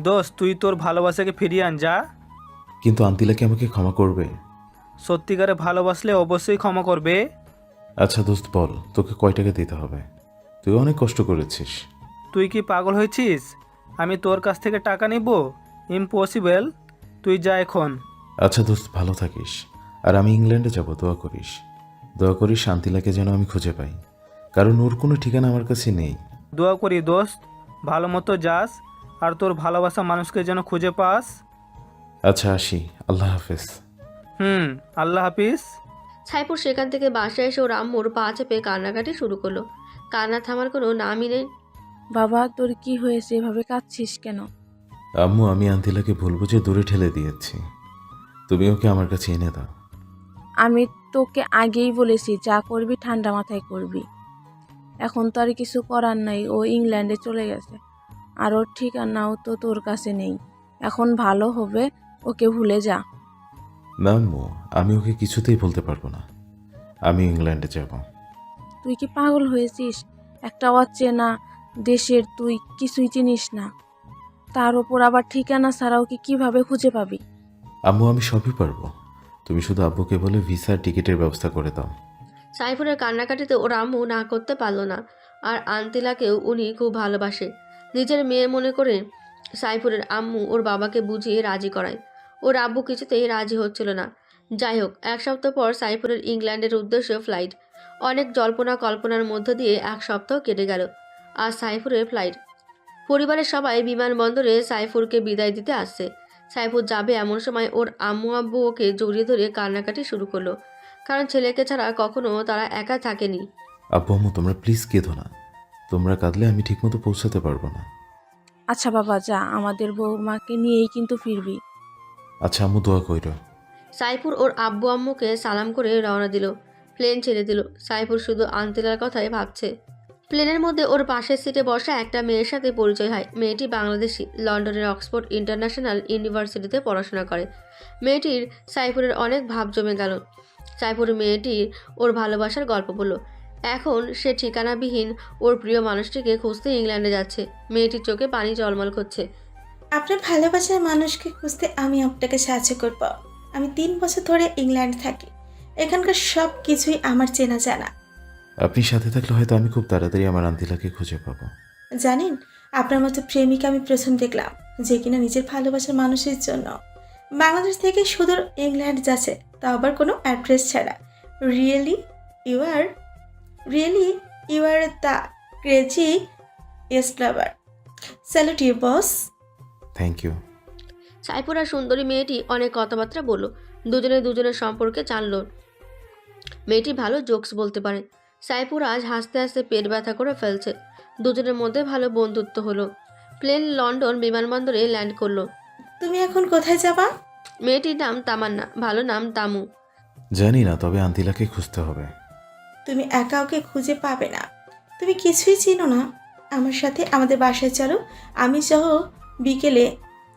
দোস্ত, তুই তোর ভালোবাসাকে ফিরিয়ে আন যা। কিন্তু আন্তিলা কি আমাকে ক্ষমা করবে? সত্যিকারে ভালোবাসলে অবশ্যই ক্ষমা করবে। আচ্ছা দোস্ত বল, তোকে কয় টাকা দিতে হবে? তুই অনেক কষ্ট করেছিস। তুই কি পাগল হয়েছিস? আমি তোর কাছ থেকে টাকা নিব? ইম্পসিবল। তুই যা এখন। আচ্ছা দোস্ত, ভালো থাকিস। আর আমি ইংল্যান্ডে যাব, দোয়া করিস। দোয়া করিস শান্তিলাকে যেন আমি খুঁজে পাই, কারণ ওর কোনো ঠিকানা আমার কাছে নেই। দোয়া করি দোস্ত, ভালো মতো যাস আর তোর ভালোবাসা মানুষকে যেন খুঁজে পাস। আচ্ছা আসি, আল্লাহ হাফেজ। আল্লাহ হাফিজ। সাইফুর সেখান থেকে বাসায় এসে ওর আম্মুর পা চেপে কান্নাকাটি শুরু করলো। কান্না থামার কোনো নামই নেই। বাবা তোর কি হয়েছে, এভাবে কাঁদছিস কেন? আম্মু, আমি আন্তিলাকে ভুল বুঝে দূরে ঠেলে দিয়েছি, তুমি ওকে আমার কাছে এনে দাও। আমি তোকে আগেই বলেছি যা করবি ঠান্ডা মাথায় করবি। এখন তো আর কিছু করার নাই, ও ইংল্যান্ডে চলে গেছে আর ওর ঠিকানাও তো তোর কাছে নেই। এখন ভালো হবে, ওকে ভুলে যা। না আম্মু, আমি ওকে কিছুতেই বলতে পারবো না আমি ইংল্যান্ডে যাব। তুই কি পাগল হয়েছিস? একটা অচেনা দেশের তুই কিছুই চিনিস না, তার ওপর আবার ঠিকানা ছাড়াও কি কিভাবে খুঁজে পাবি? আম্মু, আমি সবই পারবো, তুমি শুধু আব্বুকে বলে ভিসার টিকিটের ব্যবস্থা করে দাও। সাইফুরের কান্নাকাটিতে ওর আম্মু না করতে পারল না। আর আন্তিলাকেও উনি খুব ভালোবাসে, নিজের মেয়ে মনে করে সাইফুরের আম্মু ওর বাবাকে বুঝিয়ে রাজি করায়। ওর আব্বু কিছুতেই রাজি হচ্ছিল না। যাই হোক, 1 সপ্তাহ পর সাইফুরের ইংল্যান্ডের উদ্দেশ্যে ফ্লাইট। অনেক জল্পনা কল্পনার মধ্য দিয়ে 1 সপ্তাহ কেটে গেল। আর সাইফুরের ফ্লাইট। পরিবারের সবাই বিমানবন্দরে সাইফুরকে বিদায় দিতে আসছে। সাইফুর যাবে এমন সময় ওর আম্মু আব্বু ওকে জড়িয়ে ধরে কান্নাকাটি শুরু করলো, কারণ ছেলেকে ছাড়া কখনো তারা একা থাকেনি। আব্বু আম্মু, তোমরা প্লিজ কেঁদো না, তোমরা কাঁদলে আমি ঠিকমতো পৌঁছাতে পারবো না। আচ্ছা বাবা যা, আমাদের বৌমাকে নিয়েই কিন্তু ফিরবি। আচ্ছা আম্মু, দোয়া কইরো। সাইফুর ওর আব্বু আম্মুকে সালাম করে রওনা দিল। প্লেন ছেড়ে দিল। সাইফুর শুধু আন্তিলার কথাই ভাবছে। প্লেনের মধ্যে ওর পাশের সিটে বসা একটা মেয়ের সাথে পরিচয় হয়। মেয়েটি বাংলাদেশি, লন্ডনের অক্সফোর্ড ইন্টারন্যাশনাল ইউনিভার্সিটিতে পড়াশোনা করে। মেয়েটির সাইফুরের অনেক ভাব জমে গেল। সাইফুর মেয়েটির ওর ভালোবাসার গল্প বলল। এখন সে ঠিকানাবিহীন ওর প্রিয় মানুষটিকে খুঁজতে ইংল্যান্ডে যাচ্ছে। মেয়েটির চোখে পানি জলমল করছে। আপনার ভালোবাসার মানুষকে খুঁজতে আমি আপনাকে সাহায্য করব। আমি 3 বছর ধরে ইংল্যান্ডে থাকি, এখানকার সব কিছুই আমার চেনা জানা। আপনি সাথে থাকলে হয়তো আমি খুব তাড়াতাড়ি আমার আন্তিলাকে খুঁজে পাবো। জানেন, আপনার মতো প্রেমিকা আমি প্রথম দেখলাম যে কিনা নিজের ভালোবাসার মানুষের জন্য বাংলাদেশ থেকে সুদূর ইংল্যান্ড যাচ্ছে, তা আবার কোনো অ্যাড্রেস ছাড়া। Really you are the crazy lover. Salute you boss. Thank you. Saifur আর সুন্দরী মেয়েটি অনেক কথাবার্তা বলল। দুজনের সম্পর্কে জানলো। মেয়েটি ভালো জোকস বলতে পারে। সাইফুর আজ হাসতে হাসতে পেট ব্যথা করে ফেলছে। দুজনের মধ্যে ভালো বন্ধুত্ব হলো। প্লেন লন্ডন বিমানবন্দরে ল্যান্ড করলো। তুমি এখন কোথায় যাবা? মেয়েটির নাম তামান্না, ভালো নাম তামু। জানি না, তবে আন্তিলাকে খুঁজতে হবে। তুমি একা ওকে খুঁজে পাবে না, তুমি কিছুই চিনো না। আমার সাথে আমাদের বাসায় চলো, আমি সহ বিকেলে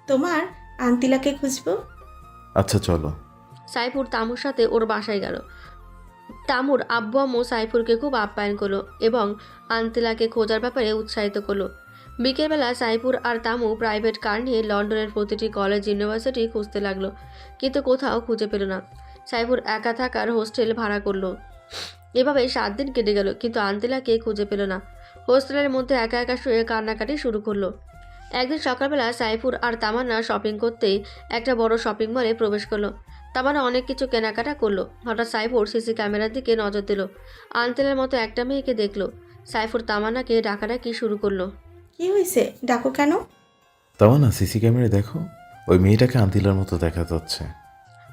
তোমার আন্তিলাকে খুঁজবো। আচ্ছা চলো। সাইফুর তামুর সাথে ওর বাসায় গেল। তামুর আব্বু আম্মু সাইফুরকে খুব আপ্যায়ন করলো এবং আন্তিলাকে খোঁজার ব্যাপারে উৎসাহিত করলো। বিকেলবেলা সাইফুর আর তামু প্রাইভেট কার নিয়ে লন্ডনের প্রতিটি কলেজ ইউনিভার্সিটি খুঁজতে লাগলো, কিন্তু কোথাও খুঁজে পেল না। সাইফুর একা থাকার হোস্টেল ভাড়া করলো। এভাবে 7 দিন কেটে গেল, কিন্তু আন্তিলাকে খুঁজে পেল না। হোস্টেলের মধ্যে একা একা শুয়ে কান্নাকাটি শুরু করলো। একদিন সকালবেলা সাইফুর আর তামান্না শপিং করতেই একটা বড় শপিং মলে প্রবেশ করলো। তামান্না অনেক কিছু কেনাকাটা করলো। হঠাৎ সাইফুর সিসি ক্যামেরার দিকে নজর দিল। আন্তিলার মতো একটা মেয়েকে দেখলো। সাইফুর তামান্নাকে ডাকাডাকি শুরু করলো। কি হয়েছে, ডাকো কেন? তামান্না, সিসি ক্যামেরায় দেখো, ওই মেয়েটাকে আন্তিলার মতো দেখা যাচ্ছে।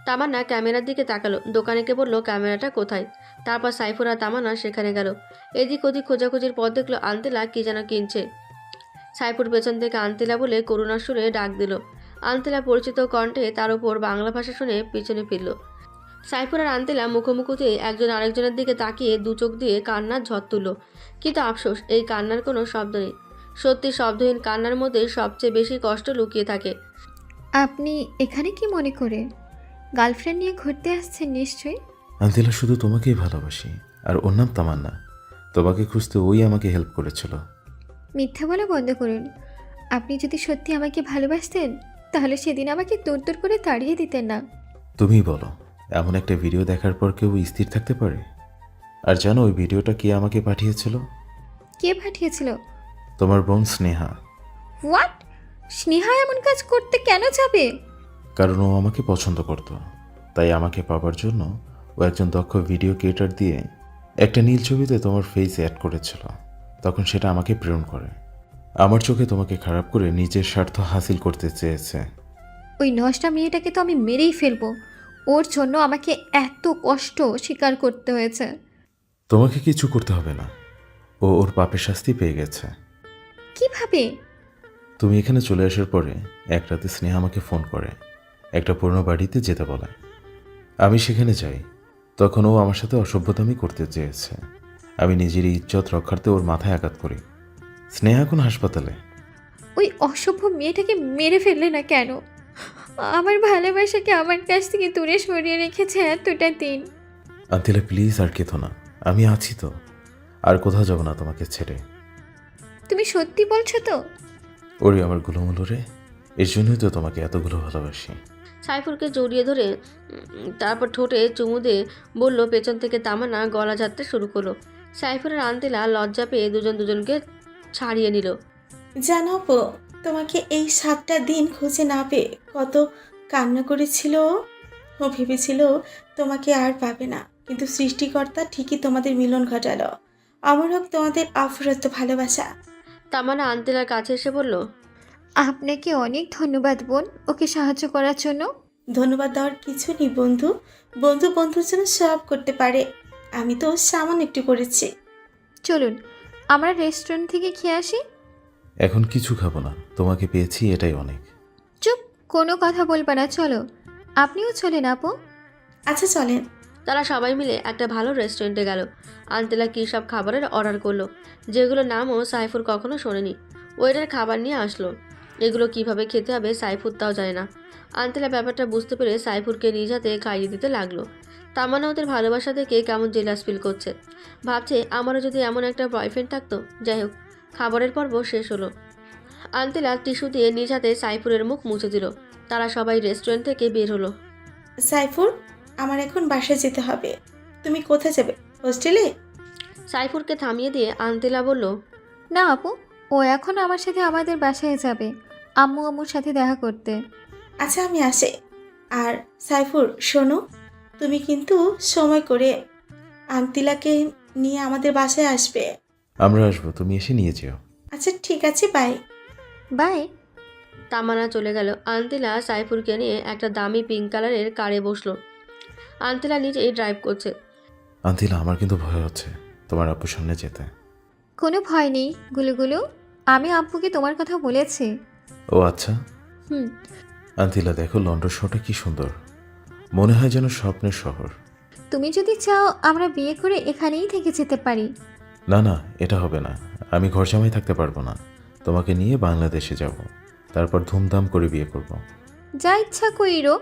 তামান্না ক্যামেরার দিকে তাকালো। দোকানিকে বললো ক্যামেরাটা কোথায়। তারপর সাইফুর আর তামান্না সেখানে গেল। এদিক ওদিক খোঁজাখুঁজির পর দেখলো আন্তিলা কি যেন কিনছে। সাইফুর পেছন থেকে আন্তিলা বলে করুণার সুরে ডাক দিল। আন্তিলা পরিচিত কণ্ঠে তার উপর বাংলা ভাষা শুনে পিছনে ফিরল। সাইফুর আর আন্তিলা মুখোমুখিতে একজন আরেকজনের দিকে তাকিয়ে 2 চোখ দিয়ে কান্নার ঝড় তুলল। কিন্তু আফসোস, এই কান্নার কোনো শব্দ নেই। সত্যি শব্দহীন কান্নার মধ্যে সবচেয়ে বেশি কষ্ট লুকিয়ে থাকে। আপনি এখানে কি মনে করে? গার্লফ্রেন্ড নিয়ে ঘুরতে আসছেন নিশ্চয়ই। আন্তিলা শুধু তোমাকেই ভালোবাসি, আর ওর নাম তামান্না। তোমাকে খুঁজতে ওই আমাকে হেল্প করেছিল। মিথ্যা বলা বন্ধ করুন। আপনি যদি সত্যি আমাকে ভালোবাসতেন তাহলে সেদিন আমাকে দূর দূর করে তাড়িয়ে দিতেন না। তুমি বলো, এমন একটা ভিডিও দেখার পর কেউ স্থির থাকতে পারে? আর জানো ওই ভিডিওটা কে আমাকে পাঠিয়েছিল? কে পাঠিয়েছিল? তোমার বোন স্নেহা। হোয়াট? স্নেহা এমন কাজ করতে কেন যাবে? কারণ ও আমাকে পছন্দ করত, তাই আমাকে পাবার জন্য ও একজন দক্ষ ভিডিও ক্রিয়েটর দিয়ে একটা নীল ছবিতে তোমার ফেস অ্যাড করেছিল। তখন সেটা আমাকে প্রেরণ করে। আমার চোখে তোমাকে খারাপ করে নিজের স্বার্থ হাসিল করতে চেয়েছে। ওই নষ্টা মেয়েটাকে তো আমি মেরেই ফেলবো। ওর জন্য আমাকে এত কষ্ট স্বীকার করতে হয়েছে। তোমাকে কিছু করতে হবে না, ও ওর পাপের শাস্তি পেয়ে গেছে। কিভাবে? তুমি এখানে চলে আসার পরে এক রাতে স্নেহা আমাকে ফোন করে একটা পুরনো বাড়িতে যেতে বলে। আমি সেখানে যাই, তখন ও আমার সাথে অসভ্যতামি করতে চেয়েছে। আমি নিজের ইজ্জত রক্ষার্থে ওর মাথায় আঘাত করি। স্নেহা এখন হাসপাতালে। ওই অসভ্য মেয়েটাকে মেরে ফেললে না কেন? আমার ভালোবাসাকে আমার কাছ থেকে দূরে সরিয়ে রেখেছে এতটা দিন। আন্তিলা প্লিজ আর কেতো না, আমি আছি তো, আর কোথাও যাব না তোমাকে ছেড়ে। তুমি সত্যি বলছো তো? ওরে আমার গুলোমুলো রে, এর জন্যই তো তোমাকে এতগুলো ভালোবাসি। সাইফুরকে জড়িয়ে ধরে তারপর ঠোঁটে চুমু দিয়ে বলল। পেছন থেকে তামান্না গলা ঝাড়তে শুরু করলো। সাইফুর আর আন্তিলা লজ্জা পেয়ে দুজন দুজনকে ছাড়িয়ে নিল। জানো আপু, তোমাকে এই 7টা দিন খুঁজে না পেয়ে কত কান্না করেছিল ও। ও ভেবেছিল তোমাকে আর পাবে না, কিন্তু সৃষ্টিকর্তা ঠিকই তোমাদের মিলন ঘটালো। আমার হোক তোমাদের অফুরন্ত ভালোবাসা। তামান্না আন্তিলার কাছে এসে বলল, আপনাকে অনেক ধন্যবাদ বোন, ওকে সাহায্য করার জন্য। ধন্যবাদ দেওয়ার কিছু নেই বন্ধু, বন্ধু বন্ধুর জন্য সব করতে পারে। আমি তো সামান্য একটু করেছি। চলুন আমরা রেস্টুরেন্ট থেকে খেয়ে আসি। এখন কিছু খাবো না, তোমাকে পেয়েছি এটাই অনেক। চুপ, কোনো কথা বলবা না, চলো। আপনিও চলেন আপু। আচ্ছা চলেন। তারা সবাই মিলে একটা ভালো রেস্টুরেন্টে গেল। আন্তিলা কী সব খাবারের অর্ডার করলো, যেগুলো নামও সাইফুর কখনো শোনেনি। ওয়েটার খাবার নিয়ে আসলো। এগুলো কিভাবে খেতে হবে সাইফুর তাও জানে না। আন্তিলা ব্যাপারটা বুঝতে পেরে সাইফুরকে নিজ হাতে খাইয়ে দিতে লাগলো। তামান্না ওদের ভালোবাসা দেখে কেমন জেলাস ফিল করছে, ভাবছে আমারও যদি এমন একটা বয়ফ্রেন্ড থাকতো। যাই হোক, খাবারের পর্ব শেষ হলো। আন্তিলা টিস্যু দিয়ে নিজ হাতে সাইফুরের মুখ মুছে দিল। তারা সবাই রেস্টুরেন্ট থেকে বের হলো। সাইফুর, আমার এখন বাসায় যেতে হবে। তুমি কোথায় যাবে? হোস্টেলে? সাইফুরকে থামিয়ে দিয়ে আন্তিলা বলল, না আপু, ও এখন আমার সাথে আমাদের বাসায় যাবে, আম্মুর সাথে দেখা করতে। আচ্ছা আমি আসি। আর সাইফুর শোনো, তুমি কিন্তু সময় করে আন্তিলাকে নিয়ে আমাদের বাসায় আসবে। আমরা আসবো, তুমি এসে নিয়ে যেও। আচ্ছা ঠিক আছে, বাই। বাই। তামান্না চলে গেল। আন্তিলা সাইফুরকে নিয়ে একটা দামি পিঙ্ক কালারের কারে বসলো। আন্তিলা নিজেই ড্রাইভ করছে। আন্তিলা আমার কিন্তু ভয় হচ্ছে তোমার আপুর সামনে যেতে। কোনো ভয় নেই গুলুগুলু, আমি আব্বুকে তোমার কথা বলেছি। ও আচ্ছা। হুম। আন্তিলা দেখো লন্ডন শহরটা কি সুন্দর, মনে হয় যেন স্বপ্নের শহর। তুমি যদি চাও আমরা বিয়ে করে এখানেই থেকে যেতে পারি। না না, এটা হবে না, আমি ঘর জামাই থাকতে পারবো না। তোমাকে নিয়ে বাংলাদেশে যাব, তারপর ধুমধাম করে বিয়ে করব। যা ইচ্ছা কইরো,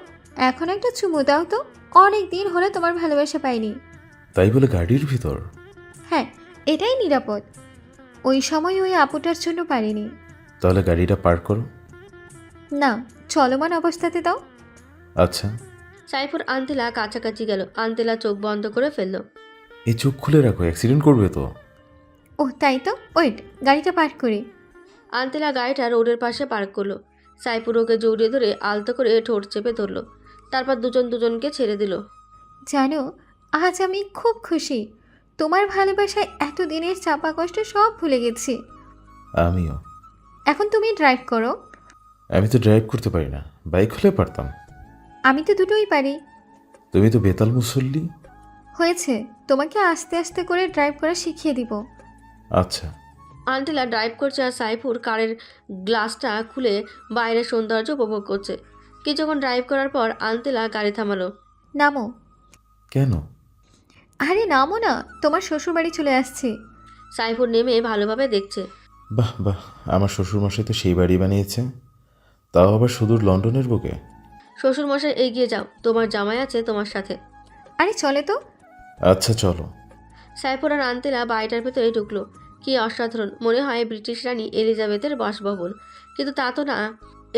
এখন একটা চুমু দাও তো, অনেক দিন হলে তোমার ভালোবাসা পাইনি। তাই বলে গাড়ির ভিতর? হ্যাঁ, এটাই নিরাপদ। ওই সময় ওই আপুটার জন্য পারিনি। তাহলে গাড়িটা পার্ক করো। না, চলমান অবস্থাতে দাও। আচ্ছা। সাইফুর আন্তিলা কাছাকাছি গেল। আন্তিলা চোখ বন্ধ করে ফেলল। এই চোখ খুলে রাখো, অ্যাক্সিডেন্ট করবে তো। ও তাই তো, ওয়েট, গাড়িটা পার্ক করি। আন্তিলা গাড়িটা রোডের পাশে পার্ক করলো। সাইফুর ওকে জড়িয়ে ধরে আলতো করে ঠোঁট চেপে ধরলো। তারপর দুজন দুজনকে ছেড়ে দিল। জানো, আজ আমি খুব খুশি। তোমার ভালোবাসায় এত দিনের চাপা কষ্ট সব ভুলে গেছি। আমিও। এখন তুমি ড্রাইভ করো। আমি তো ড্রাইভ করতে পারি না, বাইক হলে পারতাম। আমি তো দুটোই পারি। তুমি তো বেতাল মুসল্লি। হয়েছে, তোমাকে আস্তে আস্তে করে ড্রাইভ করা শিখিয়ে দিব। আচ্ছা। আন্টিলা ড্রাইভ করছে আর সাইফুর কারের গ্লাসটা খুলে বাইরের সৌন্দর্য উপভোগ করছে। কিছুক্ষণ ড্রাইভ করার পর আন্টিলা গাড়ি থামালো। নামো। কেন? আরে নামো না, তোমার শ্বশুরবাড়ি চলে আসছে। সাইফুর নেমে ভালোভাবে দেখছে। বাহ বাহ, আমার শ্বশুরমশাই তো সেই বাড়ি বানিয়েছে, তাও আবার সুদূর লন্ডনের বুকে। শ্বশুরমশাই এগিয়ে যাও, তোমার জামাই আছে তোমার সাথে। আরে চলে তো। আচ্ছা চলো। সাইফুর আর আন্টিলা বাড়িটার ভেতরে ঢুকলো। কি অসাধারণ, মনে হয় ব্রিটিশ রানী এলিজাবেথের বাসভবন, কিন্তু তা তো না,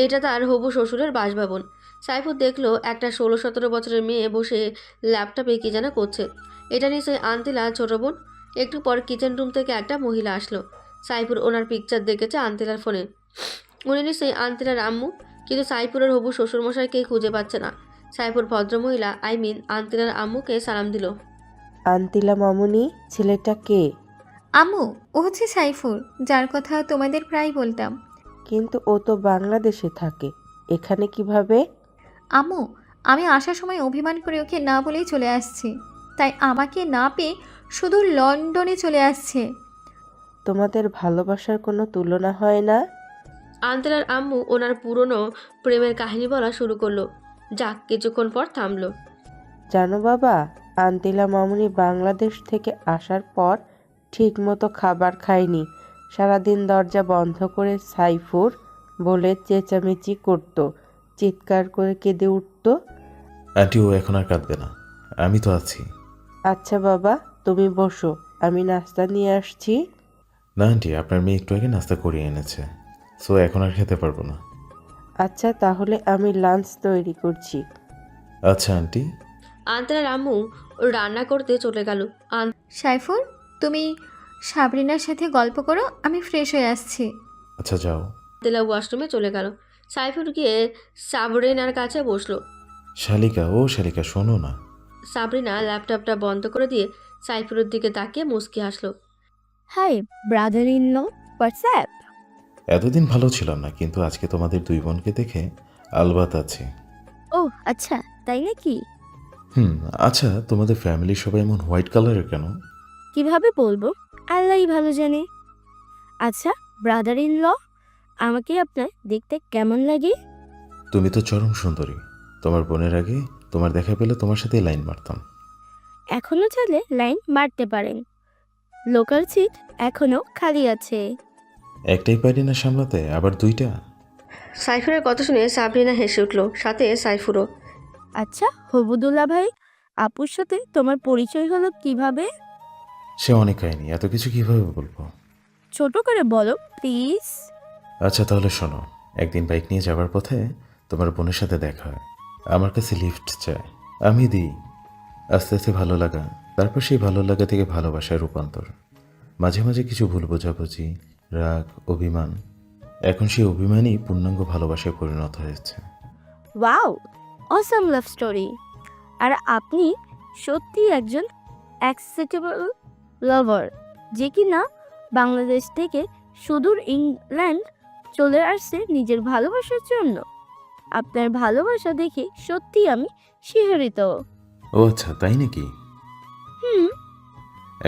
এটা তার হবু শ্বশুরের বাসভবন। সাইফুর দেখলো একটা 16-17 বছরের মেয়ে বসে ল্যাপটপে কি যেন করছে। এটা নিশ্চয়ই আন্তিলা ছোট বোন। একটু পর কিচেন রুম থেকে একটা মহিলা আসলো। সাইফুর ওনার পিকচার দেখেছে আন্তিলার ফোনে। উনি নিশ্চয়ই আন্তিলার আম্মু, কিন্তু সাইফুরের হবু শ্বশুরমশাইকেই খুঁজে পাচ্ছে না। সাইফুর ভদ্রমহিলা আন্তিলার আম্মুকে সালাম দিল। আন্তিলা মামুনি, ছেলেটা কে? আম্মু, ও হচ্ছে সাইফুর, যার কথা তোমাদের প্রায় বলতাম। কিন্তু ও তো বাংলাদেশে থাকে। এখানে কিভাবে? আম্মু, আমি আসার সময় অভিমান করে ওকে না বলেই চলে আসছি, তাই আমাকে না পেয়ে শুধু লন্ডনে চলে আসছে। তোমাদের ভালোবাসার কোনো তুলনা হয় না? আঙ্কেল আর আম্মু ওনার পুরনো প্রেমের কাহিনী বলা শুরু করলো। যাক, কিছুক্ষণ পর থামলো। জানো বাবা, আন্তিলা মামুনি বাংলাদেশ থেকে আসার পর ঠিকমতো খাবার খায়নি। সারাদিন দরজা বন্ধ করে সাইফুর বলে চেঁচামেচি করতো, চিৎকার করে কেঁদে উঠতো। আন্টি, ও এখন আর কাঁদবে না, আমি তো আছি। আচ্ছা বাবা, তুমি বসো, আমি নাস্তা নিয়ে আসছি। না আন্টি, আপনার মেয়ে একটু আগে নাস্তা করিয়ে এনেছে, সো এখন আর খেতে পারবো না। আচ্ছা, তাহলে আমি লাঞ্চ তৈরি করছি। আচ্ছা আন্টি। আঙ্কেল আর আম্মু রান্না করতে চলে গেল। সাইফুর, তুমি সাবরিনার সাথে গল্প করো, আমি ফ্রেশ হয়ে আসছি। আচ্ছা যাও। আন্তেলা ওয়াশরুমে চলে গেল। সাইফুর গিয়ে সাবরিনার কাছে বসলো। শালিকা, ও শালিকা, শোনো না। সাবরিনা ল্যাপটপটা বন্ধ করে দিয়ে সাইফুরের দিকে তাকিয়ে মুচকি হাসলো। Hi brother in law, what's up? এতদিন ভালো ছিলাম না, কিন্তু আজকে তোমাদের দুই বোনকে দেখে আলবাত আছে। ও আচ্ছা, তাই নাকি? আচ্ছা, তোমাদের ফ্যামিলির সবাই এমন হোয়াইট কালারের কেন? কিভাবে বলবো, আল্লাহই ভালো জানে। আচ্ছা ব্রাদার ইন ল, আমাকে আপনার দেখতে কেমন লাগে? তুমি তো চরম সুন্দরী। তোমার বোনের আগে তোমার দেখা পেলে তোমার সাথে লাইন মারতাম। এখনো চাইলে লাইন মারতে পারেন, লোকাল সিট এখনো খালি আছে। একটাই পারি না সামলাতে, আবার দুইটা? সাইফুরের কথা শুনে সাবরিনা হেসে উঠল, সাথে সাইফুরও। আচ্ছা হবুদুল্লাহ ভাই, আপুর সাথে তোমার পরিচয় হলো কিভাবে? সে অনেক কাহিনী, এত কিছু কিভাবে বলবো? ছোট করে বলো প্লিজ। আচ্ছা তাহলে শোনো, একদিন বাইক নিয়ে যাবার পথে তোমার বোনের সাথে দেখা হয়। আমার কাছে লিফট চায়, আমি দিই। আস্তে আস্তে ভালো লাগা, তারপর সেই ভালো লাগা থেকে ভালোবাসার রূপান্তর। মাঝে মাঝে কিছু ভুল বোঝাবুঝি, রাগ, অভিমান। এখন সেই অভিমানই পূর্ণাঙ্গ ভালোবাসায় পরিণত হয়েছে। Wow, awesome love story. আর আপনি সত্যি একজন অ্যাকসেপ্টেবল লাভার, যে কিনা বাংলাদেশ থেকে সুদূর ইংল্যান্ড চলে আসছে নিজের ভালোবাসার জন্য। আপনার ভালোবাসা দেখে সত্যি আমি শিহরিত। ও আচ্ছা, তাই নাকি?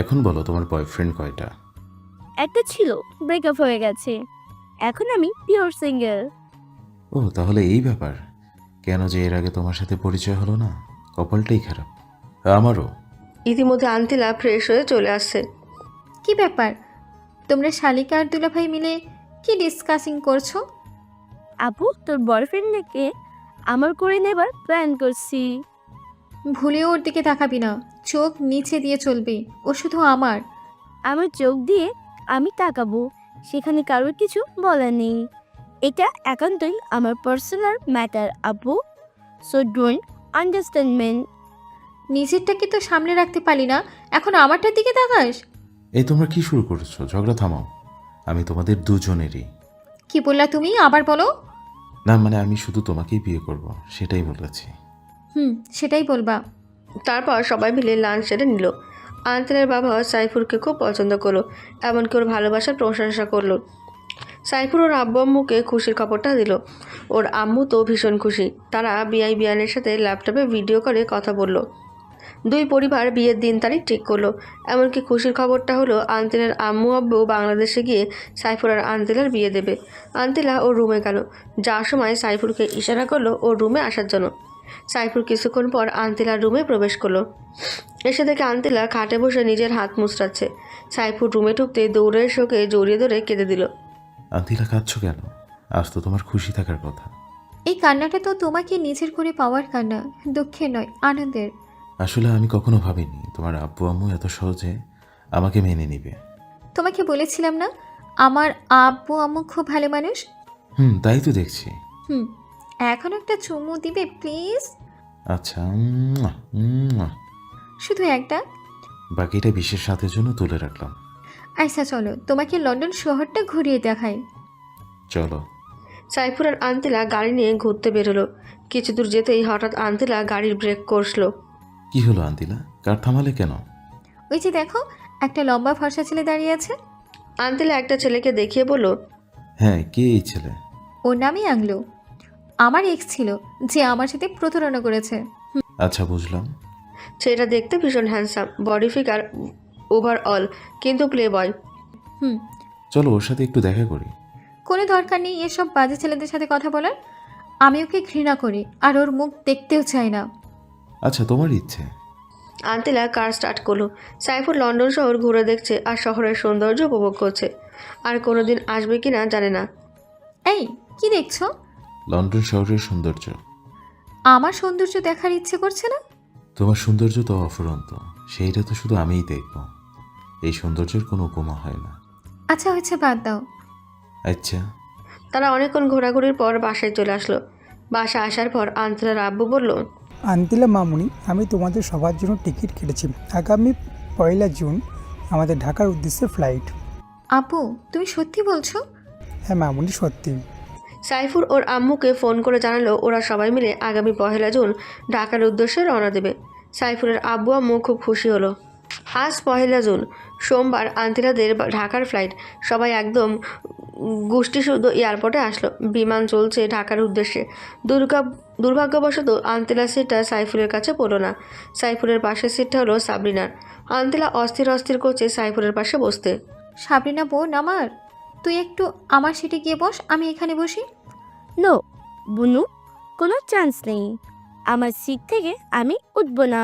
এখন বলো, তোমার বয়ফ্রেন্ড কয়টা? একটা ছিল, ব্রেকআপ হয়ে গেছে, এখন আমি পিওর সিঙ্গেল। ও তাহলে এই ব্যাপার। কেন যে এর আগে তোমার সাথে পরিচয় হলো না, কপালটাই খারাপ। আমারও। ইতিমধ্যে আন্তিলা ফ্রেশ হয়ে চলে আসছে। কি ব্যাপার, তোমরা শালিকা আর দুলাভাই মিলে কি ডিসকাসিং করছো? আপু, তোর বয়ফ্রেন্ডকে আমার করে নেবার প্ল্যান করছি। ভুলেও ওর দিকে তাকাবি না, চোখ নিচে দিয়ে চলবি, ও শুধু আমার। আমার চোখ দিয়ে আমি তাকাবো, সেখানে কারোর কিছু বলার নেই। এটা একান্তই আমার পার্সোনাল ম্যাটার আপু, সো ডোন্ট আন্ডারস্ট্যান্ড। নিজেরটাকে তো সামনে রাখতে পারি না, এখন আমারটার দিকে তাকাস? এই তোমরা কি শুরু করেছো? ঝগড়া থামাও, আমি তোমাদের দুজনেরই। কি বললা তুমি, আবার বলো। না মানে আমি শুধু তোমাকেই বিয়ে করব, সেটাই বলেছি। সেটাই বলবা। তারপর সবাই মিলে লাঞ্চ সেরে নিল। আঙ্কেলের বাবা সাইফুরকে খুব পছন্দ করলো, এমনকি ওর ভালোবাসার প্রশংসা করলো। সাইফুর ওর আব্বু আম্মুকে খুশির খবরটা দিল। ওর আম্মু তো ভীষণ খুশি। তারা বিয়ানের সাথে ল্যাপটপে ভিডিও করে কথা বলল। দুই পরিবার বিয়ের দিন তারিখ ঠিক করলো। এমনকি খুশির খবরটা হলো, আন্তিলের আম্মু আব্বু বাংলাদেশে গিয়ে সাইফুর আর আন্তিলার বিয়ে দেবে। আন্তিলা ওর রুমে গেল, যাওয়ার সময় সাইফুরকে ইশারা করলো ওর রুমে আসার জন্য। সাইফুর কিছুক্ষণ পর আন্তিলার রুমে প্রবেশ করলো। এসে দেখে আন্তিলা খাটে বসে নিজের হাত মুচড়াচ্ছে। সাইফুর রুমে ঢুকতে দৌড়ে এসে ওকে জড়িয়ে ধরে কেঁদে দিল। আন্তিলা, কাঁদছো কেন? আজ তো তোমার খুশি থাকার কথা। এই কান্নাটা তো তোমাকে নিজের করে পাওয়ার কান্না, দুঃখের নয়, আনন্দের। আসলে আমি কখনো ভাবিনি তোমার আব্বু আম্মু এত সহজে আমাকে মেনে নিবে। তোমাকে বলেছিলাম না আমার আব্বু আম্মু খুব ভালো মানুষ। তাই তো দেখছি। এখন একটা চুমু দিবে প্লিজ? আচ্ছা, শুধু একটা? বাকিটা বিশেষ রাতের জন্য তুলে রাখলাম। আচ্ছা চলো, তোমাকে লন্ডন শহরটা ঘুরিয়ে দেখাই। চলো। সাইফুর আর আন্তিলা গাড়ি নিয়ে ঘুরতে বেরোলো। কিছু দূর যেতেই হঠাৎ আন্তিলা গাড়ির ব্রেক কষলো। কি হলো আন্তিলা, কার থামালে কেন? ওই যে দেখো, একটা লম্বা ফর্সা ছেলে দাঁড়িয়ে আছে। আন্তিলা একটা ছেলেকে দেখিয়ে বলল, হ্যাঁ, কে এই ছেলে? ওর নামই আংলো। আমার এক্স ছিল যে আমার সাথে প্রতারণা করেছে। আচ্ছা বুঝলাম। ছেলেটা দেখতে ভীষণ হ্যান্ডসাম, বডি ফিগার ওভারঅল, কিন্তু প্লে বয়। হুম, চলো ওর সাথে একটু দেখা করি। কোনো দরকার নেই এসব বাজে ছেলেদের সাথে কথা বলার। আমি ওকে ঘৃণা করি আর ওর মুখ দেখতেও চাই না। আচ্ছা তোমার ইচ্ছে। আন্তিলা কার স্টার্ট করলো। সাইফুর লন্ডন শহর ঘুরে দেখছে আর শহরের সৌন্দর্য উপভোগ করছে। আর কোনোদিন আসবে কিনা জানে না। এই কি দেখছো? লন্ডন শহরের সৌন্দর্য। আমার সৌন্দর্য দেখার ইচ্ছে করছে না? তোমার সৌন্দর্য তো অফুরন্ত, সেইটা তো শুধু আমিই দেখব। এই সৌন্দর্যের কোনো উপমা হয় না। আচ্ছা হয়েছে, বাদ দাও। আচ্ছা। তারা অনেকক্ষণ ঘোরাঘুরির পর বাসায় চলে আসলো। বাসা আসার পর আন্তিলার আব্বু বলল, আন্তিলা মামুনি, আমি তোমাদের সবার জন্য টিকিট কেটেছি। আগামী 1 জুন আমাদের ঢাকার উদ্দেশ্যে ফ্লাইট। আপু তুমি সত্যি বলছো? হ্যাঁ মামুনি, সত্যি। সাইফুর ওর আম্মুকে ফোন করে জানালো ওরা সবাই মিলে আগামী 1 জুন ঢাকার উদ্দেশ্যে রওনা দেবে। সাইফুরের আব্বু আম্মু খুব খুশি হলো। আজ 1 জুন, সোমবার আন্তিলাদের ঢাকার ফ্লাইট। সবাই একদম গোষ্ঠীশুদ্ধ এয়ারপোর্টে আসলো। বিমান চলছে ঢাকার উদ্দেশ্যে। দুর্ভাগ্যবশত আন্তিলার সিটটা সাইফুলের কাছে পড়লো না। সাইফুলের পাশের সিটটা হলো সাবরিনার। আন্তিলা অস্থির অস্থির করছে সাইফুলের পাশে বসতে। সাবরিনা বোন আমার, তুই একটু আমার সিটে গিয়ে বস, আমি এখানে বসি। নো বুনু, কোনো চান্স নেই। আমার সিট থেকে আমি উঠবো না।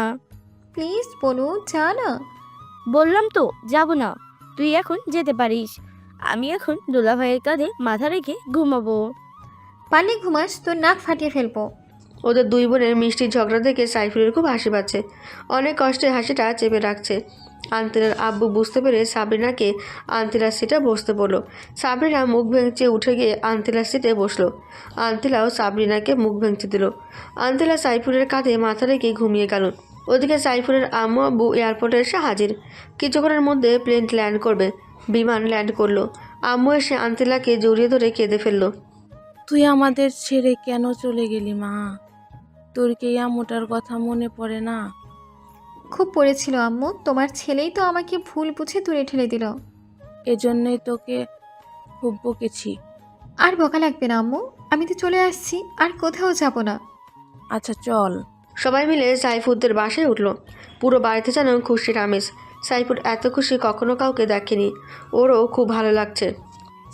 প্লিজ বনু, যা না। বললাম তো যাব না। তুই এখন যেতে পারিস। আমি এখন দুলাভাইয়ের কাঁধে মাথা রেখে ঘুমাবো। পারলে ঘুমাস, তোর নাক ফাটিয়ে ফেলবো। ওদের দুই বোনের মিষ্টি ঝগড়া দেখে সাইফুলের খুব হাসি পাচ্ছে। অনেক কষ্টে হাসিটা চেপে রাখছে। আন্তিলার আব্বু বুঝতে পেরে সাবরিনাকে আন্তিলার সিটে বসতে বলল। সাবরিনা মুখ ভেঙচে উঠে গিয়ে আন্তিলার সিটে বসলো। আন্তিলাও সাবরিনাকে মুখ ভেঙচে দিল। আন্তিলা সাইফুলের কাঁধে মাথা রেখে ঘুমিয়ে গেল। ওদিকে সাইফুলের আম্মু আব্বু এয়ারপোর্টে এসে হাজির। কিছুক্ষণের মধ্যে প্লেন ল্যান্ড করবে। বিমান ল্যান্ড করলো। আম্মু এসে আন্তিলাকে জড়িয়ে ধরে কেঁদে ফেললো। তুই আমাদের ছেড়ে কেন চলে গেলি মা? তোর কি আম্মুটার কথা মনে পড়ে না? খুব পড়েছিল আম্মু, তোমার ছেলেই তো আমাকে ভুল বুঝে দূরে ঠেলে দিল। এজন্যই তোকে খুব বকেছি। আর বকা লাগবে না আম্মু, আমি তো চলে আসছি, আর কোথাও যাব না। আচ্ছা চল। সবাই মিলে সাইফুরদের বাসায় উঠলো। পুরো বাড়িতে যেন খুশির আমেজ। সাইফুর এত খুশি কখনো কাউকে দেখেনি। ওরও খুব ভালো লাগছে।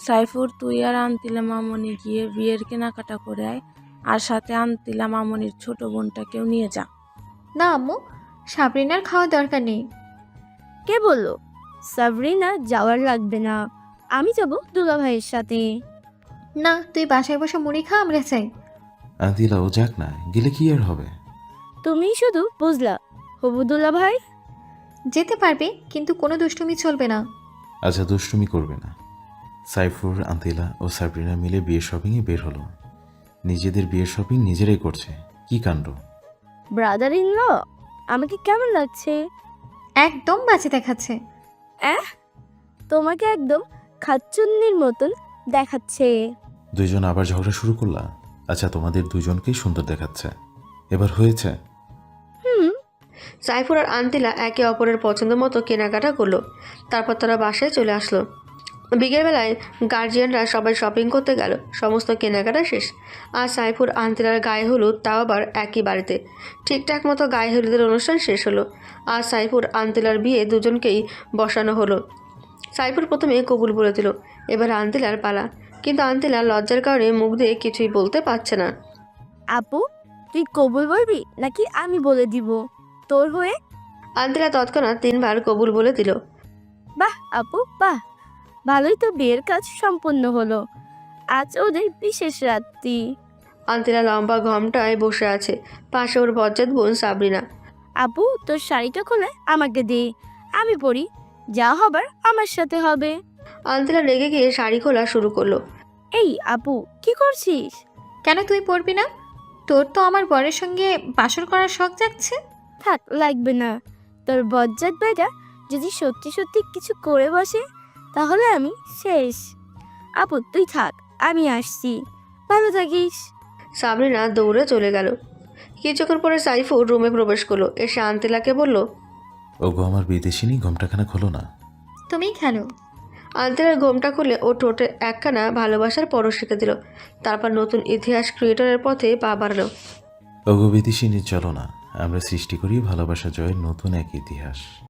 সাইফুর, তুই আর আন্তিলা মামনি গিয়ে বিয়ের কেনাকাটা করে আয়, আর সাথে আন্তিলা মামনির ছোট বোনটাকেও নিয়ে যা। না আম্মু, সাবরিনার খাওয়ার দরকার নেই। কে বললো? সাবরিনা যাওয়ার লাগবে না। আমি যাব দুলাভাইয়ের সাথে। না, তুই বাসায় বসে মুড়ি খা, আমরা চাই। আন্তিলা ও যাক না, গেলে কি আর হবে? তুমি শুধু বুঝলা হবু দুলাভাই। যেতে পারবে, কিন্তু কোনো দুষ্টুমি চলবে না। আচ্ছা দুষ্টুমি করবে না। সাইফুর, আন্তিলা ও সাবরিনা মিলে বিয়ের শপিংয়ে বের হলো। নিজেদের বিয়ের শপিং নিজেরাই করছে, কি কাণ্ড! ব্রাদার ইন ল, আমাকে কেমন লাগছে? একদম বাজে দেখাচ্ছে। তোমাকে একদম খাচ্চুন্নির মতন দেখাচ্ছে। দুইজন আবার ঝগড়া শুরু করলা? আচ্ছা তোমাদের দুজনকেই সুন্দর দেখাচ্ছে, এবার হয়েছে? সাইফুর আর আন্তিলা একে অপরের পছন্দ মতো কেনাকাটা করলো। তারপর তারা বাসায় চলে আসলো। বিকেলবেলায় গার্জিয়ানরা সবাই শপিং করতে গেল। সমস্ত কেনাকাটা শেষ। আর সাইফুর আন্তিলার গায়ে হলুদ, তাও আবার একই বাড়িতে। ঠিকঠাক মতো গায়ে হলুদের অনুষ্ঠান শেষ হলো। আর সাইফুর আন্তিলার বিয়ে দুজনকেই বসানো হলো। সাইফুর প্রথমে কবুল বলে দিল। এবার আন্তিলার পালা। কিন্তু আন্তিলা লজ্জার কারণে মুখ দিয়ে কিছুই বলতে পারছে না। আপু, তুই কবুল বলবি নাকি আমি বলে দিব তোর হয়ে? আন্তিলা তৎক্ষণাৎ 3 বার কবুল বলে দিল। বাহ আপু বাহ, ভালোই তো বিয়ের কাজ সম্পন্ন হলো। আজ ওদের বিশেষ রাত্রি। আন্তিলা লম্বা ঘমটায় বসে আছে। পাশে ওর বজ্জাত বোন সাবরিনা। আপু, তোর শাড়িটা খুলে আমাকে দে, আমি পরি। যা হবার আমার সাথে হবে। আন্তিলা রেগে গিয়ে শাড়ি খোলা শুরু করলো। এই আপু, কি করছিস? কেন তুই পরবি না? তোর তো আমার বরের সঙ্গে বাসর করার শখ জাগছে। থাক, লাগবে না। তোর বজ্জাত বেটা যদি সত্যি সত্যি কিছু করে বসে তাহলে আমি শেষ। আপু তুই থাক, আমি আসছি। ভালো থাকিস। সাবরিনা দৌড়ে চলে গেল। কিছুক্ষণ পরে সাইফুর রুমে প্রবেশ করলো। এসে আন্তিলাকে বলল, ওগো আমার বিদেশিনী, ঘোমটাখানা খোলো না। তুমিই খেলো। আন্তেলার ঘোমটা খুলে ও ঠোঁটে একখানা ভালোবাসার পরশ রেখে দিল। তারপর নতুন ইতিহাস ক্রিয়েটরের পথে পা বাড়ালো। ওগো বিদেশিনী, চলো না, আমরা সৃষ্টি করি ভালোবাসা জয়ের নতুন এক ইতিহাস।